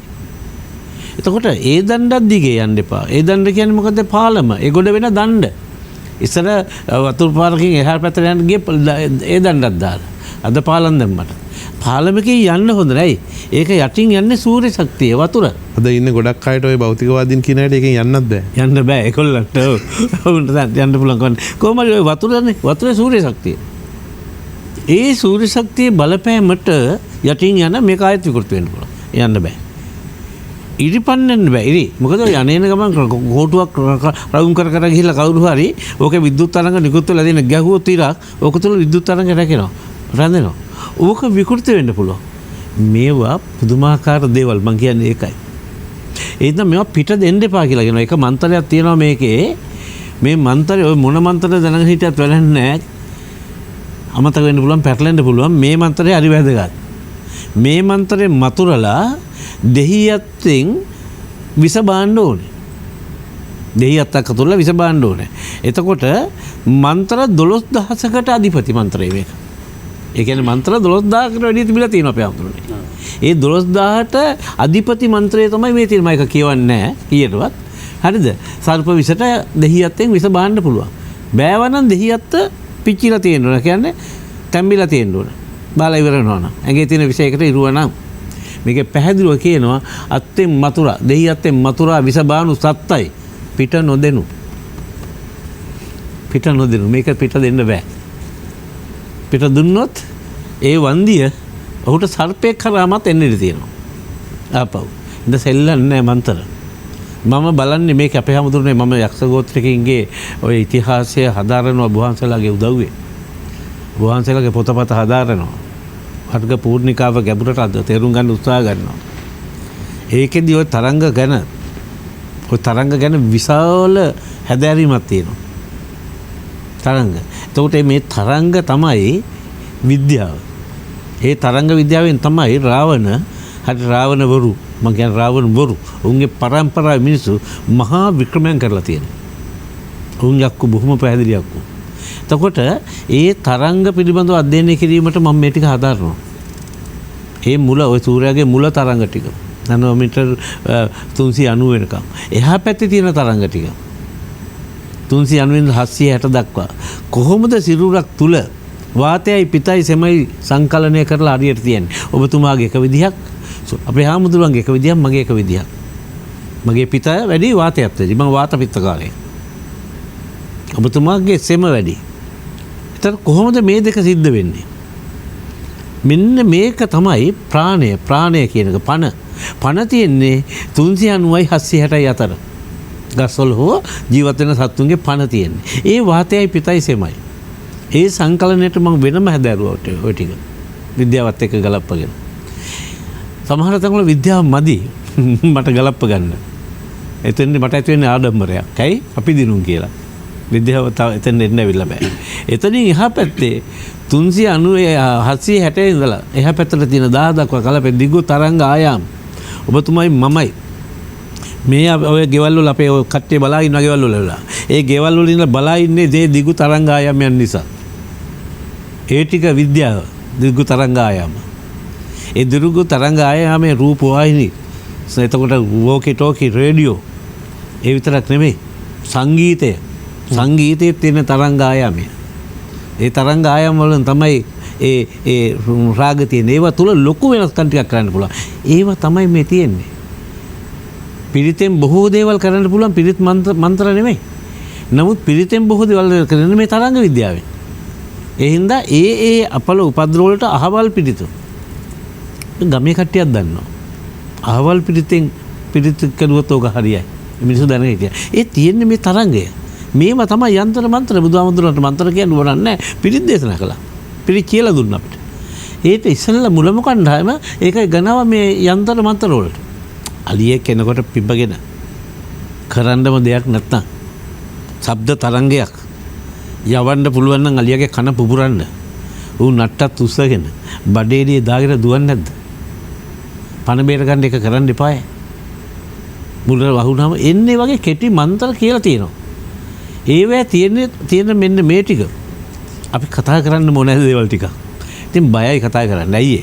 Speaker 4: එතකොට ඒ දණ්ඩක් දිගේ යන්න එපා. ඒ දණ්ඩ කියන්නේ මොකද? පාලම. ඒ ගොඩ වෙන දණ්ඩ. ඉස්සර වතුර පාරකින් එහා පැත්තට යන්න ගියේ ඒ දණ්ඩක් දාලා. අද පාලම් දැම්මට. පාලමකින් යන්න හොඳ නැහැ. ඒක යටින් යන්නේ සූර්ය ශක්තිය වතුර.
Speaker 2: අද ඉන්න ගොඩක් අයට ওই භෞතිකවාදීන් කියන අයට එකෙන් යන්නත් බෑ.
Speaker 4: යන්න බෑ ඒගොල්ලන්ට. උන්ට යන්න පුළුවන් කොහොමද ওই වතුරනේ? වතුරේ සූර්ය ශක්තිය. ඒ සූර්ය ශක්තිය බලපෑමට යටින් යන මේක ආයත විකෘති වෙන්න පුළුවන්. යන්න බෑ. ඉරිපන්නන්න බෑ. ඉරි. මොකද යන්නේන ගමන් කෝටුවක් රවුම් කර කර ගිහිල්ලා කවුරු හරි ඕකේ විද්‍යුත් තරංග නිකුත් වෙලා දෙන ගැහුවොත් ඉරක් ඕක තුල විද්‍යුත් තරංග රැකෙනවා. රැඳෙනවා. ඕක විකෘති වෙන්න පුළුවන්. මේවා පුදුමාකාර දේවල් මං කියන්නේ ඒකයි. ඒ නිසා මේවා පිට දෙන්න එපා කියලා කියනවා. එක මන්ත්‍රයක් තියෙනවා මේකේ. මේ මන්ත්‍රය ඔය මොන මන්ත්‍රද දැනගෙන හිටියත් වැඩක් නැහැ. අමතක වෙන්න පුළුවන්, පැටලෙන්න පුළුවන්. මේ මන්ත්‍රය හරි වැදගත්. මේ මන්ත්‍රේ මතුරලා දෙහියත්ෙන් විස බාන්න ඕනේ. දෙහියත්තක් අතුරලා විස බාන්න ඕනේ. එතකොට මන්ත්‍ර 12000කට අධිපති මන්ත්‍රය මේක. ඒ කියන්නේ මන්ත්‍ර 12000කට වැඩි තිබිලා තියෙනවා අපේ අඳුරනේ. ඒ 12000ට අධිපති මන්ත්‍රය තමයි මේ තියෙන. මම ඒක කියවන්නේ නැහැ කීයටවත්. හරිද? සර්ප විසට දෙහියත්ෙන් විස බාන්න පුළුවන්. බෑවනම් දෙහියත්ත පිච්චිලා තියෙනවා. කියන්නේ තැම්බිලා තියෙන්න ඕන. බාලා ඉවර වෙනවා නම්. ඇඟේ තියෙන විෂයකට ඉරුවා නම් මේක පැහැදිලිව කියනවා අත්තෙන් මතුරා දෙහියත්ෙන් මතුරා විස බානු සත්තයි පිට නොදෙනු. පිට නොදෙනු. මේක පිට දෙන්න බෑ. පිට දුන්නොත් ඒ වන්දිය ඔහුට සර්පෙක් කරාමත් එන්න ඉඩ තියෙනවා. ආපහු. ඉඳ සෙල්ලන්නේ නැහැ මන්තර. මම බලන්නේ මේක අපේ හැමදෙරේ මම යක්ෂ ගෝත්‍රිකයින්ගේ ওই ඉතිහාසය හදාරනවා බුහන්සලාගේ උදව්වේ. බුහන්සලාගේ පොතපත හදාරනවා. වර්ග පූර්ණිකාව ගැඹුරට අද තේරුම් ගන්න උත්සාහ කරනවා. ඒකෙදි ඔය තරංග ගැන විශාල හැදෑරීමක් තියෙනවා. තරංග. එතකොට මේ තරංග තමයි විද්‍යාව. ඒ තරංග විද්‍යාවෙන් තමයි රාවණවරු මම කියන්නේ රාවණවරු උන්ගේ පරම්පරාවේ මිනිස්සු මහා වික්‍රමයන් කරලා තියෙනවා. උන් යක්කු බොහොම පැහැදිලි යක්කු. එතකොට ඒ තරංග පිළිබඳව අධ්‍යයනය කිරීමට මම මේ ටික හදාරනවා. ඒ මුල ඔය සූර්යාගේ මුල තරංග ටික. නැනෝමීටර් 390 වෙනකම්. එහා පැත්තේ තියෙන තරංග ටික. 390 760 දක්වා කොහොමද සිරුරක් තුල වාතයයි පිතයි සෙමයි සංකලනය කරලා හරියට තියන්නේ? ඔබතුමාගේ එක විදිහක්, අපේ හාමුදුරුවන්ගේ එක විදිහක්, මගේ එක විදිහක්. මගේ පිතය වැඩි වාතයත් වැඩි. මම වාත පිත්තකාරයෙක්. ඔබතුමාගේ සෙම වැඩි. ඒතර කොහොමද මේ දෙක සිද්ධ වෙන්නේ? මෙන්න මේක තමයි ප්‍රාණය කියන එක. පණ තියෙන්නේ 390යි 760යි අතර. ගස්වල හෝ ජීවත් වෙන සත්තුන්ගේ පණ තියෙන්නේ. ඒ වාතයයි පිතයි සෙමයි. ඒ සංකලනයට මම වෙනම හැදෑරුවා ඔය ටික. විද්‍යාවත් එක්ක ගලප්පගෙන. සමහර තැන්වල විද්‍යාව මදි මට ගලප්ප ගන්න. එතෙන්දි මට ඇති වෙන්නේ ආඩම්බරයක්. ඇයි? අපි දිනුම් කියලා. විද්‍යාව තව එතෙන් එන්න ඇවිල්ලා බෑ. එතනින් එහා පැත්තේ 390 760 ඉඳලා එහා පැත්තට තියෙන 10 දක්වා කලපේ දිගු තරංග ආයාම. ඔබතුමයි මමයි මේ ඔය ගෙවල් වල අපේ ඔය කට්ටිය බලා ඉන්න ගෙවල් වල වෙලා. ඒ ගෙවල් වල ඉඳලා බලා ඉන්නේ මේ දිගු තරංග ආයාමයන් නිසා. ඒ ටික විද්‍යාව දිගු තරංග ආයාම. ඒ දිගු තරංග ආයාමේ රූප වාහිනී. එතකොට වෝකි ටෝකි රේඩියෝ. ඒ විතරක් නෙමෙයි. සංගීතයේ තියෙන තරංග ආයාමය. ඒ තරංග ආයාම වලින් තමයි ඒ රාග තියෙන. ඒවා තුල ලොකු වෙනස්කම් ටිකක් කරන්න පුළුවන්. ඒවා තමයි මේ තියෙන්නේ. පිරිතෙන් බොහෝ දේවල් කරන්න පුළුවන් පිරිත් මන්ත්‍ර නෙමෙයි. නමුත් පිරිතෙන් බොහෝ දේවල් කරන්නේ මේ තරංග විද්‍යාවෙන්. ඒ හින්දා ඒ අපල උපද්‍රව වලට අහවල් පිරිත. ගමේ කට්ටියක් දන්නවා. අහවල් පිරිතෙන් පිරිත් කරුවොත් ඕක හරියයි. මිනිස්සු දැනගෙන හිටියා. ඒ තියෙන්නේ මේ තරංගය. මේවා තමයි යන්ත්‍ර මන්ත්‍ර. බුදුහාමුදුරන්ට මන්ත්‍ර කියන්න ඕන නැහැ. පිරිත් දේශනා කළා. පිරිත් කියලා දුන්නා අපිට. ඒත් ඉස්සෙල්ලා මුලම කණ්ඩායම ඒකයි ගනවා මේ යන්ත්‍ර මන්ත්‍ර වලට. අලියෙක් කෙනකොට පිබ්බගෙන කරන්නම දෙයක් නැත්නම් ශබ්ද තරංගයක් යවන්න පුළුවන් නම් අලියගේ කන පුපුරන්න ඌ නට්ටත් උස්සගෙන බඩේදී දාගෙන දුවන්නේ නැද්ද? පණ බේර ගන්න එක කරන්න එපායි. මුල වහුනම එන්නේ වගේ කෙටි මන්ත්‍ර කියලා තියෙනවා. ඒවැ තියෙන මෙන්න මේ ටික අපි කතා කරන්න මොනවද දේවල් ටික. ඉතින් බයයි කතා කරන්න. ඇයි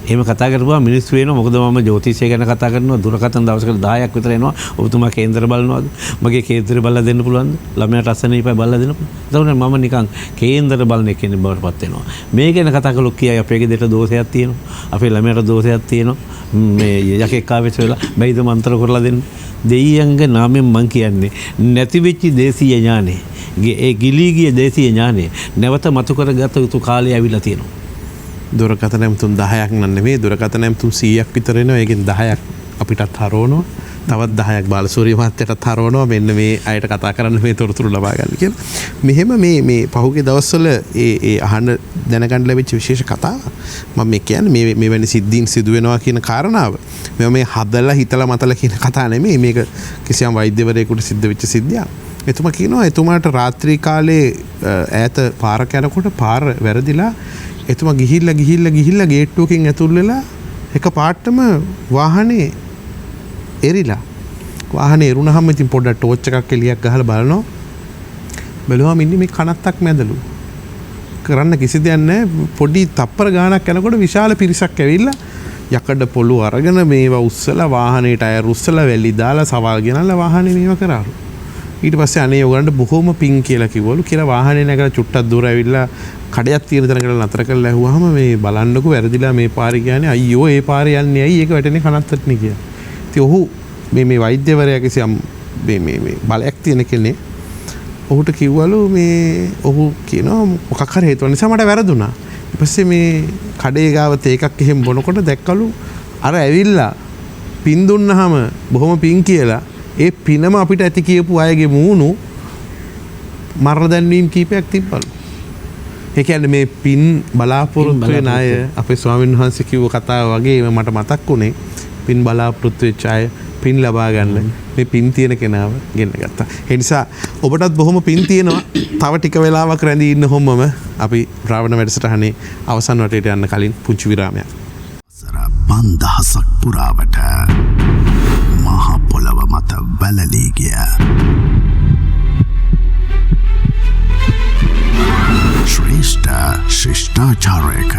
Speaker 4: එහෙම කතා කරපුවා මිනිස්සු වෙනවා. මොකද මම ජ්‍යොතිෂය ගැන කතා කරනවා. දුරකථන දවසකට 10ක් විතර එනවා. ඔබතුමා කේන්දර බලනවාද? මගේ කේන්දර බලලා දෙන්න පුළුවන්ද? ළමයාට අසනීපයි බලලා දෙන්න පුළුවන්ද? එතකොට මම නිකන් කේන්දර බලන කෙනෙක් බවට පත් වෙනවා. මේ ගැන කතා කළොත් කියයි අපේ ගෙදරට දෝෂයක් තියෙනවා. අපේ ළමයාට දෝෂයක් තියෙනවා. මේ යකෙක් ආවෙත් වෙලා බැයිද මන්ත්‍ර කරලා දෙන්න. දෙයියන්ගේ නාමයෙන් මං කියන්නේ නැති වෙච්ච දේශීය ඥානෙ. ඒ ගිලී ගිය දේශීය ඥානෙ නැවත මතු කරගත යුතු කාලය ඇවිල්ලා තියෙනවා.
Speaker 2: දුරකථන ඇමතුම් 10ක් නෙමෙයි දුරකථන ඇමතුම් 100ක් විතර එනවා. ඒකෙන් 10ක් අපිටත් හරවනවා. තවත් 10ක් බාලසූරිය මහත්තයටත් හරවනවා. මෙන්න මේ අයට කතා කරන්න මේ තොරතුරු ලබා ගන්න කියලා. මෙහෙම මේ පහුගිය දවස්වල ඒ අහන්න දැනගන්න ලැබිච්ච විශේෂ කතාව මම මේ කියන්නේ මේ වැනි සිද්ධීන් සිදු වෙනවා කියන කාරණාව. මේ හදලා හිතලා මතලා කියන කතා නෙමෙයි. මේක කිසියම් වෛද්‍යවරයෙකුට සිද්ධ වෙච්ච සිද්ධියක්. එතුමා කියනවා එතුමාට රාත්‍රී කාලේ ඈත පාරක යනකොට පාර වැරදිලා එතුමා ගිහිල්ලා ගේට්ටුවකින් ඇතුල් වෙලා එක පාටම වාහනේ එරිලා. වාහනේ එරුණාම ඉතින් පොඩ්ඩක් ටෝච් එකක් එලියක් ගහලා බලනවා. බැලුවාම ඉන්නේ මේ කනත්තක් මැදලු. කරන්න කිසි දෙයක් නැහැ. පොඩි තප්පර ගාණක් යනකොට විශාල පිරිසක් ඇවිල්ලා යකඩ පොළු අරගෙන මේවා උස්සලා වාහනේ ටයර් උස්සලා වැලි දාලා සවාල් ගෙනල්ලා වාහනේ මේවා කරාලු. ඊට පස්සේ අනේ ඔයගොල්ලන්ට බොහොම පිං කියලා කිව්වලු. කියලා වාහනේ නැගලා චුට්ටක් දුර ඇවිල්ලා කඩයක් තියෙන තැනකට නතර කරලා ඇහුවාම මේ බලන්නකෝ වැරදිලා මේ පාරේ කියන්නේ අයියෝ ඒ පාරේ යන්නේ ඇයි ඒක වැටෙන්නේ කනත්තට නේ කියලා. ඉතින් ඔහු මේ වෛද්‍යවරයා කිසියම් මේ බලයක් තියෙන කෙනෙක් ඔහුට කිව්වලු මේ ඔහු කියනවා මොකක් හරි හේතුවක් නිසා මට වැරදුනා. ඊට පස්සේ මේ කඩේ ගාව තේ එකක් එහෙම බොනකොට දැක්කලු අර ඇවිල්ලා පින් දුන්නාම බොහොම පින් කියලා ඒ පිනම අපිට ඇති කියපු අයගේ මූණු මරණ දැන්වීම් කීපයක් තිබ්බලු. ඒ කියන්නේ මේ පින් බලාපොරොත්තු වෙන අය අපේ ස්වාමීන් වහන්සේ කිව්ව කතාව වගේ මට මතක් වුණේ පින් බලාපොරොත්තු වෙච්ච අය පින් ලබා ගන්න මේ පින් තියෙන කෙනාව ගෙන්න ගත්තා. ඒ නිසා ඔබටත් බොහොම පින් තියෙනවා. තව ටික වෙලාවක් රැඳී ඉන්න හැමෝම අපි රාවණ වැඩසටහනේ අවසන් වටේට යන්න කලින් පුංචි විරාමයක්.
Speaker 1: 5000ක් පුරාවට මහ පොළව මත වැළලී ගිය ශ්‍රේෂ්ඨ ශිෂ්ටාචාරයක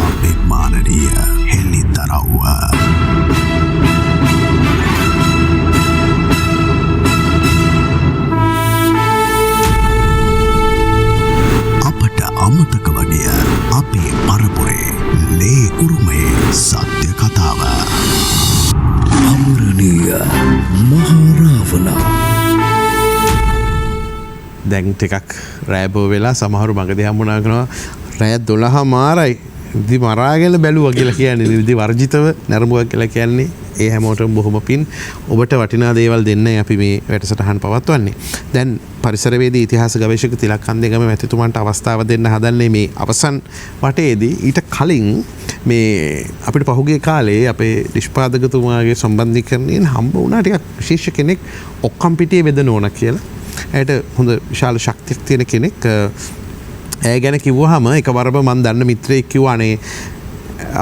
Speaker 1: අභිමානනීය හෙළිදරව්ව වුණා.
Speaker 2: දැන් ටිකක් රෑබෝ වෙලා සමහරු මගදී හම්බුණා කරනවා රෑ 12 මාරයි ඉදි මරාගෙන බැලුවා කියලා කියන්නේ ඉදි වර්ජිතව නරඹුවා කියලා කියන්නේ ඒ හැමෝටම බොහොම පින් ඔබට වටිනා දේවල් දෙන්නයි අපි මේ වැඩසටහන පවත්වන්නේ. දැන් පරිසරවේදී ඉතිහාස ගවේෂක තිලක් කන්දේගම මැතිතුමන්ට අවස්ථාව දෙන්න හදන්නේ මේ අවසන් වටේදී ඊට කලින් මේ අපිට පහුගිය කාලේ අපේ නිෂ්පාදකතුමාගේ සම්බන්ධීකරණයෙන් හම්බ වුණා ටිකක් විශේෂ කෙනෙක් ඔක්කම් පිටියේ වෙදනෝන කියලා. ඇයට හොඳ විශාල ශක්තියක් තියෙන කෙනෙක්. ඇය ගැන කිව්වහම එකවරම මම දන්න මිත්‍රයෙක් කිව්වා අනේ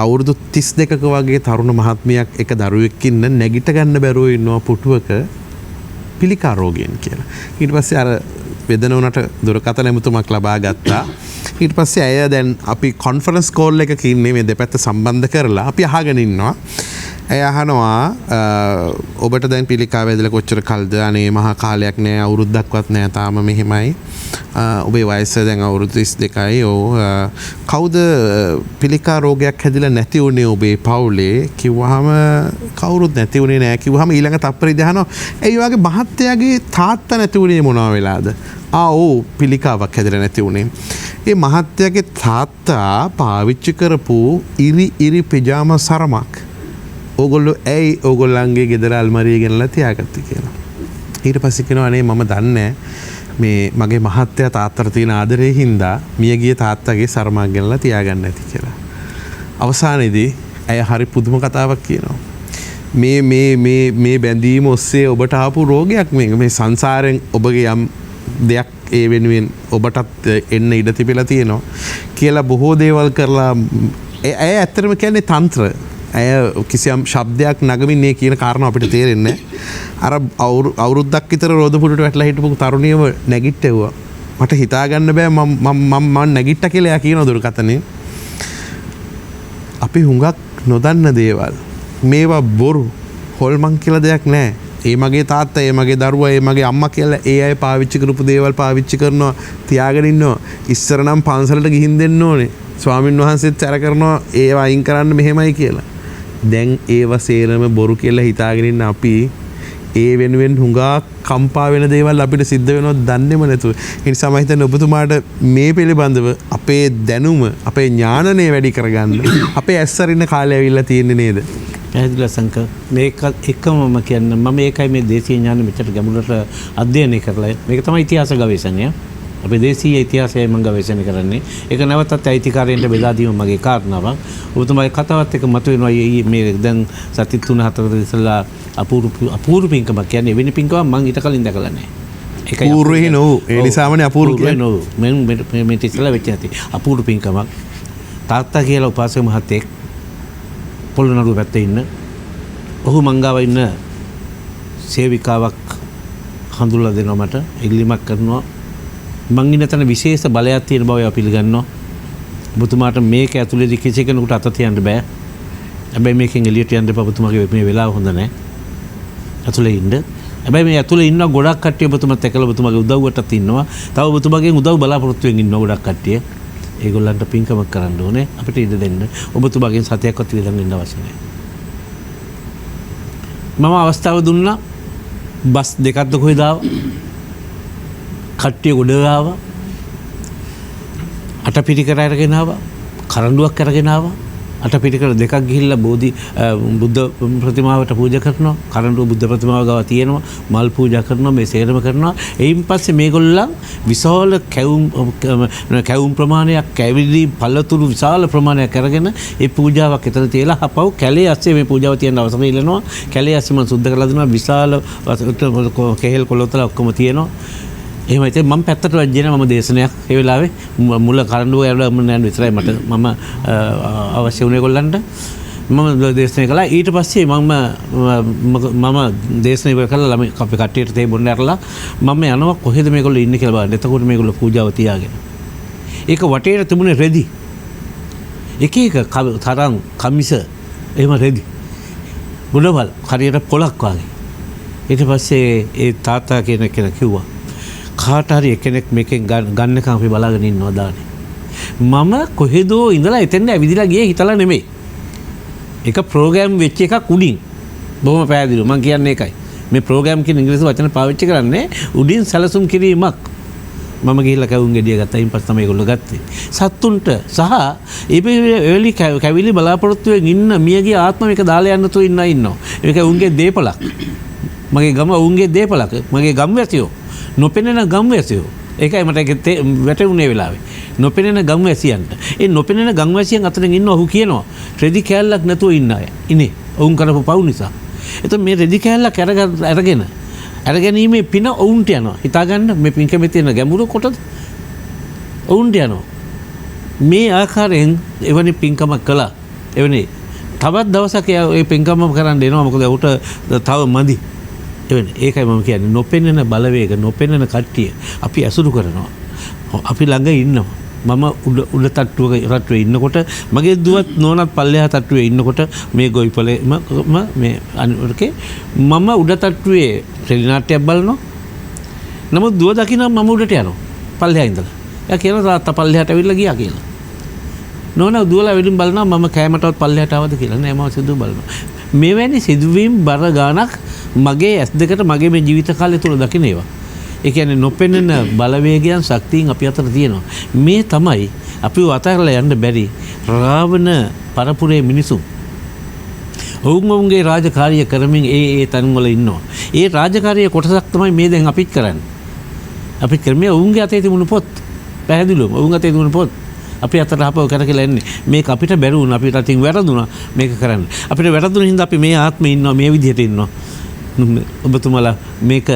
Speaker 2: අවුරුදු 32ක වගේ තරුණ මහත්මියක් එක දරුවෙක් ඉන්න නැගිට ගන්න බැරුව ඉන්නවා පුටුවක පිළිකා රෝගයෙන් කියලා. ඊට පස්සේ අර වෙදනෝනට දුරකථන ඇමතුමක් ලබා ගත්තා. ඊට පස්සේ ඇය දැන් අපි කොන්ෆරන්ස් කෝල් එකක ඉන්නේ මේ දෙපැත්ත සම්බන්ධ කරලා අපි අහගෙන ඉන්නවා. ඇය අහනවා ඔබට දැන් පිළිකා වේදලා කොච්චර කල්ද? අනේ මහා කාලයක් නෑ අවුරුද්දක්වත් නෑ තාම මෙහෙමයි. ඔබේ වයස දැන් අවුරුදු 32යි. ඔව් කවුද පිළිකා රෝගයක් හැදිලා නැති උනේ ඔබේ පවුලේ? කිව්වහම කවුරුත් නැති උනේ නෑ කිව්වහම ඊළඟ තප්පරේදී අහනවා ඒ වගේ මහත්තයාගේ තාත්තා නැති උනේ මොනවා වෙලාද? ඔව් පිළිකාවක් හැදිලා නැති උනේ. ඒ මහත්තයාගේ තාත්තා පාවිච්චි කරපු ඉරි පිජාමා සරමක් ඕගොල්ලෝ ඇයි ඕගොල්ලන්ගේ ගෙදර අල්මාරිය ගෙනලා තියාගත්තේ කියලා. ඊට පස්සේ කියනවා අනේ මම දන්නේ මේ මගේ මහත්තයා තාත්තට තියෙන ආදරේ හින්දා මියගිය තාත්තගේ සරමක් ගෙනලා තියාගන්න ඇති කියලා. අවසානයේදී ඇය හරි පුදුම කතාවක් කියනවා. මේ බැඳීම ඔස්සේ ඔබට ආපු රෝගයක් මේ සංසාරයෙන් ඔබගේ යම් දෙයක් ඒ වෙනුවෙන් ඔබටත් එන්න ඉඩ තිබිලා තියෙනවා කියලා බොහෝ දේවල් කරලා ඇය ඇත්තටම කියන්නේ තන්ත්‍ර. ඇය කිසියම් ශබ්දයක් නගමින් මේ කියන කාරණා අපිට තේරෙන්නේ අර අවුරුද්දක් විතර රෝදපුඩට වැටලා හිටපු තරුණියව නැගිට්ටෙව්වා. මට හිතා ගන්න බෑ මම නැගිට්ටා කියලා එයා කියන දුරකථනේ. අපි හුඟක් නොදන්න දේවල් මේවා බොරු හොල්මන් කියලා දෙයක් නෑ. ඒ මගේ තාත්තා, ඒ මගේ දරුවා, ඒ මගේ අම්මා කියලා ඒ අය පාවිච්චි කරපු දේවල් පාවිච්චි කරනවා, තියාගෙන ඉන්නවා. ඉස්සර නම් පන්සලට ගිහින් දෙන්න ඕනේ. ස්වාමින් වහන්සේත් සැර කරනවා ඒවා අයින් කරන්න මෙහෙමයි කියලා. දැන් ඒව සේරම බොරු කියලා හිතාගෙන ඉන්න අපි ඒ වෙනුවෙන් හුඟා කම්පා වෙන දේවල් අපිට සිද්ධ වෙනවා දන්නේම නැතුව. ඒ නිසා මම හිතන්නේ ඔබතුමාට මේ පිළිබඳව අපේ දැනුම, අපේ ඥානනය වැඩි කරගන්න අපේ ඇස්සරින්න කාලය ඇවිල්ලා තියෙන්නේ නේද?
Speaker 4: පැහැදිලිව සංකල්ප මේක එකම මම කියන්නේ මම ඒකයි මේ දේශීය ඥාන මෙච්චර ගැඹුරට අධ්‍යයනය කරලා මේක තමයි ඉතිහාස ගවේෂණය. අපේ දේශීය ඉතිහාසය මම ගවේෂණය කරන්නේ. ඒක නැවතත් අයිතිකාරයන්ට බෙදා දීම මගේ කාරණාවක්. ඔබතුමාගේ කතාවත් එක මතුවෙනවා මේ දැන් සති 3-4 ඉස්සලා අපූර්ව පින්කමක් කියන්නේ වෙන පින්කමක් මම ඊට කලින් දැකලා නැහැ. ඒකයි
Speaker 2: අපූර්වේ නෝ. ඒ නිසාමනේ අපූර්ව කියන්නේ.
Speaker 4: මේ ඉස්සලා වෙච්ච ඇති අපූර්ව පින්කමක්. තාත්තා කියලා උපාසක මහත්තයෙක් පොළොන්නරුව පැත්තේ ඉන්න ඔහු මංගාව ඉන්න සේවිකාවක් හඳුල්ලා දෙනවා මට ඉල්ලීමක් කරනවා. මං ඉන්න තැන විශේෂ බලයක් තියෙන බව එයා පිළිගන්නවා. ඔබතුමාට මේක ඇතුළේදී කිසි කෙනෙකුට අත තියන්න බෑ. හැබැයි මේකෙන් එළියට යන්න එපා. ඔබතුමාගේ මේ වෙලාව හොඳ නැහැ. ඇතුළේ ඉන්න. හැබැයි මේ ඇතුළේ ඉන්න ගොඩක් කට්ටිය ඔබතුමාත් එක්කලා ඔබතුමාගේ උදව්වටත් ඉන්නවා. තව ඔබතුමාගෙන් උදව් බලාපොරොත්තු වෙමින් ඉන්න ගොඩක් කට්ටිය. ඒගොල්ලන්ට පින්කමක් කරන්න ඕනේ. අපිට ඉඩ දෙන්න. ඔබතුමාගෙන් සතියක්වත් විලං වෙන්න අවශ්‍ය නැහැ. මම අවස්ථාව දුන්නා. බස් දෙකක්ද කොහෙද ආවා? කට්ටිය ගොඩ ආවා. අටපිරිකර අරගෙන ආවා. කරඬුවක් අරගෙන ආවා. අටපිරිකර දෙකක් ගිහිල්ලා බුද්ධ ප්‍රතිමාවට පූජා කරනවා. කරඬුව බුද්ධ ප්‍රතිමාව ගාව තියෙනවා. මල් පූජා කරනවා. මේ සේරම කරනවා. එයින් පස්සේ මේගොල්ලන් විශාල කැවුම් ප්‍රමාණයක් කැවිලි පළතුරු විශාල ප්‍රමාණයක් අරගෙන ඒ පූජාවක් එතන තියලා අපව කැලේ ඇස්සේ මේ පූජාව තියන්න අවසර ඉල්ලනවා. කැලේ ඇස්සේ මම සුද්ධ කරලා දෙනවා. විශාල කෙහෙල් කොළොතල ඔක්කොම තියෙනවා. එහෙම ඉතින් මම පැත්තට වජ්ජේන මම දේශනයක් ඒ වෙලාවේ මුල කරඬුව යවලා යන විතරයි මම අවශ්‍ය වුණේ ඒගොල්ලන්ට මම දේශනය කළා. ඊට පස්සේ මම දේශනය ඉවර කරලා ළමයි අපි කට්ටියට තේ බොන්න ඇරලා මම යනවා කොහෙද මේගොල්ලෝ ඉන්නේ කියලා බලන්න. එතකොට මේගොල්ලෝ පූජාව තියාගෙන ඒක වටේට තිබුණේ රෙදි එක තරම් කමිස එහෙම රෙදි බුඩවල් හරියට පොලක් වගේ. ඊට පස්සේ ඒ තාත්තා කෙනෙක් කිව්වා කාට හරි කෙනෙක් මේකෙන් ගන්නකම් අපි බලාගෙන ඉන්නවා දානේ. මම කොහෙදෝ ඉඳලා එතෙන් ඇවිදලා ගියේ හිතලා නෙමෙයි. ඒක ප්‍රෝග්‍රෑම් වෙච්ච එකක් උඩින්. බොහොම පැහැදිලිව මම කියන්නේ ඒකයි. මේ ප්‍රෝග්‍රෑම් කියන ඉංග්‍රීසි වචන පාවිච්චි කරන්නේ උඩින් සැලසුම් කිරීමක්. මම ගිහිල්ලා කැවුම් ගෙඩිය ගත්තා. ඊයින් පස්සේ තමයි ඒගොල්ලෝ ගත්තේ. සත්තුන්ට සහ ඒලි කැවිලි බලාපොරොත්තු වෙමින් ඉන්න මියගේ ආත්ම මේක දාලා යන්න තු ඉන්නවා. මේක උන්ගේ දීපලක්. මගේ ගම උන්ගේ දීපලක්. මගේ ගම්වැසියෝ නොපෙනෙන ගම්වැසියෝ. ඒකයි මට ඒක වැටුනේ වෙලාවේ. නොපෙනෙන ගම්වැසියන්ට. ඒ නොපෙනෙන ගම්වැසියන් අතරින් ඉන්න ඔහු කියනවා රෙදි කෑල්ලක් නැතුව ඉන්න අය. ඉන්නේ. ඔවුන් කරපු පව් නිසා. එතකොට මේ රෙදි කෑල්ලක් අරගෙන අරගැනීමේ පින ඔවුන්ට යනවා. හිතාගන්න මේ පින්කමේ තියෙන ගැඹුරු කොටද ඔවුන්ට යනවා. මේ ආකාරයෙන් එවැනි පින්කමක් කළා. එවැනි තවත් දවසක් ඒ පින්කම කරන්න එනවා. මොකද ඔහුට තව මදි. එවැනි ඒකයි මම කියන්නේ නොපෙනෙන බලවේග නොපෙනෙන කට්ටිය අපි ඇසුරු කරනවා. අපි ළඟ ඉන්නවා. මම උඩ තට්ටුවේ ඉන්නකොට මගේ දුවත් නෝනත් පල්ලෙහා තට්ටුවේ ඉන්නකොට මේ ගොවිපලේ මේ අනිවාර්යයෙන් මම උඩ තට්ටුවේ ටෙලි නාට්‍යයක් බලනවා. නමුත් දුව දකින්න මම උඩට යනවා. පල්ලෙහා ඉඳලා. එයා කියනවා තාත්තා පල්ලෙහාට ඇවිල්ලා ගියා කියලා. නෝනා දුවලා වෙලින් බලනවා මම කෑමටවත් පල්ලෙහාට ආවද කියලා. නෑ මම සිදුව බලනවා. මෙවැනි සිදුවීම් බර ගානක් මගේ ඇස් දෙකට මගේ මේ ජීවිත කාලය තුල දකින්න ඒවා. ඒ කියන්නේ නොපෙනෙන බලවේගයන් ශක්තියින් අපි අතර තියෙනවා. මේ තමයි අපිව අතහැරලා යන්න බැරි රාවණ පරපුරේ මිනිසුන්. ඔවුන්ගේ රාජකාරිය කරමින් ඒ තැන්වල ඉන්නවා. ඒ රාජකාරිය කොටසක් තමයි මේ දැන් අපිත් කරන්නේ. අපිත් කරන්නේ ඔවුන්ගේ අතේ තිබුණු පොත්. පැහැදිලිවම ඔවුන් අතේ තිබුණු පොත්. අපි අතට අපව කරකලා එන්නේ. මේක අපිට බැරි වුණා. අපිට අතින් වැරදුනා මේක කරන්න. අපිට වැරදුන හින්දා අපි මේ ආත්මේ ඉන්නවා මේ විදිහට ඉන්නවා. ඔබතුමාලා මේක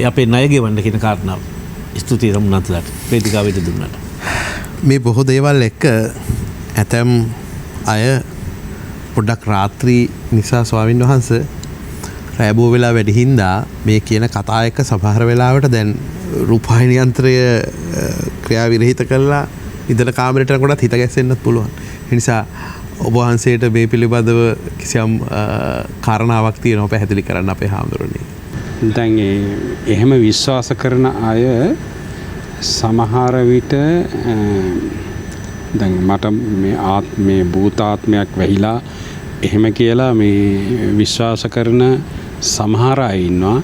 Speaker 4: අපේ ණය ගෙවන්න කියන කාරණාව. ස්තුතියි රමුණන්තලාට වේදිකාවට දුන්නාට.
Speaker 2: මේ බොහෝ දේවල් එක්ක ඇතැම් අය පොඩ්ඩක් රාත්‍රී නිසා ස්වාමින් වහන්සේ රැබෝ වෙලා වැඩි හින්දා මේ කියන කතා එක්ක සමහර වෙලාවට දැන් රූපවාහිනී යන්ත්‍රය ක්‍රියා විරහිත කළා ඉදල කාමරයට කොටත් හිත ගැස්සෙන්නත් පුළුවන්. ඒ නිසා ඔබ වහන්සේට මේ පිළිබඳව කිසියම් කාරණාවක් තියෙනවා පැහැදිලි කරන්න අපේ හාමුදුරනේ.
Speaker 3: දැන් එහෙම විශ්වාස කරන අය සමහර විට දැන් මට මේ භූතාත්මයක් වැහිලා එහෙම කියලා මේ විශ්වාස කරන සමහර අය ඉන්නවා.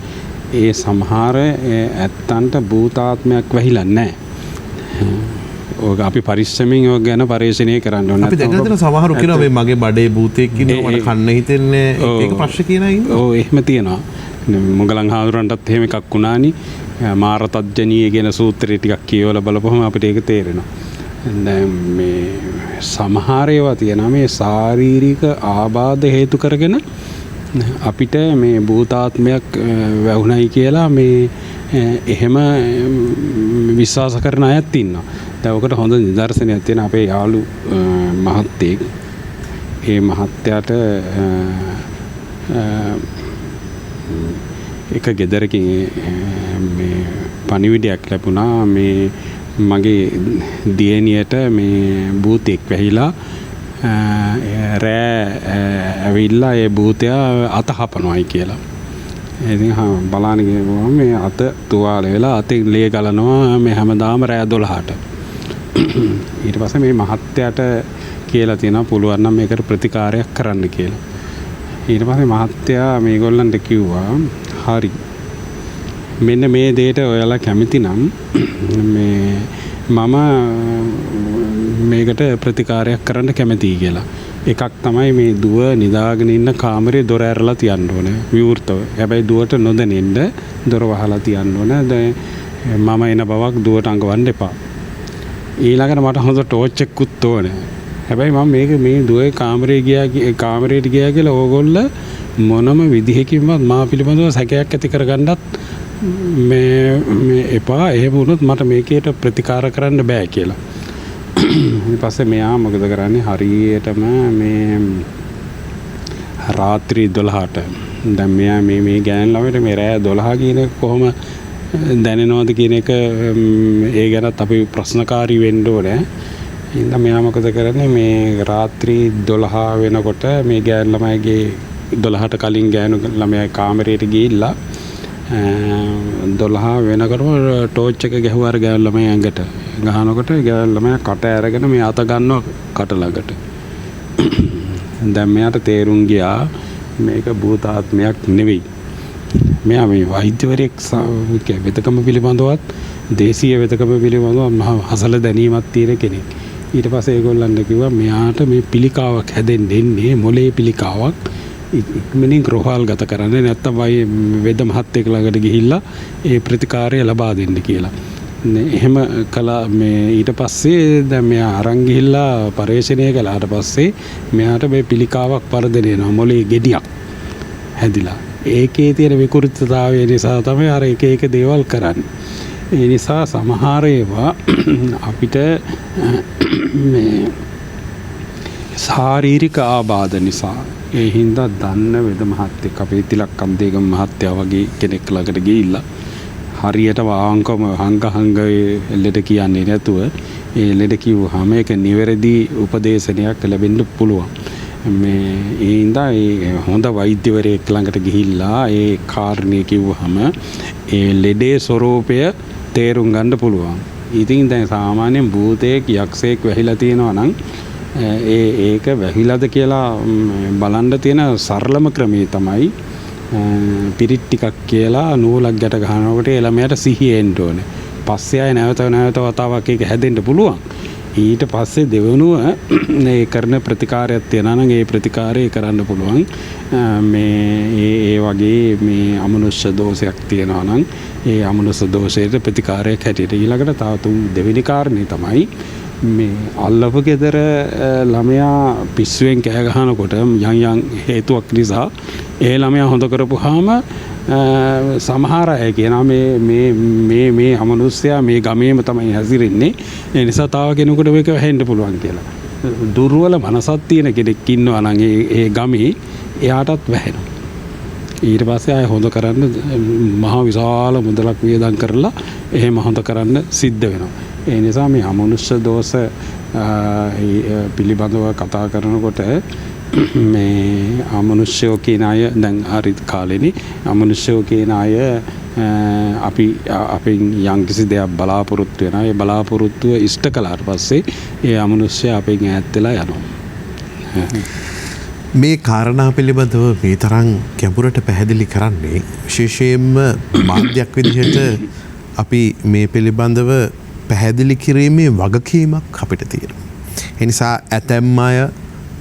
Speaker 3: ඒ සමහර ඇත්තන්ට භූතාත්මයක් වැහිලා නැහැ. අපි පරිස්සමින් ඔය ගැන පරිශීලනය කරන්න ඕනේ.
Speaker 2: අපි දැකලා සමහරු කියනවා මේ මගේ බඩේ භූතයෙක් ඉන්නවා මට කන්න හිතෙන්නේ ඒක ප්‍රශ්න කියන අය ඉන්නවා.
Speaker 3: ඔව් එහෙම තියෙනවා. මොගලන් හාමුදුරන්ටත් එහෙම එකක් වුණානි. මාරතජ්ජනීය කියන සූත්‍රය ටිකක් කියවලා බලපුවම අපිට ඒක තේරෙනවා. දැන් මේ සමහර ඒවා තියෙනවා මේ ශාරීරික ආබාධ හේතු කරගෙන අපිට මේ භූතාත්මයක් වැහුණයි කියලා මේ එහෙම විශ්වාස කරන අයත් ඉන්නවා. දැන් ඔකට හොඳ නිදර්ශනයක් තියෙන අපේ යාළු මහත්තයෙක්. ඒ මහත්තයාට එක ගෙදරකින් මේ පණිවිඩයක් ලැබුණා මේ මගේ දියණියට මේ භූතෙක් වැහිලා රෑ ඇවිල්ලා ඒ භූතයා අත හපනවායි කියලා. ඉතින් බලන්න ගියාම මේ අත තුවාල වෙලා අතේ ලේ ගලනවා මේ හැමදාම රෑ 12ට. ඊට පස්සේ මේ මහත්තයාට කියලා තියෙනවා පුළුවන් නම් මේකට ප්‍රතිකාරයක් කරන්න කියලා. ඊට පස්සේ මහත්තයා මේගොල්ලන්ට කිව්වා හරි මෙන්න මේ දෙයට ඔයාලා කැමති නම් මේ මම මේකට ප්‍රතිකාරයක් කරන්න කැමතියි කියලා. එකක් තමයි මේ දුව නිදාගෙන ඉන්න කාමරේ දොර ඇරලා තියන්න ඕනේ විවෘතව. හැබැයි දුවට නොදැනෙන්න දොර වහලා තියන්න ඕනේ. දැන් මම එන බවක් දුවට අඟවන්න එපා. ඊළඟට මට හොඳ ටෝච් එකකුත් ඕනේ. හැබැයි මම මේ දුවේ කාමරේට ගියා කියලා ඕගොල්ල මොනම විදිහකින්වත් මා පිළිබඳව සැකයක් ඇති කරගන්නත් මේ එපා. එහෙම වුණොත් මට මේකේට ප්‍රතිකාර කරන්න බෑ කියලා. ඊට පස්සේ මෙයා මොකද කරන්නේ හරියටම මේ රාත්‍රී 12ට දැන් මෙයා මේ ගෑන් ළමයට මේ රෑ 12 කියන කොහොම දැනෙනවද කියන එක ඒ ගැනත් අපි ප්‍රශ්නකාරී වෙන්න ඕනේ. ඉතින් මෙයා මොකද කරන්නේ මේ රාත්‍රී 12 වෙනකොට මේ ගෑන් ළමයිගේ 12ට කලින් ගෑනු ළමයා කාමරයට ගිහිල්ලා 12 වෙනකොටම ටෝච් එක ගැහුවා අර ගෑන් ළමයා ඇඟට. ගහනකොට ගෑන් ළමයා කට ඇරගෙන මේ අත ගන්නවා කට ළඟට. දැන් මෙයාට තේරුම් ගියා මේක භූතාත්මයක් නෙවෙයි. මෙයා මේ වෛද්‍යවරයෙක් වෙතකම පිළිබඳවත් දේශීය වෙතකම පිළිබඳව මහා හසල දැනීමක් තියෙන කෙනෙක්. ඊට පස්සේ ඒගොල්ලන්ට කිව්වා මෙයාට මේ පිළිකාවක් හැදෙන්න එන්නේ මොලේ පිළිකාවක් ඉක්මනින් ග්‍රහල් ගත කරන්න නැත්තම් වේද මහත්තයෙක් ළඟට ගිහිල්ලා ඒ ප්‍රතිකාරය ලබා දෙන්න කියලා. එහෙම කළා මේ ඊට පස්සේ දැන් මෙයා අරන් ගිහිල්ලා පරීක්ෂණය කළාට පස්සේ මෙයාට මේ පිළිකාවක් පරදෙන වෙනවා මොලේ ගෙඩියක් හැදිලා. ඒකේ තියෙන විකෘතතාවය නිසා තමයි අර එක එක දේවල් කරන්නේ. ඒ නිසා සමහර ඒවා අපිට මේ ශාරීරික ආබාධ නිසා ඒ හින්දා දන්න වෙද මහත්තයෙක් අපේ තිලක්කම් දේගම මහත්තයා වගේ කෙනෙක් ළඟට ගිහිල්ලා හරියට වාංකම හංග ලෙඩ කියන්නේ නැතුව ඒ ලෙඩ කිව්වහම ඒක නිවැරදි උපදේශනයක් ලැබෙන්න පුළුවන්. මේ ඒ හින්දා ඒ හොඳ වෛද්‍යවරයෙක් ළඟට ගිහිල්ලා ඒ කාරණේ කිව්වහම ඒ ලෙඩේ ස්වરૂපය තේරුම් ගන්න පුළුවන්. ඉතින් දැන් සාමාන්‍යයෙන් භූතයෙක් යක්ෂයෙක් වැහිලා තියෙනවා නම් ඒක වැහිලාද කියලා බලන්න තියෙන සරලම ක්‍රමය තමයි පිරිත් ටිකක් කියලා නූලක් ගැට ගන්නකොට ඒ ළමයාට සිහිය එන්න ඕනේ. පස්සේ ආය නැවත වතාවක් ඒක හැදෙන්න පුළුවන්. ඊට පස්සේ දෙවනුව මේ කරන ප්‍රතිකාරයක් තියෙනවා නම් ඒ ප්‍රතිකාරය කරන්න පුළුවන්. මේ වගේ මේ අමනුෂ්‍ය දෝෂයක් තියෙනවා නම් ඒ අමනුෂ්‍ය දෝෂයට ප්‍රතිකාරයක් හැටියට ඊළඟට තව දෙවෙනි කාරණේ තමයි මේ අල්ලපු ගෙදර ළමයා පිස්සුවෙන් කෑ ගහනකොට යම් හේතුවක් නිසා ඒ ළමයා හොඳ කරපුවාම සමහර අය කියනවා මේ අමනුෂ්‍යයා මේ ගමේම තමයි හැසිරෙන්නේ ඒ නිසා තව කෙනෙකුට මේක වැහෙන්න පුළුවන් කියලා. දුර්වල මනසක් තියෙන කෙනෙක් ඉන්නවා නම් ඒ ගමේ එයාටත් වැහෙනවා. ඊට පස්සේ ආය හොඳ කරන්න මහ විශාල මුදලක් වියදම් කරලා එහෙම හොඳ කරන්න සිද්ධ වෙනවා. ඒ නිසා මේ අමනුෂ්‍ය දෝෂ පිළිබඳව කතා කරනකොට මේ අමනුෂ්‍යෝ කියන අය දැන් හරි කාලෙනේ අමනුෂ්‍යෝ කියන අය අපෙන් යම්කිසි දෙයක් බලාපොරොත්තු වෙනවා. ඒ බලාපොරොත්තුව ඉෂ්ට කළාට පස්සේ ඒ අමනුෂ්‍ය අපෙන් ඈත් වෙලා යනවා.
Speaker 2: මේ කාරණා පිළිබඳව මේ තරම් ගැඹුරට පැහැදිලි කරන්නේ විශේෂයෙන්ම මාධ්‍යයක් විදිහට අපි මේ පිළිබඳව පැහැදිලි කිරීමේ වගකීමක් අපිට තියෙනවා. ඒ නිසා ඇතැම් අය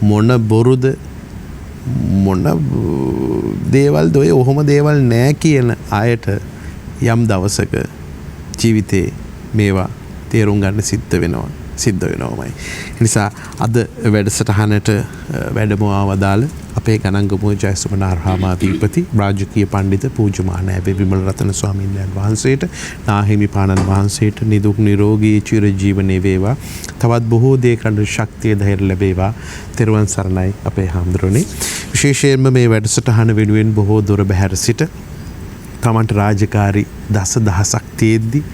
Speaker 2: මොන බොරුද මොන දේවල්ද ඔය ඔහොම දේවල් නෑ කියන අයට යම් දවසක ජීවිතේ මේවා තේරුම් ගන්න සිද්ධ වෙනවමයි. ඒ නිසා අද වැඩසටහනට වැඩමවා වදාළ අපේ ගණංගමුව ජයසුමන අර්හාමාධිපති රාජකීය පණ්ඩිත පූජ්‍යමානෑබේ විමල රතන ස්වාමීන් වහන්සේට නාහිමිපාණන් වහන්සේට නිදුක් නිරෝගී චිරජීවනයේ වේවා. තවත් බොහෝ දේකට ශක්තිය ධෛර්ය ලැබේවා. තෙරුවන් සරණයි අපේ හාමුදුරනේ. විශේෂයෙන්ම මේ වැඩසටහන වෙනුවෙන් බොහෝ දුර බැහැර සිට තමන්ට රාජකාරී දසදහසක් තියෙද්දි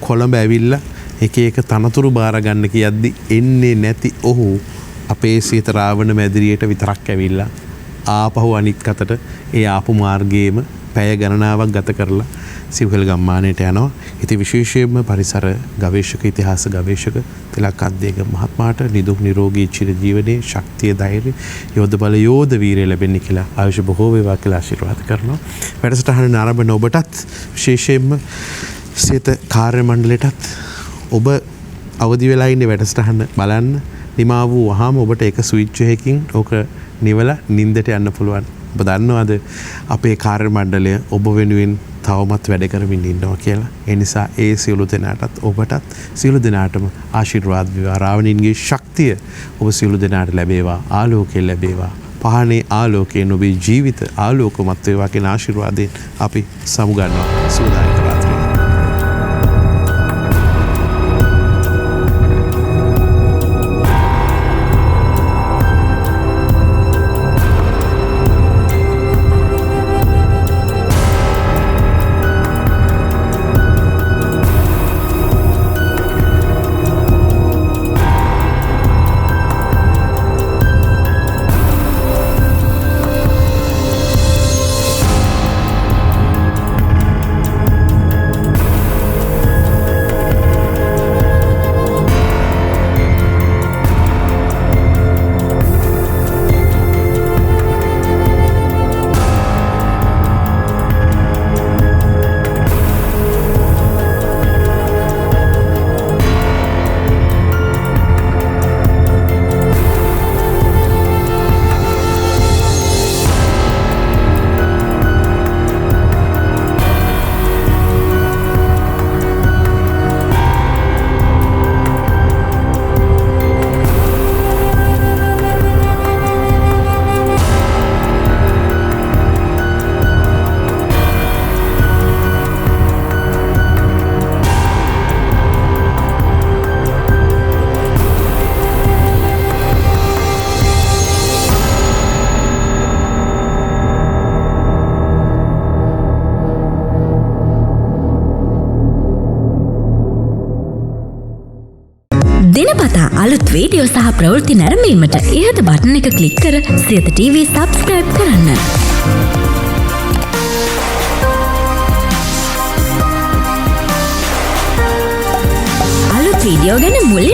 Speaker 2: කොළඹ ඇවිල්ලා එක තනතුරු බාර ගන්න කියද්දි එන්නේ නැති ඔහු අපේ සිත රාවණ මැදිරියට විතරක් ඇවිල්ලා ආපහු අනිත් අතට ඒ ආපු මාර්ගයේම පැය ගණනාවක් ගත කරලා සිව්හෙල ගම්මානයට යනවා. ඉතින් විශේෂයෙන්ම පරිසර ගවේෂක ඉතිහාස ගවේෂක තිලක් අද්දේගම මහත්මයාට නිදුක් නිරෝගී චිරජීවනයේ ශක්තිය ධෛර්ය යෝධ බල යෝධ වීරිය ලැබෙන්න කියලා ආයුෂ බොහෝ වේවා කියලා ආශිර්වාද කරනවා. වැඩසටහන ආරම්භන ඔබටත් විශේෂයෙන්ම සිත කාර්ය මණ්ඩලයටත් ඔබ අවදි වෙලා ඉන්නේ වැඩසටහන බලන්න නිමා වූ වහාම ඔබට එක ස්විච් එකකින් ඕක නිවලා නිින්දට යන්න පුළුවන්. ඔබ දන්නවද අපේ කාර්ය මණ්ඩලය ඔබ වෙනුවෙන් තවමත් වැඩ කරමින් ඉන්නවා කියලා. ඒ නිසා ඒ සියලු දෙනාටත් ඔබටත් සියලු දෙනාටම ආශිර්වාද වේවා. රාවණින්ගේ ශක්තිය ඔබ සියලු දෙනාට ලැබේවා. ආලෝකය ලැබේවා. පහනේ ආලෝකයෙන් ඔබේ ජීවිත ආලෝකමත් වේවා කියන ආශිර්වාදයෙන් අපි සමුගන්නවා. සුවදායක රාත්‍රියක්.
Speaker 5: අලුත් වීඩියෝ සහ ප්‍රවෘත්ති නැරඹීමට ඉහත බටන් එක ක්ලික් කර සියත TV සබස්ක්‍රයිබ් කරන්න. අලුත් වීඩියෝ ගැන මුලින්